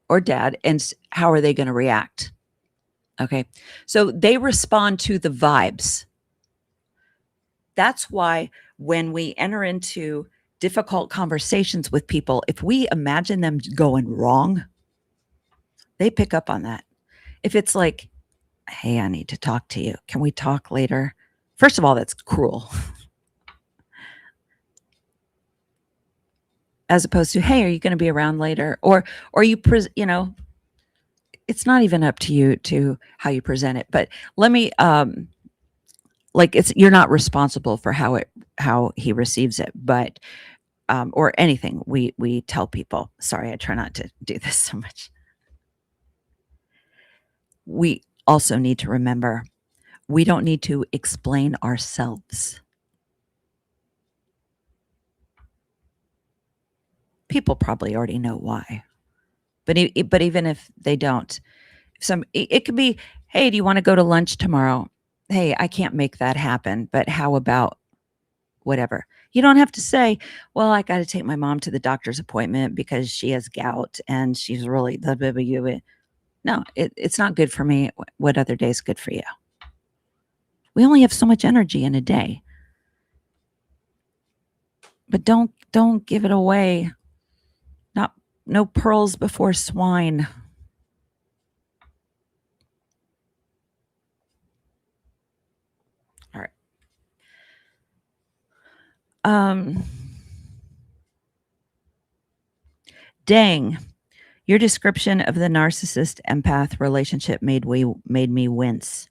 or dad and how are they going to react? Okay. So they respond to the vibes. That's why when we enter into difficult conversations with people, if we imagine them going wrong, they pick up on that. If it's like, hey, I need to talk to you. Can we talk later? First of all, that's cruel. As opposed to, hey, are you going to be around later? Or it's not even up to you to how you present it. But let me, you're not responsible for how he receives it. But or anything we tell people. Sorry, I try not to do this so much. We also need to remember we don't need to explain ourselves. People probably already know why, but even if they don't, it could be, hey, do you want to go to lunch tomorrow? Hey, I can't make that happen, but how about whatever? You don't have to say, well, I got to take my mom to the doctor's appointment because she has gout and she's really no, it's not good for me. What other day is good for you? We only have so much energy in a day, but don't give it away. No pearls before swine. All right. Dang. Your description of the narcissist empath relationship made me wince.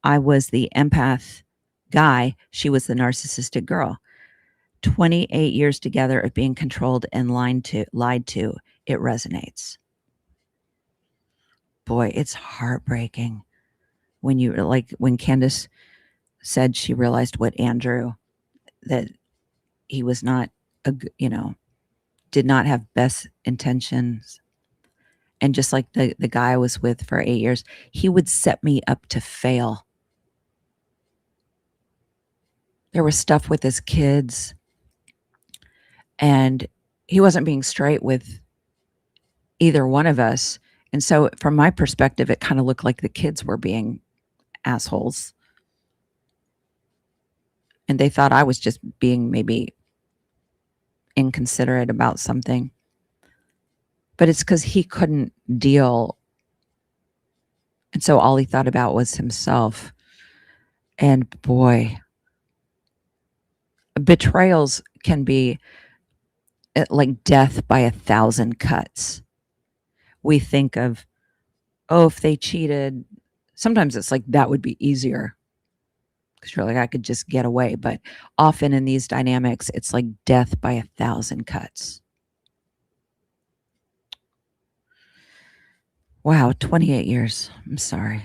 I was the empath guy. She was the narcissistic girl. 28 years together of being controlled and lied to. It resonates. Boy, it's heartbreaking when when Candace said she realized what Andrew, that he was not, did not have best intentions. And just like the guy I was with for 8 years, he would set me up to fail. There was stuff with his kids, and he wasn't being straight with either one of us. And so from my perspective, it kind of looked like the kids were being assholes. And they thought I was just being maybe inconsiderate about something. But it's because he couldn't deal. And so all he thought about was himself. And boy, betrayals can be like death by 1,000 cuts. We think of, oh, if they cheated, sometimes it's like that would be easier because you're like, I could just get away. But often in these dynamics, it's like death by 1,000 cuts. Wow, 28 years. I'm sorry.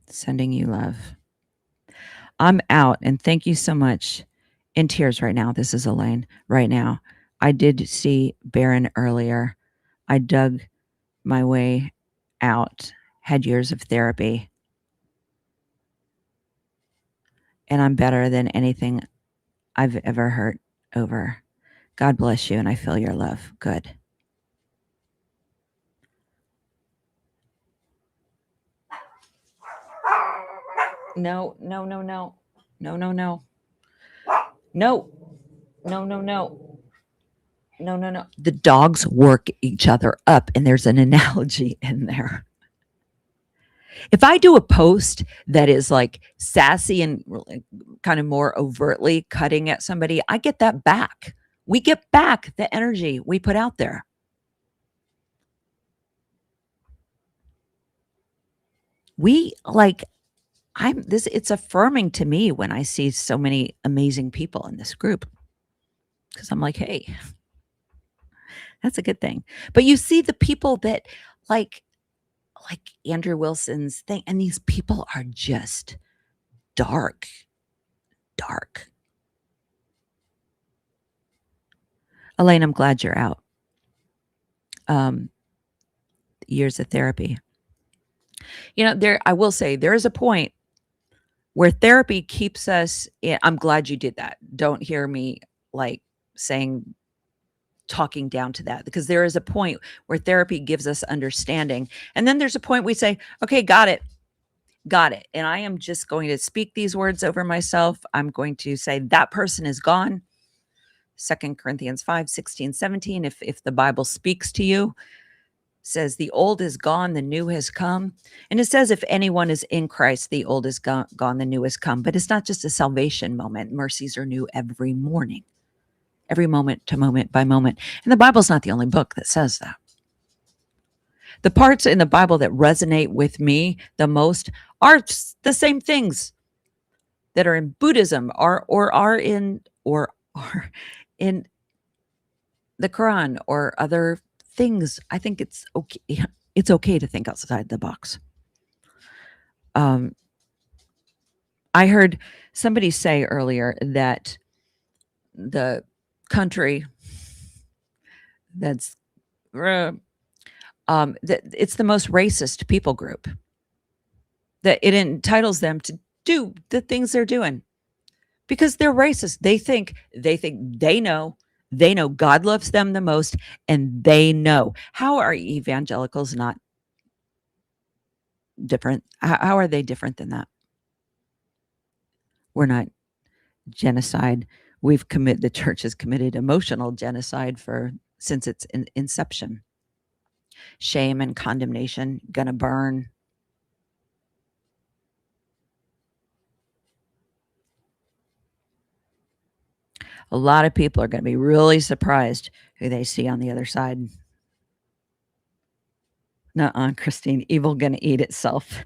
Sending you love. I'm out, and thank you so much. In tears right now. This is Elaine right now. I did see Baron earlier. I dug my way out, had years of therapy, and I'm better than anything I've ever hurt over. God bless you, and I feel your love. Good. No. The dogs work each other up, and there's an analogy in there. If I do a post that is like sassy and kind of more overtly cutting at somebody, I get that back. We get back the energy we put out there. It's affirming to me when I see so many amazing people in this group, because I'm like, hey, that's a good thing. But you see the people that like Andrew Wilson's thing, and these people are just dark. Elaine, I'm glad you're out. Years of therapy. I will say there is a point where therapy keeps us I'm glad you did that. Don't hear me talking down to that, because there is a point where therapy gives us understanding. And then there's a point we say, okay, got it. And I am just going to speak these words over myself. I'm going to say that person is gone. 2 Corinthians 5:16-17. If the Bible speaks to you, says the old is gone, the new has come. And it says, if anyone is in Christ, the old is gone, the new has come. But it's not just a salvation moment. Mercies are new every morning, every moment to moment by moment. And the Bible's not the only book that says that. The parts in the Bible that resonate with me the most are the same things that are in Buddhism or or in the Quran or other things. I think it's okay. It's okay to think outside the box. I heard somebody say earlier that the country that's that it's the most racist people group, that it entitles them to do the things they're doing because they're racist. They know God loves them the most, and they know. How are evangelicals not different? How are they different than that? We're not genocide. The church has committed emotional genocide since its inception. Shame and condemnation, gonna burn. A lot of people are going to be really surprised who they see on the other side. Nuh-uh, Christine, evil going to eat itself.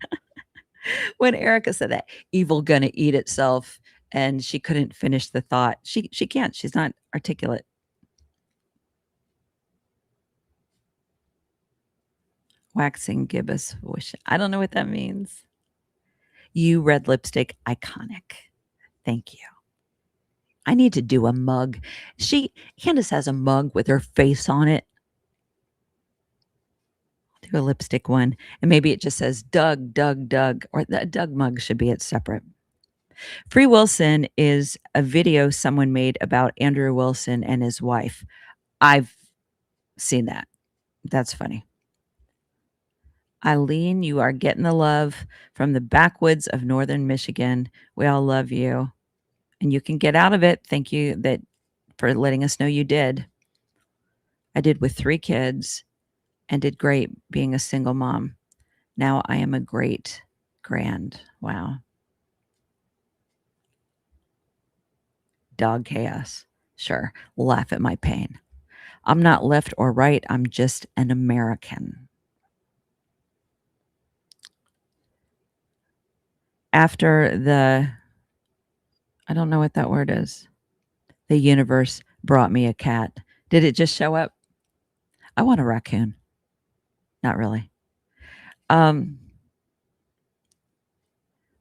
When Erica said that, evil going to eat itself, and she couldn't finish the thought. She can't. She's not articulate. Waxing gibbous wish. I don't know what that means. You red lipstick, iconic. Thank you. I need to do a mug. Candace has a mug with her face on it. I'll do a lipstick one. And maybe it just says Doug, Doug, Doug, or the Doug mug should be it separate. Free Wilson is a video someone made about Andrew Wilson and his wife. I've seen that. That's funny. Eileen, you are getting the love from the backwoods of northern Michigan. We all love you. And you can get out of it. Thank you for letting us know you did. I did with 3 kids and did great being a single mom. Now I am a great grand. Wow. Dog chaos. Sure. Laugh at my pain. I'm not left or right. I'm just an American. After I don't know what that word is. The universe brought me a cat. Did it just show up? I want a raccoon. Not really.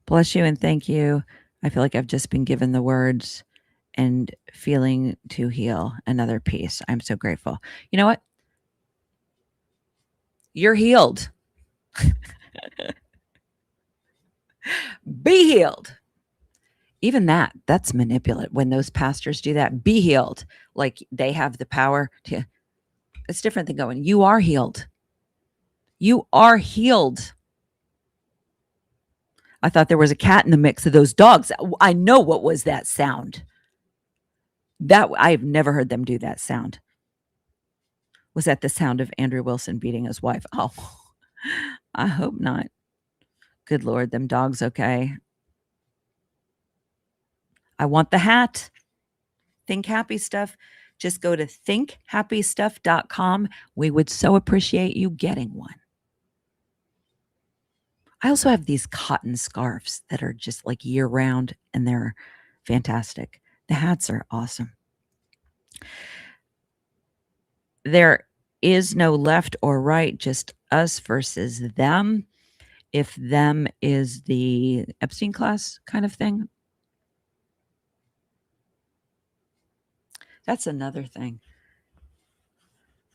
Bless you and thank you. I feel like I've just been given the words and feeling to heal another piece. I'm so grateful. You know what? You're healed. Be healed. Even that's manipulative. When those pastors do that, be healed. Like they have the power to. It's different than going, you are healed. You are healed. I thought there was a cat in the mix of those dogs. I know what was that sound. I've never heard them do that sound. Was that the sound of Andrew Wilson beating his wife? Oh, I hope not. Good Lord, them dogs okay. I want the hat. Think Happy Stuff. Just go to thinkhappystuff.com. We would so appreciate you getting one. I also have these cotton scarves that are just like year round and they're fantastic. The hats are awesome. There is no left or right, just us versus them. If them is the Epstein class kind of thing. That's another thing.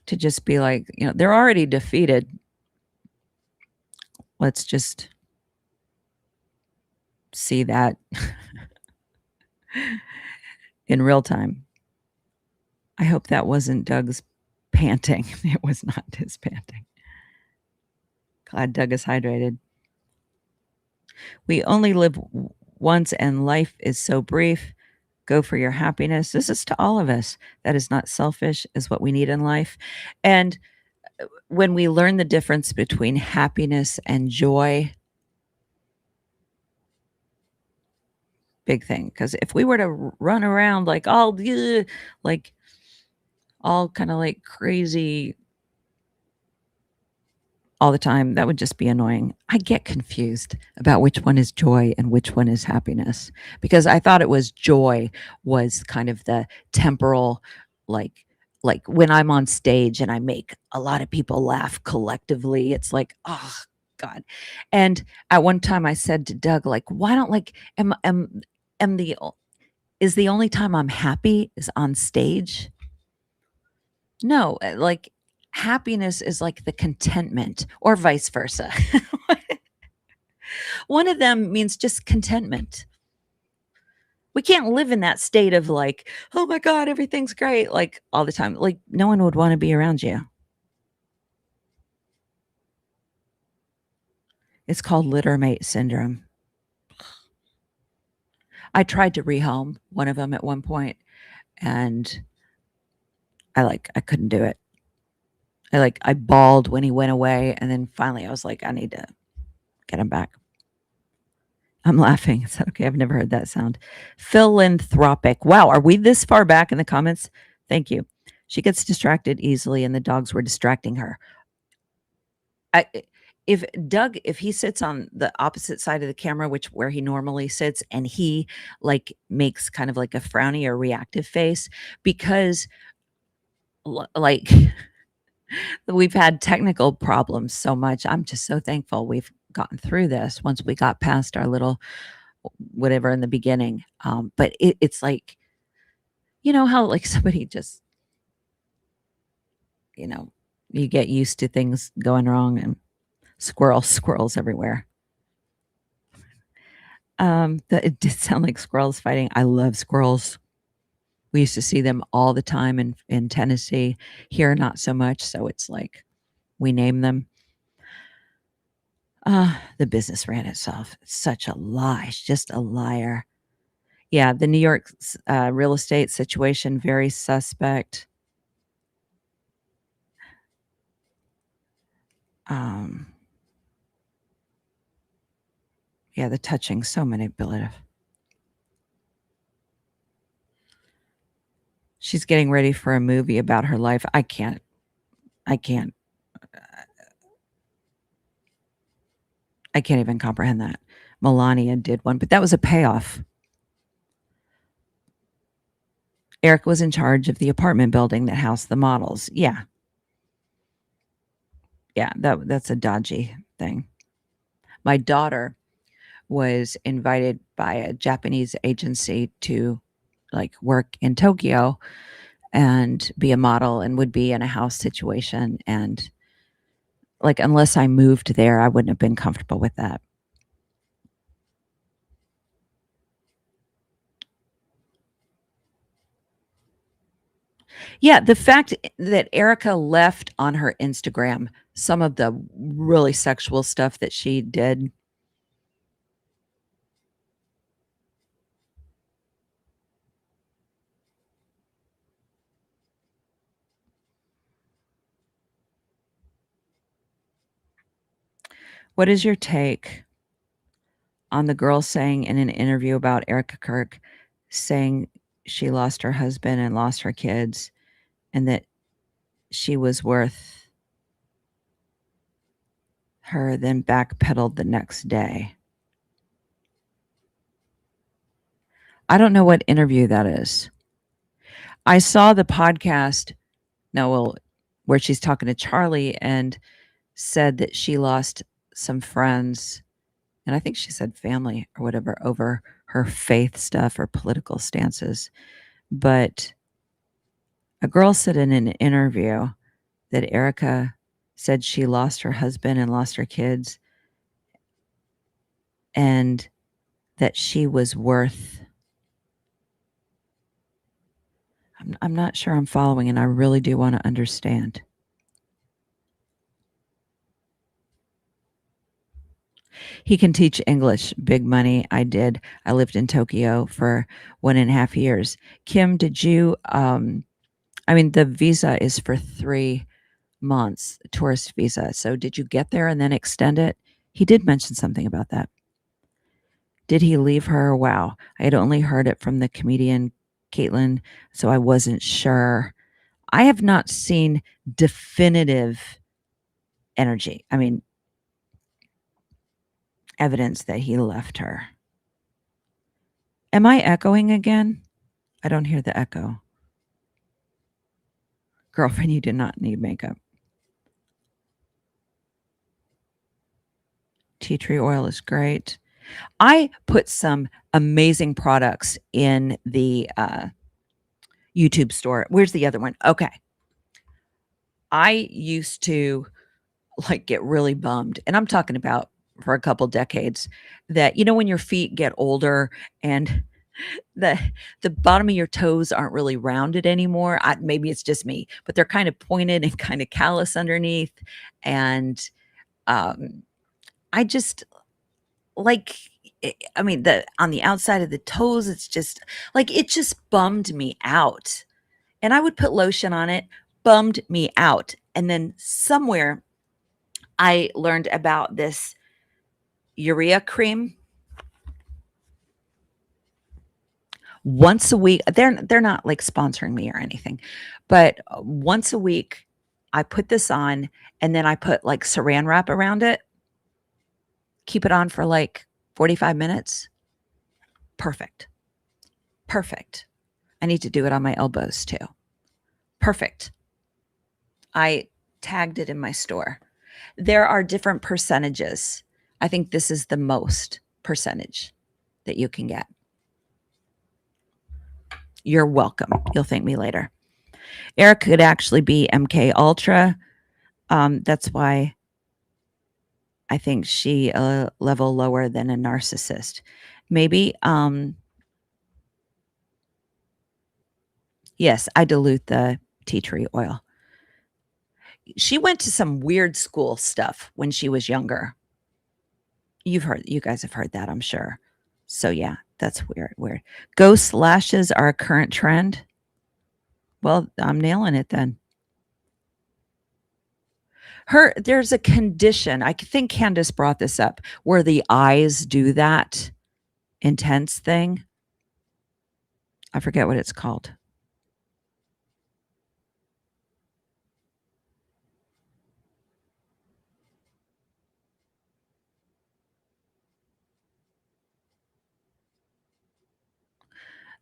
To just be like, they're already defeated. Let's just see that in real time. I hope that wasn't Doug's panting. It was not his panting. Glad Doug is hydrated. We only live once and life is so brief. Go for your happiness. This is to all of us. That is not selfish, is what we need in life. And when we learn the difference between happiness and joy, big thing. Because if we were to run around like all kind of like crazy all the time. That would just be annoying. I get confused about which one is joy and which one is happiness, because I thought it was joy was kind of the temporal, like when I'm on stage and I make a lot of people laugh collectively, it's like, oh God. And at one time I said to Doug, like, why don't like am the is the only time I'm happy is on stage? No, like happiness is like the contentment or vice versa. One of them means just contentment. We can't live in that state of like, oh my God, everything's great, like all the time. Like no one would want to be around you. It's called littermate syndrome. I tried to rehome one of them at one point and I couldn't do it. I bawled when he went away, and then finally I was like, I need to get him back. I'm laughing. Is that okay? I've never heard that sound. Philanthropic. Wow, are we this far back in the comments? Thank you. She gets distracted easily, and the dogs were distracting her. If Doug, if he sits on the opposite side of the camera, where he normally sits, and he like makes kind of like a frowny or reactive face, because like we've had technical problems so much. I'm just so thankful we've gotten through this once we got past our little whatever in the beginning. But it's like, you know how like somebody just, you get used to things going wrong, and squirrels everywhere. It did sound like squirrels fighting. I love squirrels. We used to see them all the time in Tennessee. Here, not so much. So it's like we name them. The business ran itself. It's such a lie. She's just a liar. Yeah, the New York real estate situation, very suspect. Yeah, the touching, so manipulative. She's getting ready for a movie about her life. I can't. I can't even comprehend that. Melania did one, but that was a payoff. Eric was in charge of the apartment building that housed the models. Yeah. Yeah, that's a dodgy thing. My daughter was invited by a Japanese agency to like work in Tokyo and be a model, and would be in a house situation. And like, unless I moved there, I wouldn't have been comfortable with that. Yeah, the fact that Erica left on her Instagram some of the really sexual stuff that she did. What is your take on the girl saying in an interview about Erica Kirk, saying she lost her husband and lost her kids, and that she was worth her, then backpedaled the next day? I don't know what interview that is. I saw the podcast, where she's talking to Charlie and said that she lost some friends, and I think she said family or whatever, over her faith stuff or political stances. But a girl said in an interview that Erica said she lost her husband and lost her kids, and that she was worth. I'm not sure I'm following, and I really do want to understand. He can teach English, big money. I did. I lived in Tokyo for 1.5 years. Kim, did you, the visa is for 3 months, a tourist visa. So did you get there and then extend it? He did mention something about that. Did he leave her? Wow. I had only heard it from the comedian Caitlin, so I wasn't sure. I have not seen definitive energy. I mean, evidence that he left her. Am I echoing again? I don't hear the echo. Girlfriend, you did not need makeup. Tea tree oil is great. I put some amazing products in the YouTube store. Where's the other one? Okay. I used to like get really bummed, and I'm talking about for a couple decades, that when your feet get older and the the bottom of your toes aren't really rounded anymore. Maybe it's just me, but they're kind of pointed and kind of callous underneath. And I just like, I mean, on the outside of the toes, it's just like, it just bummed me out. And I would put lotion on it, bummed me out. And then somewhere I learned about this urea cream. Once a week, they're not like sponsoring me or anything, but once a week I put this on, and then I put like saran wrap around it, keep it on for like 45 minutes. Perfect. I need to do it on my elbows too. Perfect. I tagged it in my store. There are different percentages. I think this is the most percentage that you can get. You're welcome. You'll thank me later. Eric could actually be MK Ultra. That's why I think she a level lower than a narcissist. Maybe. Yes, I dilute the tea tree oil. She went to some weird school stuff when she was younger. You guys have heard that, I'm sure. So yeah, that's weird. Ghost lashes are a current trend. Well, I'm nailing it then. There's a condition, I think Candace brought this up, where the eyes do that intense thing. I forget what it's called.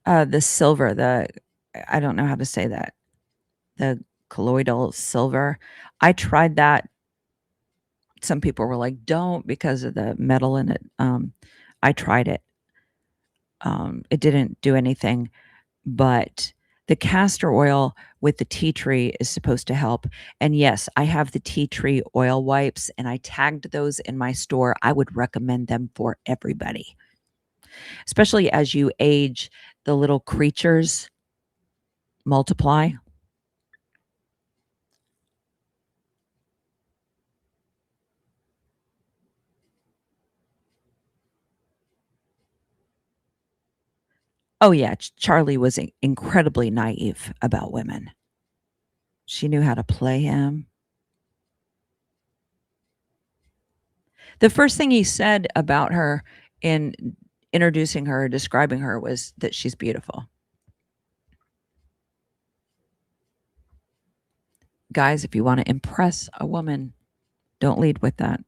The silver, I don't know how to say that. The colloidal silver. I tried that. Some people were like, don't, because of the metal in it. I tried it. It didn't do anything, but the castor oil with the tea tree is supposed to help. And yes, I have the tea tree oil wipes, and I tagged those in my store. I would recommend them for everybody, especially as you age, the little creatures multiply. Oh yeah, Charlie was incredibly naive about women. She knew how to play him. The first thing he said about her in introducing her, describing her, was that she's beautiful. Guys, if you want to impress a woman, don't lead with that.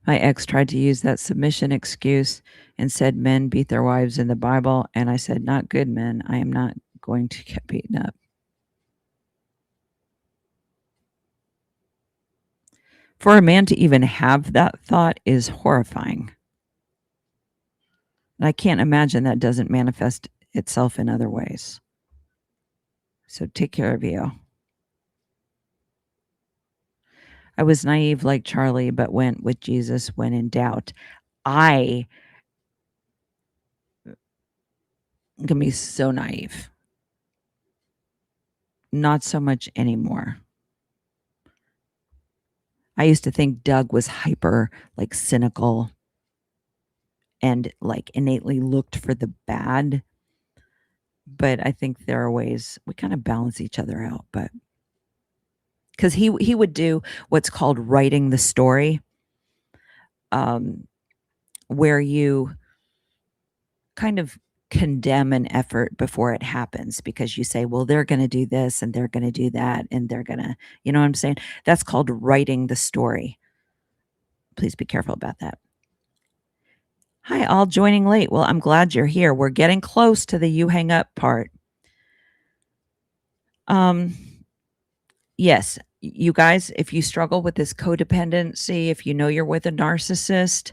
My ex tried to use that submission excuse and said men beat their wives in the Bible. And I said, not good men. I am not going to get beaten up. For a man to even have that thought is horrifying. And I can't imagine that doesn't manifest itself in other ways. So take care of you. I was naive like Charlie, but went with Jesus when in doubt. I can be so naive. Not so much anymore. I used to think Doug was hyper, like cynical, and like innately looked for the bad. But I think there are ways we kind of balance each other out. But because he would do what's called writing the story, where you kind of condemn an effort before it happens because you say, well, they're going to do this and they're going to do that and they're going to, you know what I'm saying? That's called writing the story. Please be careful about that. Hi, all joining late. Well, I'm glad you're here. We're getting close to the you hang up part. Yes, you guys, if you struggle with this codependency, if you know you're with a narcissist,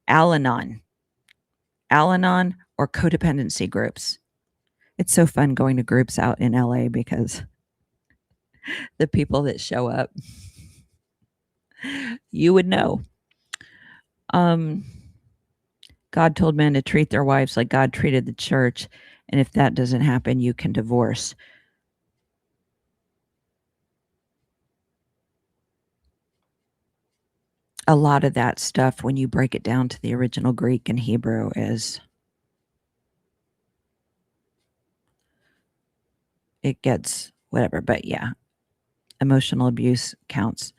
Al-Anon or codependency groups. It's so fun going to groups out in LA because the people that show up, you would know. God told men to treat their wives like God treated the church. And if that doesn't happen, you can divorce. A lot of that stuff, when you break it down to the original Greek and Hebrew, is it gets whatever. But yeah, emotional abuse counts.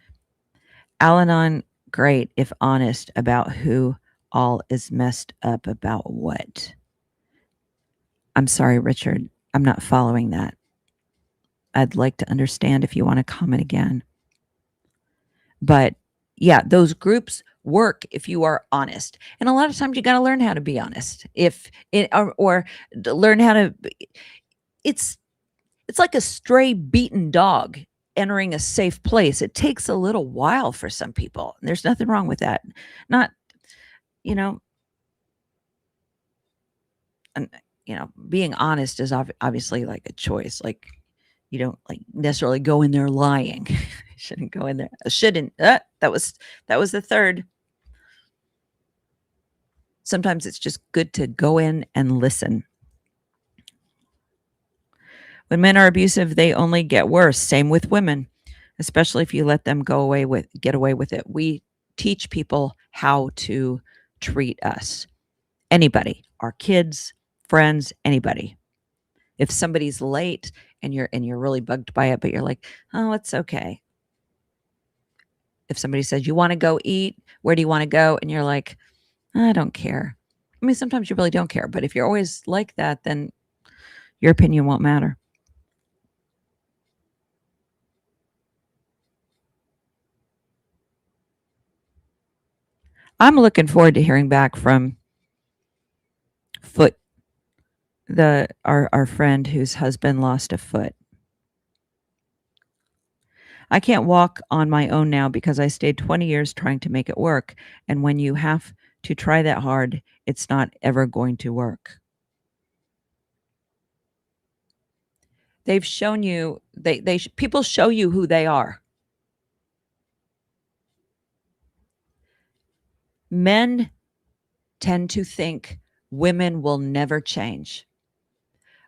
Al-Anon, great if honest about who all is messed up about what. I'm sorry, Richard. I'm not following that. I'd like to understand if you want to comment again. But yeah, those groups work if you are honest. And a lot of times you got to learn how to be honest. If it or learn how to it's like a stray beaten dog entering a safe place. It takes a little while for some people. There's nothing wrong with that. Not, you know, and being honest is obviously like a choice. Like you don't like necessarily go in there lying. Shouldn't go in there. Shouldn't. That was the third. Sometimes it's just good to go in and listen. When men are abusive, they only get worse. Same with women, especially if you let them get away with it. We teach people how to treat us. Anybody, our kids, friends, anybody. If somebody's late and you're really bugged by it, but you're like, oh, it's okay. If somebody says, you want to go eat, where do you want to go? And you're like, I don't care. I mean, sometimes you really don't care, but if you're always like that, then your opinion won't matter. I'm looking forward to hearing back from Foot, our friend whose husband lost a foot. I can't walk on my own now because I stayed 20 years trying to make it work. And when you have to try that hard, it's not ever going to work. They've shown you, people show you who they are. Men tend to think women will never change.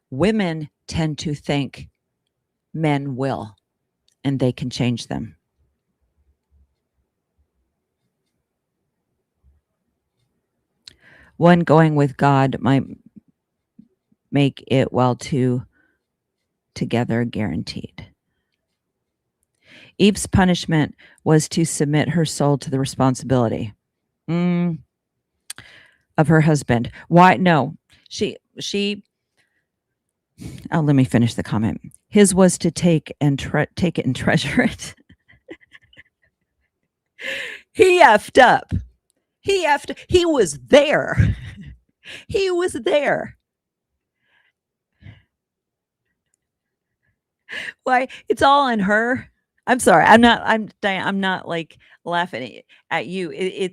Women tend to think men will, and they can change them. One going with God might make it, while two together guaranteed. Eve's punishment was to submit her soul to the responsibility of her husband. Why? No, she. Oh, let me finish the comment. His was to take it and treasure it. He effed up. He was there. He was there. Why? It's all on her. I'm sorry. I'm not like laughing at you.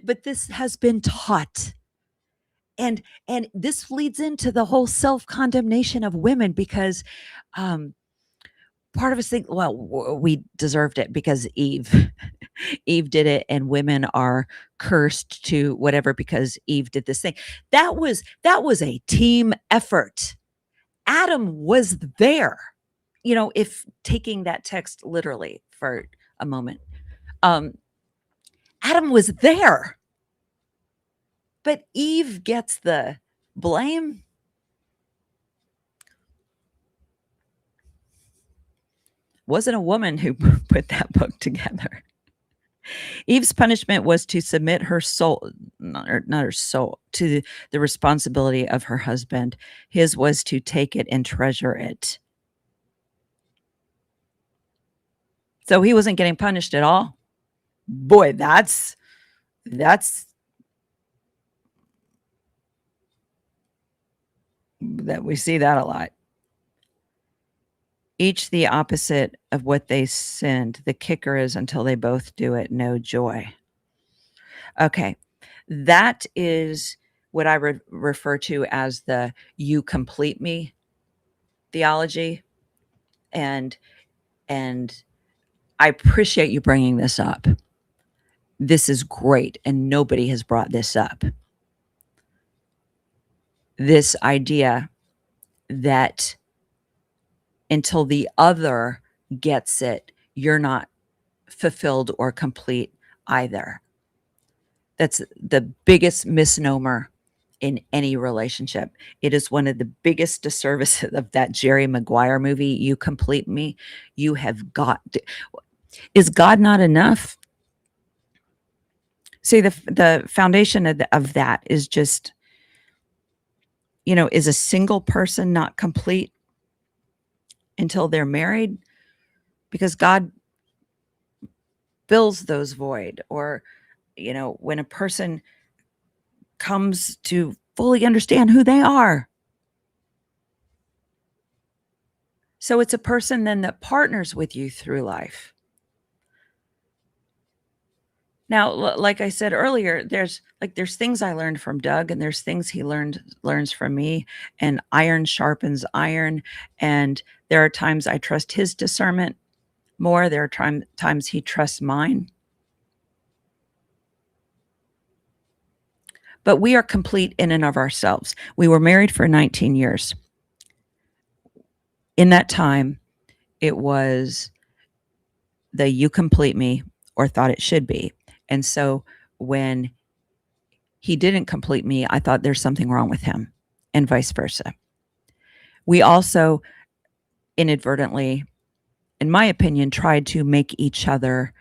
But this has been taught. And this leads into the whole self-condemnation of women because part of us think, well, we deserved it because Eve did it, and women are cursed to whatever because Eve did this thing. That was a team effort. Adam was there. If taking that text literally for a moment, Adam was there. But Eve gets the blame. Wasn't a woman who put that book together. Eve's punishment was to submit her soul, not her soul, to the responsibility of her husband. His was to take it and treasure it. So he wasn't getting punished at all. Boy, that's that we see that a lot. Each the opposite of what they sinned. The kicker is until they both do it, no joy. Okay. That is what I refer to as the you complete me theology. And I appreciate you bringing this up. This is great. And nobody has brought this up. This idea that until the other gets it, you're not fulfilled or complete either. That's the biggest misnomer in any relationship. It is one of the biggest disservices of that Jerry Maguire movie, You Complete Me. You have got to, is God not enough? See, the foundation of that is just, is a single person not complete until they're married? Because God fills those void. Or, when a person comes to fully understand who they are. So it's a person then that partners with you through life. Now, like I said earlier, there's things I learned from Doug, and there's things he learns from me, and iron sharpens iron. And there are times I trust his discernment more. There are times he trusts mine. But we are complete in and of ourselves. We were married for 19 years. In that time, it was the you complete me, or thought it should be. And so when he didn't complete me, I thought there's something wrong with him, and vice versa. We also inadvertently, in my opinion, tried to make each other's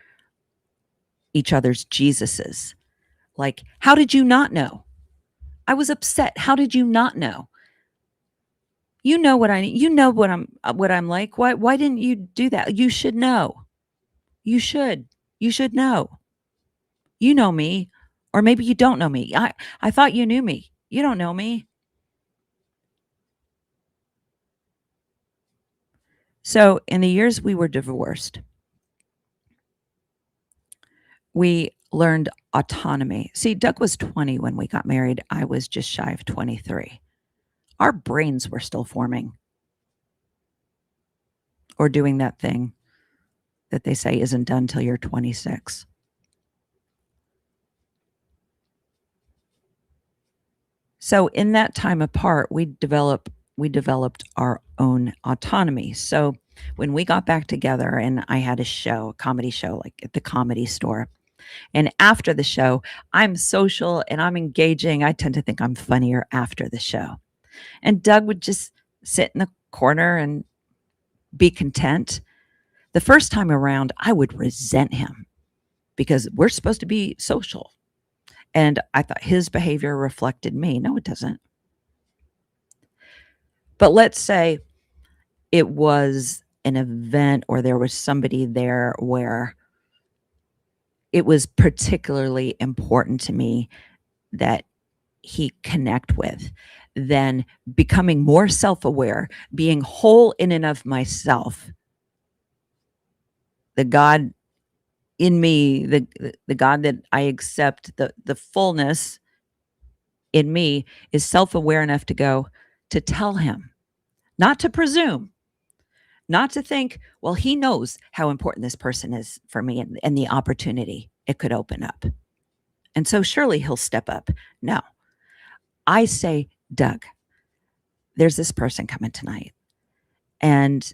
Jesuses. Like, how did you not know? I was upset. How did you not know? You know what I need. You know what I'm like. Why didn't you do that? You should know. You should know. You know me, or maybe you don't know me. I thought you knew me. You don't know me. So in the years we were divorced, we learned autonomy. See, Doug was 20 when we got married. I was just shy of 23. Our brains were still forming, or doing that thing that they say isn't done till you're 26. So in that time apart, we developed our own autonomy. So when we got back together, and I had a comedy show, like at the Comedy Store, and after the show, I'm social and I'm engaging. I tend to think I'm funnier after the show. And Doug would just sit in the corner and be content. The first time around, I would resent him because we're supposed to be social. And I thought his behavior reflected me. No, it doesn't. But let's say it was an event, or there was somebody there where it was particularly important to me that he connect with. Then becoming more self-aware, being whole in and of myself, the God in me, the God that I accept, the fullness in me, is self-aware enough to tell him, not to presume, not to think, well, he knows how important this person is for me, and the opportunity it could open up. And so surely he'll step up. No, I say, Doug, there's this person coming tonight, and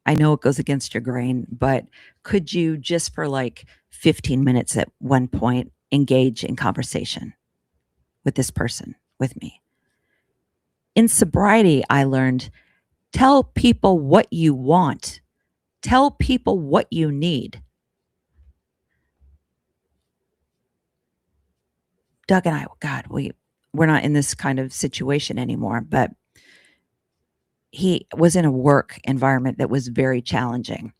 I know it goes against your grain, but could you just for like 15 minutes at one point engage in conversation with this person, with me? In sobriety, I learned, tell people what you want. Tell people what you need. Doug and I, God, we're not in this kind of situation anymore, but he was in a work environment that was very challenging.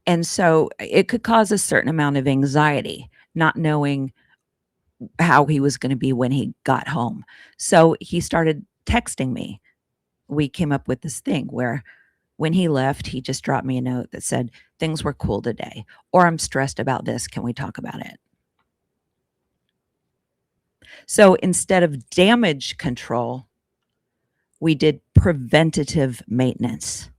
And so it could cause a certain amount of anxiety, not knowing how he was going to be when he got home. So he started texting me. We came up with this thing where when he left, he just dropped me a note that said, things were cool today, or I'm stressed about this. Can we talk about it? So instead of damage control, we did preventative maintenance.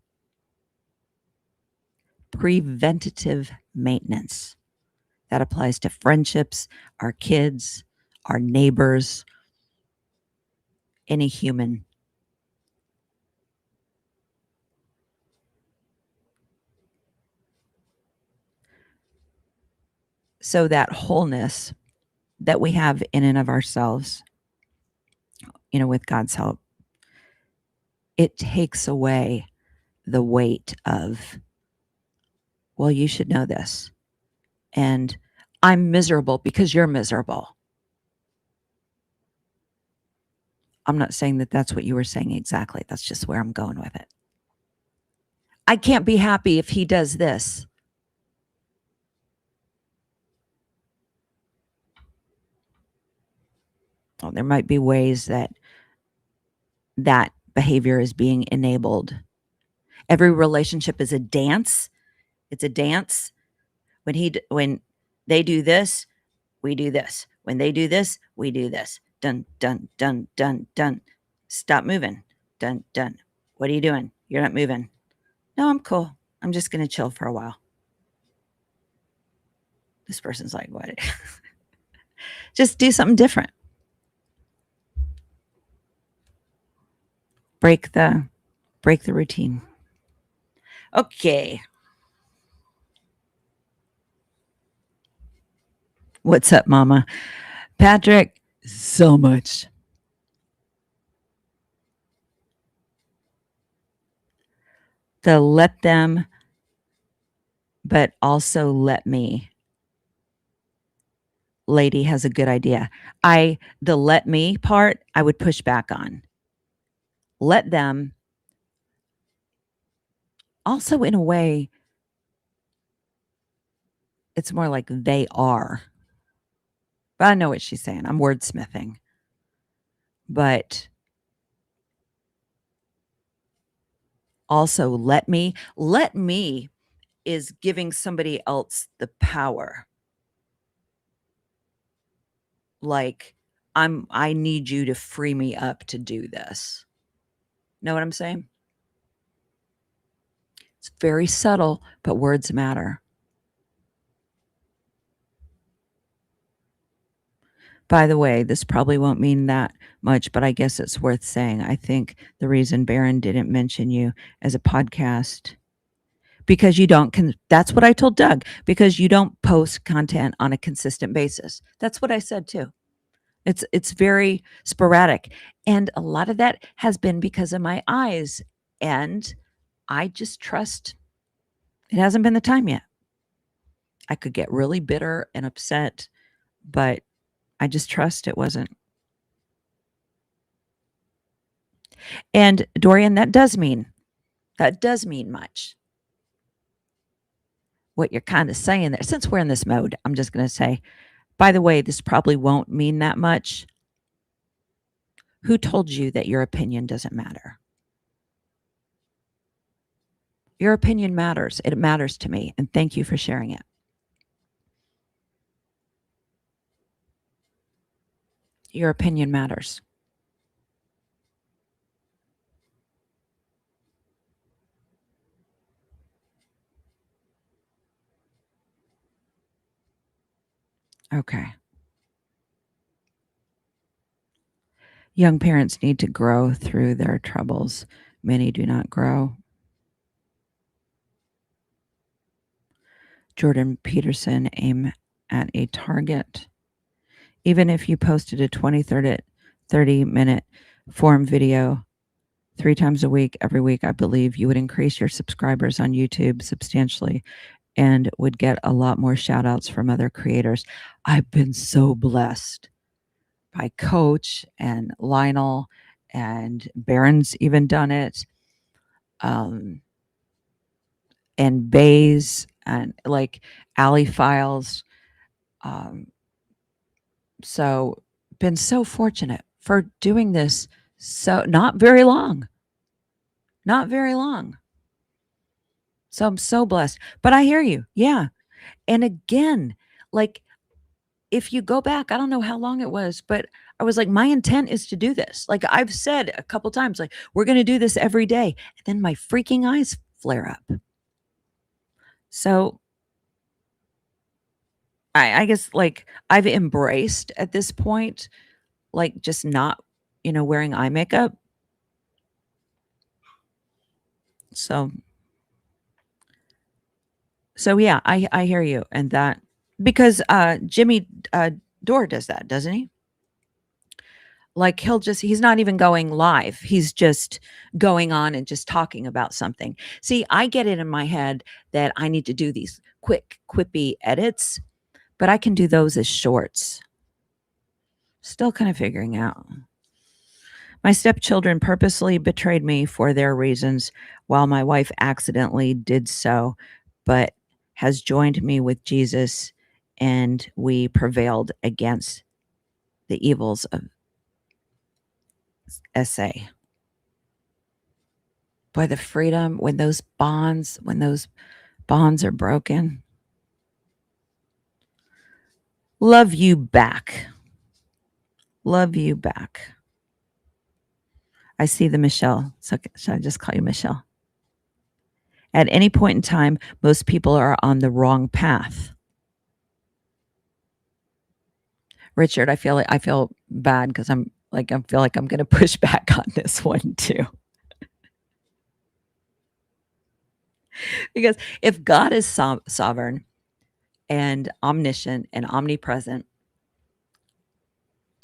Preventative maintenance. That applies to friendships, our kids, our neighbors, any human. So that wholeness that we have in and of ourselves, with God's help, it takes away the weight of, well, you should know this. And I'm miserable because you're miserable. I'm not saying that that's what you were saying exactly. That's just where I'm going with it. I can't be happy if he does this. Well, there might be ways that behavior is being enabled. Every relationship is a dance. It's a dance. When they do this, we do this. When they do this, we do this. Dun, dun, dun, dun, dun. Stop moving. Dun, dun. What are you doing? You're not moving. No, I'm cool. I'm just going to chill for a while. This person's like, what? Just do something different. Break the routine. Okay. What's up, Mama? Patrick, so much. The let them, but also let me. Lady has a good idea. The let me part, I would push back on. Let them. Also, in a way, it's more like they are. But I know what she's saying. I'm wordsmithing. But also, let me is giving somebody else the power. Like, I need you to free me up to do this. Know what I'm saying? It's very subtle, but words matter. By the way, this probably won't mean that much, but I guess it's worth saying. I think the reason Barron didn't mention you as a podcast, because you don't, that's what I told Doug, because you don't post content on a consistent basis. That's what I said too. It's very sporadic. And a lot of that has been because of my eyes. And I just trust it hasn't been the time yet. I could get really bitter and upset, but I just trust it wasn't. And Dorian, that does mean much. What you're kind of saying there, since we're in this mode, I'm just going to say, by the way, this probably won't mean that much. Who told you that your opinion doesn't matter? Your opinion matters. It matters to me. And thank you for sharing it. Your opinion matters. Okay. Young parents need to grow through their troubles. Many do not grow. Jordan Peterson, aim at a target. Even if you posted a 30-minute form video 3 times a week, every week, I believe you would increase your subscribers on YouTube substantially. and would get a lot more shout outs from other creators. I've been so blessed by Coach and Lionel, and Baron's even done it. And Bays and like Alley Files. Um, so been so fortunate for doing this. So not very long, not very long. So I'm so blessed. But I hear you. Yeah. And again, like if you go back, I don't know how long it was, but I was like, my intent is to do this. Like I've said a couple times, like, we're going to do this every day. And then my freaking eyes flare up. So I guess like I've embraced at this point, like just not, wearing eye makeup. So, so yeah, I hear you. And that because Jimmy Dore does that, doesn't he? Like he's not even going live. He's just going on and just talking about something. See, I get it in my head that I need to do these quick, quippy edits, but I can do those as shorts. Still kind of figuring out. My stepchildren purposely betrayed me for their reasons, while my wife accidentally did so, but has joined me with Jesus, and we prevailed against the evils of SA. Boy, the freedom when those bonds are broken. Love you back. Love you back. I see the Michelle. So should I just call you Michelle? At any point in time, most people are on the wrong path. Richard, I feel bad because I feel like I'm going to push back on this one too. Because if God is sovereign and omniscient and omnipresent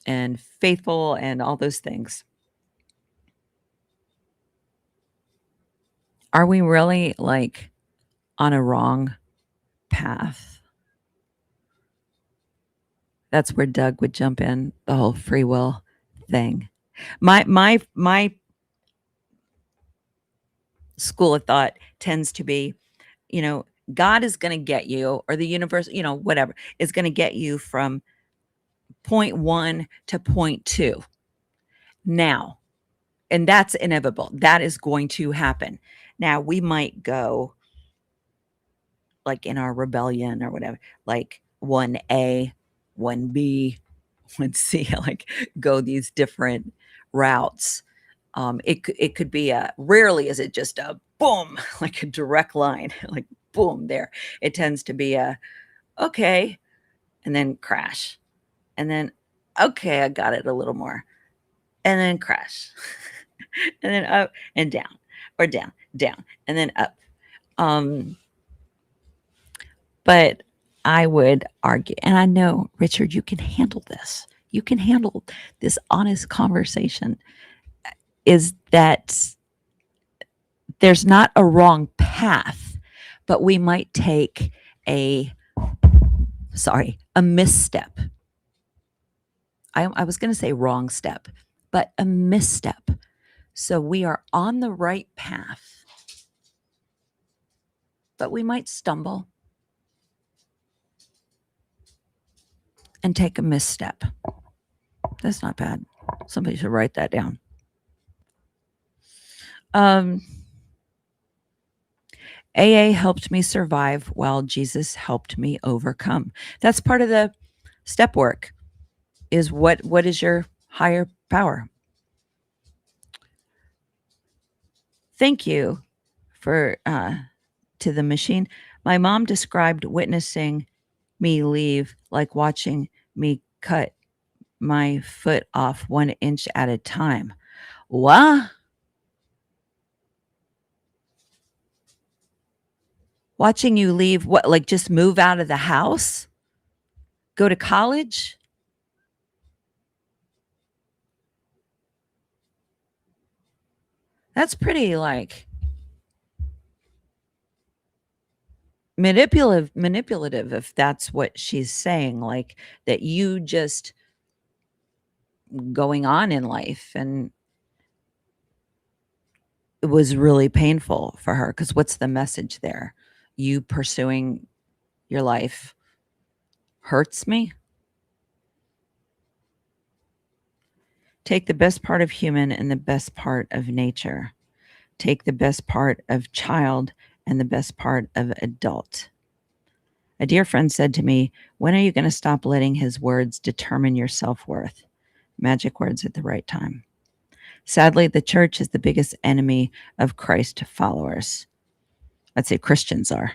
and faithful and all those things, are we really like on a wrong path? That's where Doug would jump in, the whole free will thing. My school of thought tends to be, God is going to get you, or the universe, whatever, is going to get you from point 1 to point 2. Now, and that's inevitable. That is going to happen. Now, we might go like in our rebellion or whatever, like 1A, 1B, 1C, like go these different routes. It could be rarely is it just a boom, like a direct line, like boom there. It tends to be a, okay, and then crash. And then, okay, I got it a little more. And then crash. And then up and down, or down, down, and then up. But I would argue, and I know, Richard, you can handle this. You can handle this honest conversation, is that there's not a wrong path, but we might take a misstep. I was going to say wrong step, but a misstep. So we are on the right path, but we might stumble and take a misstep. That's not bad. Somebody should write that down. AA helped me survive while Jesus helped me overcome. That's part of the step work, is what is your higher power? Thank you for to the machine. My mom described witnessing me leave like watching me cut my foot off 1 inch at a time. What? Watching you leave, what, like just move out of the house? Go to college? That's pretty like, manipulative, if that's what she's saying, like that you just going on in life, and it was really painful for her, because what's the message there? You pursuing your life hurts me. Take the best part of human and the best part of nature. Take the best part of child and the best part of adult. A dear friend said to me, when are you going to stop letting his words determine your self-worth? Magic words at the right time. Sadly, the church is the biggest enemy of Christ followers. I'd say Christians are.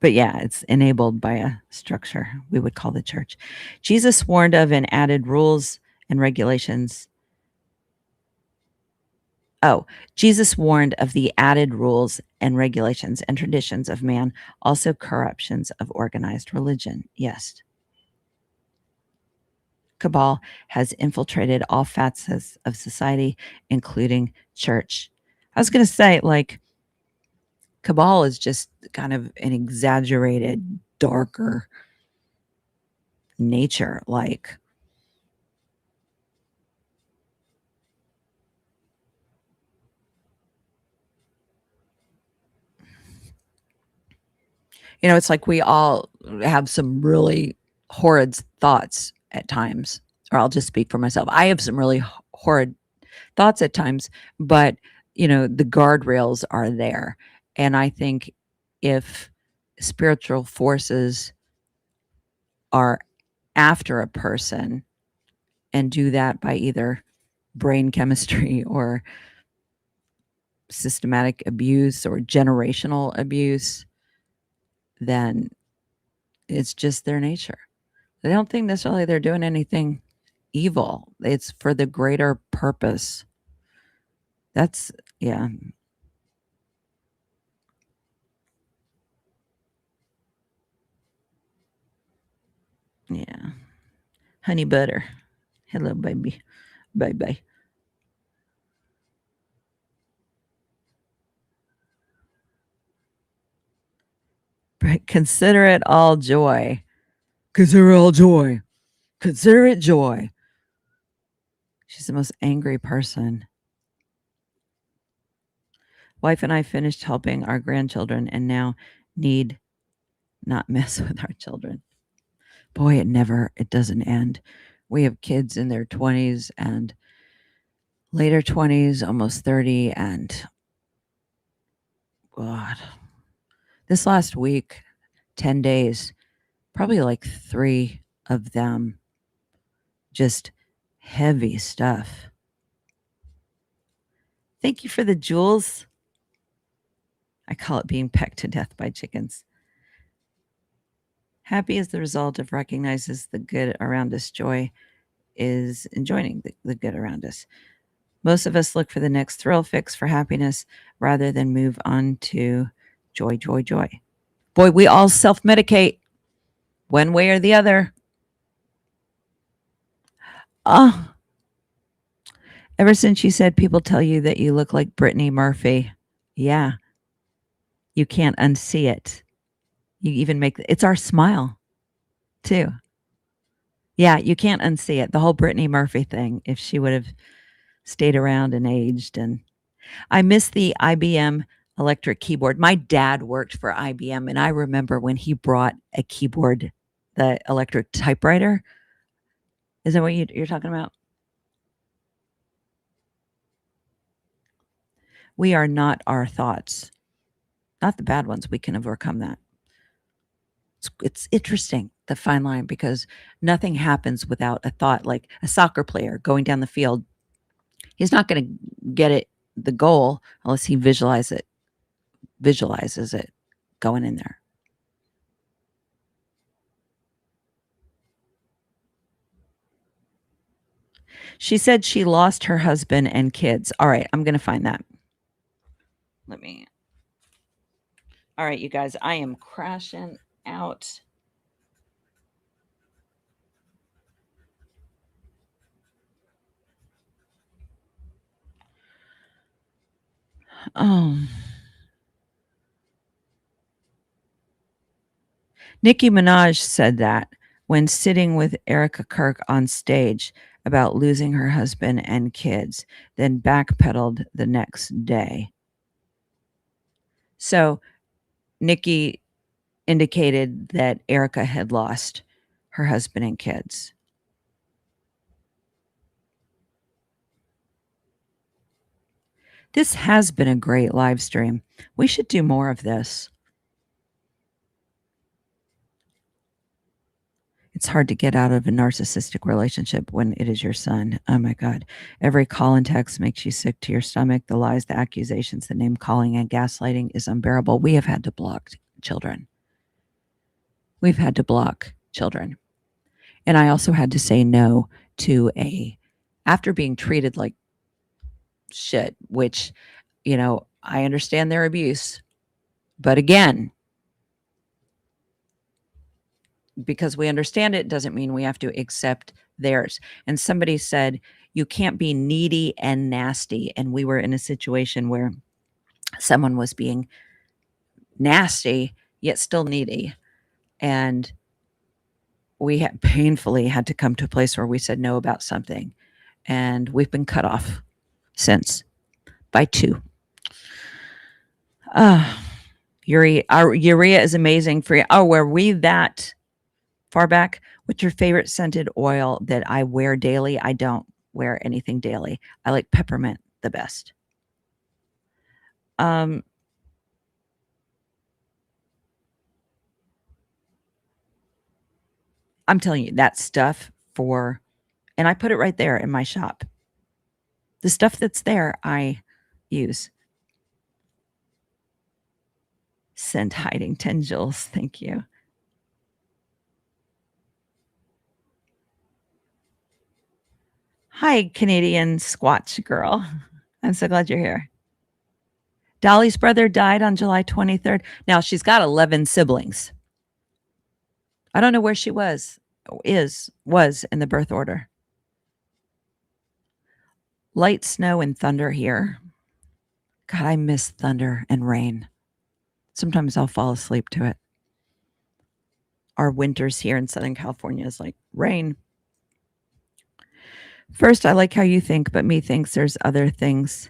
But yeah, it's enabled by a structure we would call the church. Jesus warned of and added rules and regulations. Oh, Jesus warned of the added rules and regulations and traditions of man, also corruptions of organized religion. Yes. Cabal has infiltrated all facets of society, including church. I was going to say, like, cabal is just kind of an exaggerated, darker nature. Like, it's like we all have some really horrid thoughts at times, or I'll just speak for myself. I have some really horrid thoughts at times, but the guardrails are there. And I think if spiritual forces are after a person and do that by either brain chemistry or systematic abuse or generational abuse, then it's just their nature. I don't think necessarily they're doing anything evil. It's for the greater purpose. That's, yeah. Yeah. Honey butter. Hello, baby. Bye bye. But consider it all joy. Consider it all joy. Consider it joy. She's the most angry person. Wife and I finished helping our grandchildren and now need not mess with our children. Boy, it doesn't end. We have kids in their 20s and later 20s, almost 30. And God, this last week, 10 days, probably like 3 of them, just heavy stuff. Thank you for the jewels. I call it being pecked to death by chickens. Happy is the result of recognizes the good around us. Joy is enjoying the good around us. Most of us look for the next thrill fix for happiness rather than move on to joy, joy, joy. Boy, we all self-medicate one way or the other. Ever since you said people tell you that you look like Brittany Murphy. Yeah. You can't unsee it. You even it's our smile too. Yeah, you can't unsee it. The whole Brittany Murphy thing, if she would have stayed around and aged. And I miss the IBM electric keyboard. My dad worked for IBM, and I remember when he brought a keyboard, the electric typewriter. Is that what you're talking about? We are not our thoughts, not the bad ones. We can overcome that. It's interesting, the fine line, because nothing happens without a thought. Like a soccer player going down the field, he's not going to get the goal unless he visualizes it going in there. She said she lost her husband and kids. All right, I'm going to find that. All right, you guys, I am crashing out. Oh. Nicki Minaj said that when sitting with Erica Kirk on stage about losing her husband and kids, then backpedaled the next day. So Nicki indicated that Erica had lost her husband and kids. This has been a great live stream. We should do more of this. It's hard to get out of a narcissistic relationship when it is your son. Oh my God. Every call and text makes you sick to your stomach. The lies, the accusations, the name calling, and gaslighting is unbearable. We have had to block children. We've had to block children. And I also had to say no to after being treated like shit, which, I understand their abuse. But again, because we understand it doesn't mean we have to accept theirs. And somebody said, you can't be needy and nasty. And we were in a situation where someone was being nasty, yet still needy. And we painfully had to come to a place where we said no about something. And we've been cut off since by 2. Urea is amazing for you. Oh, were we that far back? What's your favorite scented oil that I wear daily? I don't wear anything daily. I like peppermint the best. I'm telling you, that stuff and I put it right there in my shop. The stuff that's there, I use. Scent hiding 10 joules. Thank you. Hi, Canadian Squatch girl. I'm so glad you're here. Dolly's brother died on July 23rd. Now, she's got 11 siblings. I don't know where she was in the birth order. Light snow and thunder here. God, I miss thunder and rain. Sometimes I'll fall asleep to it. Our winters here in Southern California is like rain. First, I like how you think, but me thinks there's other things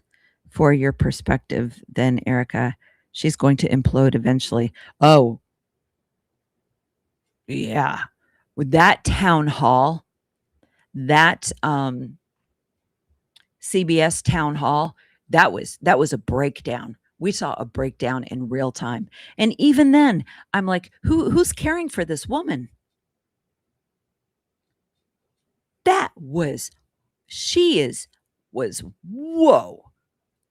for your perspective than Erica. She's going to implode eventually. Oh, yeah. With that town hall, that CBS town hall, that was a breakdown. We saw a breakdown in real time. And even then, I'm like, who's caring for this woman? That was whoa,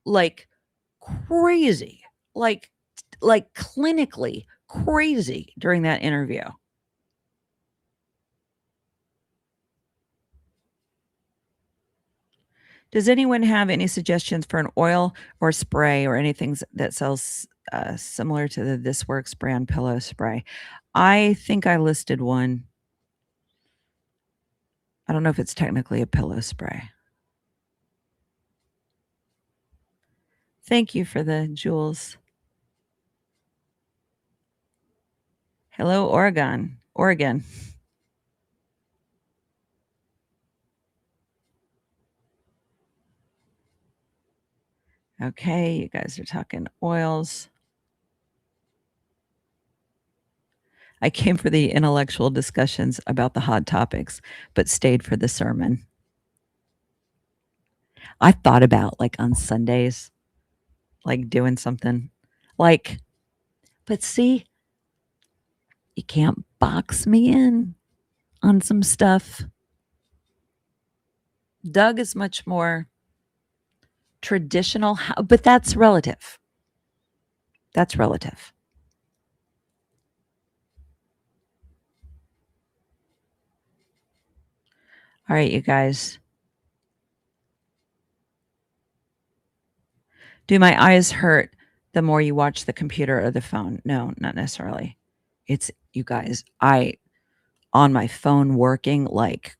like crazy, like clinically crazy during that interview. Does anyone have any suggestions for an oil or spray or anything that sells similar to the This Works brand pillow spray? I think I listed one. I don't know if it's technically a pillow spray. Thank you for the jewels. Hello, Oregon. Okay, you guys are talking oils. I came for the intellectual discussions about the hot topics, but stayed for the sermon. I thought about like on Sundays, like doing something like, but see, you can't box me in on some stuff. Doug is much more traditional, but that's relative. That's relative. All right, you guys. Do my eyes hurt the more you watch the computer or the phone? No, not necessarily. It's, you guys, on my phone working, like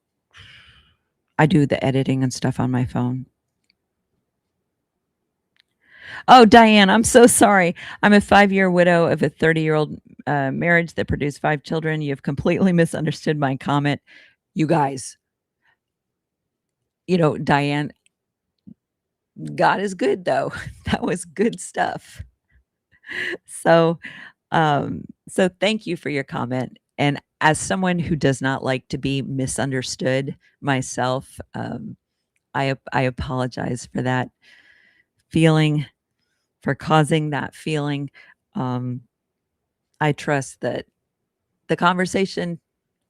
I do the editing and stuff on my phone. Oh, Diane, I'm so sorry. I'm a 5-year widow of a 30-year-old marriage that produced 5 children. You have completely misunderstood my comment. You guys, Diane, God is good though. That was good stuff. So, so thank you for your comment. And as someone who does not like to be misunderstood myself, I apologize for that feeling, for causing that feeling. I trust that the conversation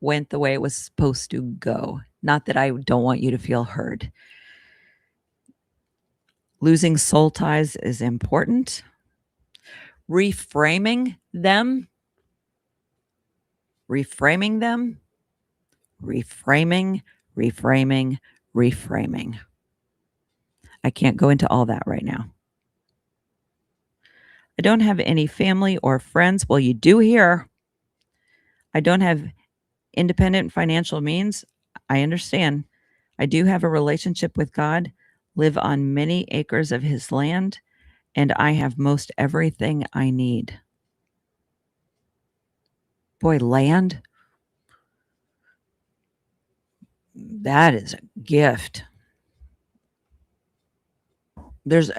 went the way it was supposed to go. Not that I don't want you to feel heard. Losing soul ties is important. Reframing them, reframing, reframing. I can't go into all that right now. I don't have any family or friends. Well, you do here. I don't have independent financial means. I understand. I do have a relationship with God, live on many acres of his land, and I have most everything I need. Boy, land, that is a gift. There's,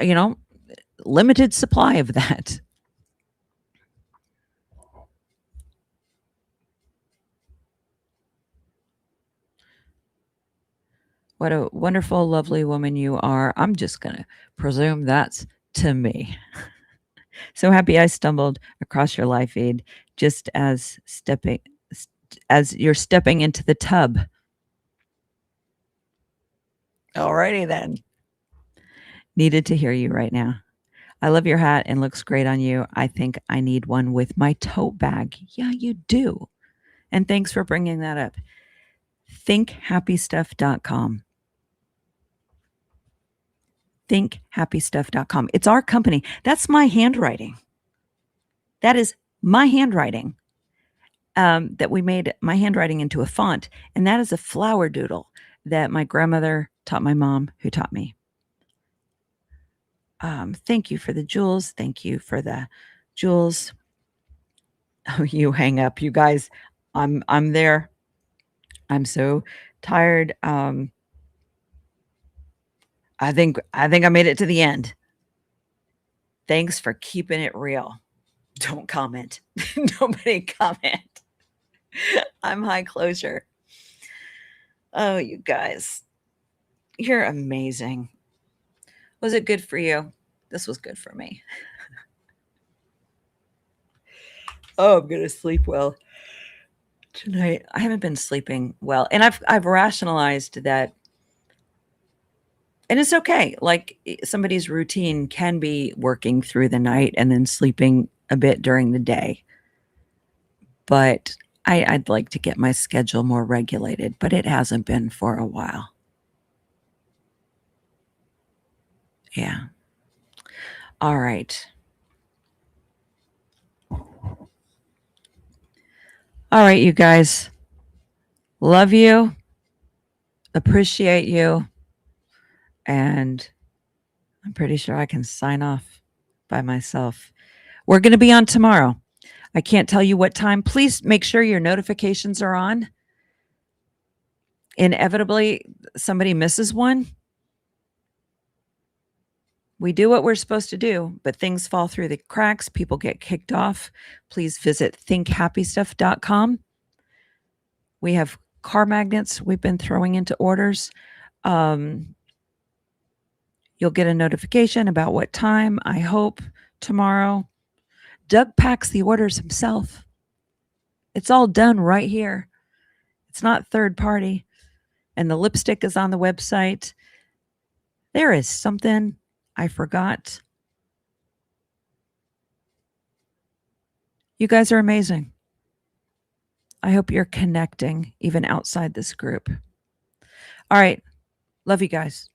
limited supply of that. What a wonderful, lovely woman you are. I'm just going to presume that's to me. So happy I stumbled across your live feed just as you're stepping into the tub. Alrighty then. Needed to hear you right now. I love your hat and looks great on you. I think I need one with my tote bag. Yeah, you do. And thanks for bringing that up. ThinkHappyStuff.com. ThinkHappyStuff.com. It's our company. That's my handwriting. That is my handwriting. That we made my handwriting into a font. And that is a flower doodle that my grandmother taught my mom, who taught me. Thank you for the jewels. Thank you for the jewels. Oh, you hang up, you guys. I'm there. I'm so tired. I think I made it to the end. Thanks for keeping it real. Don't comment. Nobody comment. I'm high closure. Oh, you guys. You're amazing. Was it good for you? This was good for me. Oh, I'm going to sleep well tonight. I haven't been sleeping well. And I've rationalized that. And it's okay. Like somebody's routine can be working through the night and then sleeping a bit during the day. But I'd like to get my schedule more regulated, but it hasn't been for a while. Yeah. All right. All right, you guys. Love you. Appreciate you. And I'm pretty sure I can sign off by myself. We're going to be on tomorrow. I can't tell you what time. Please make sure your notifications are on. Inevitably, somebody misses one. We do what we're supposed to do, but things fall through the cracks. People get kicked off. Please visit thinkhappystuff.com. We have car magnets we've been throwing into orders. You'll get a notification about what time, I hope, tomorrow. Doug packs the orders himself. It's all done right here. It's not third party. And the lipstick is on the website. There is something I forgot. You guys are amazing. I hope you're connecting even outside this group. All right. Love you guys.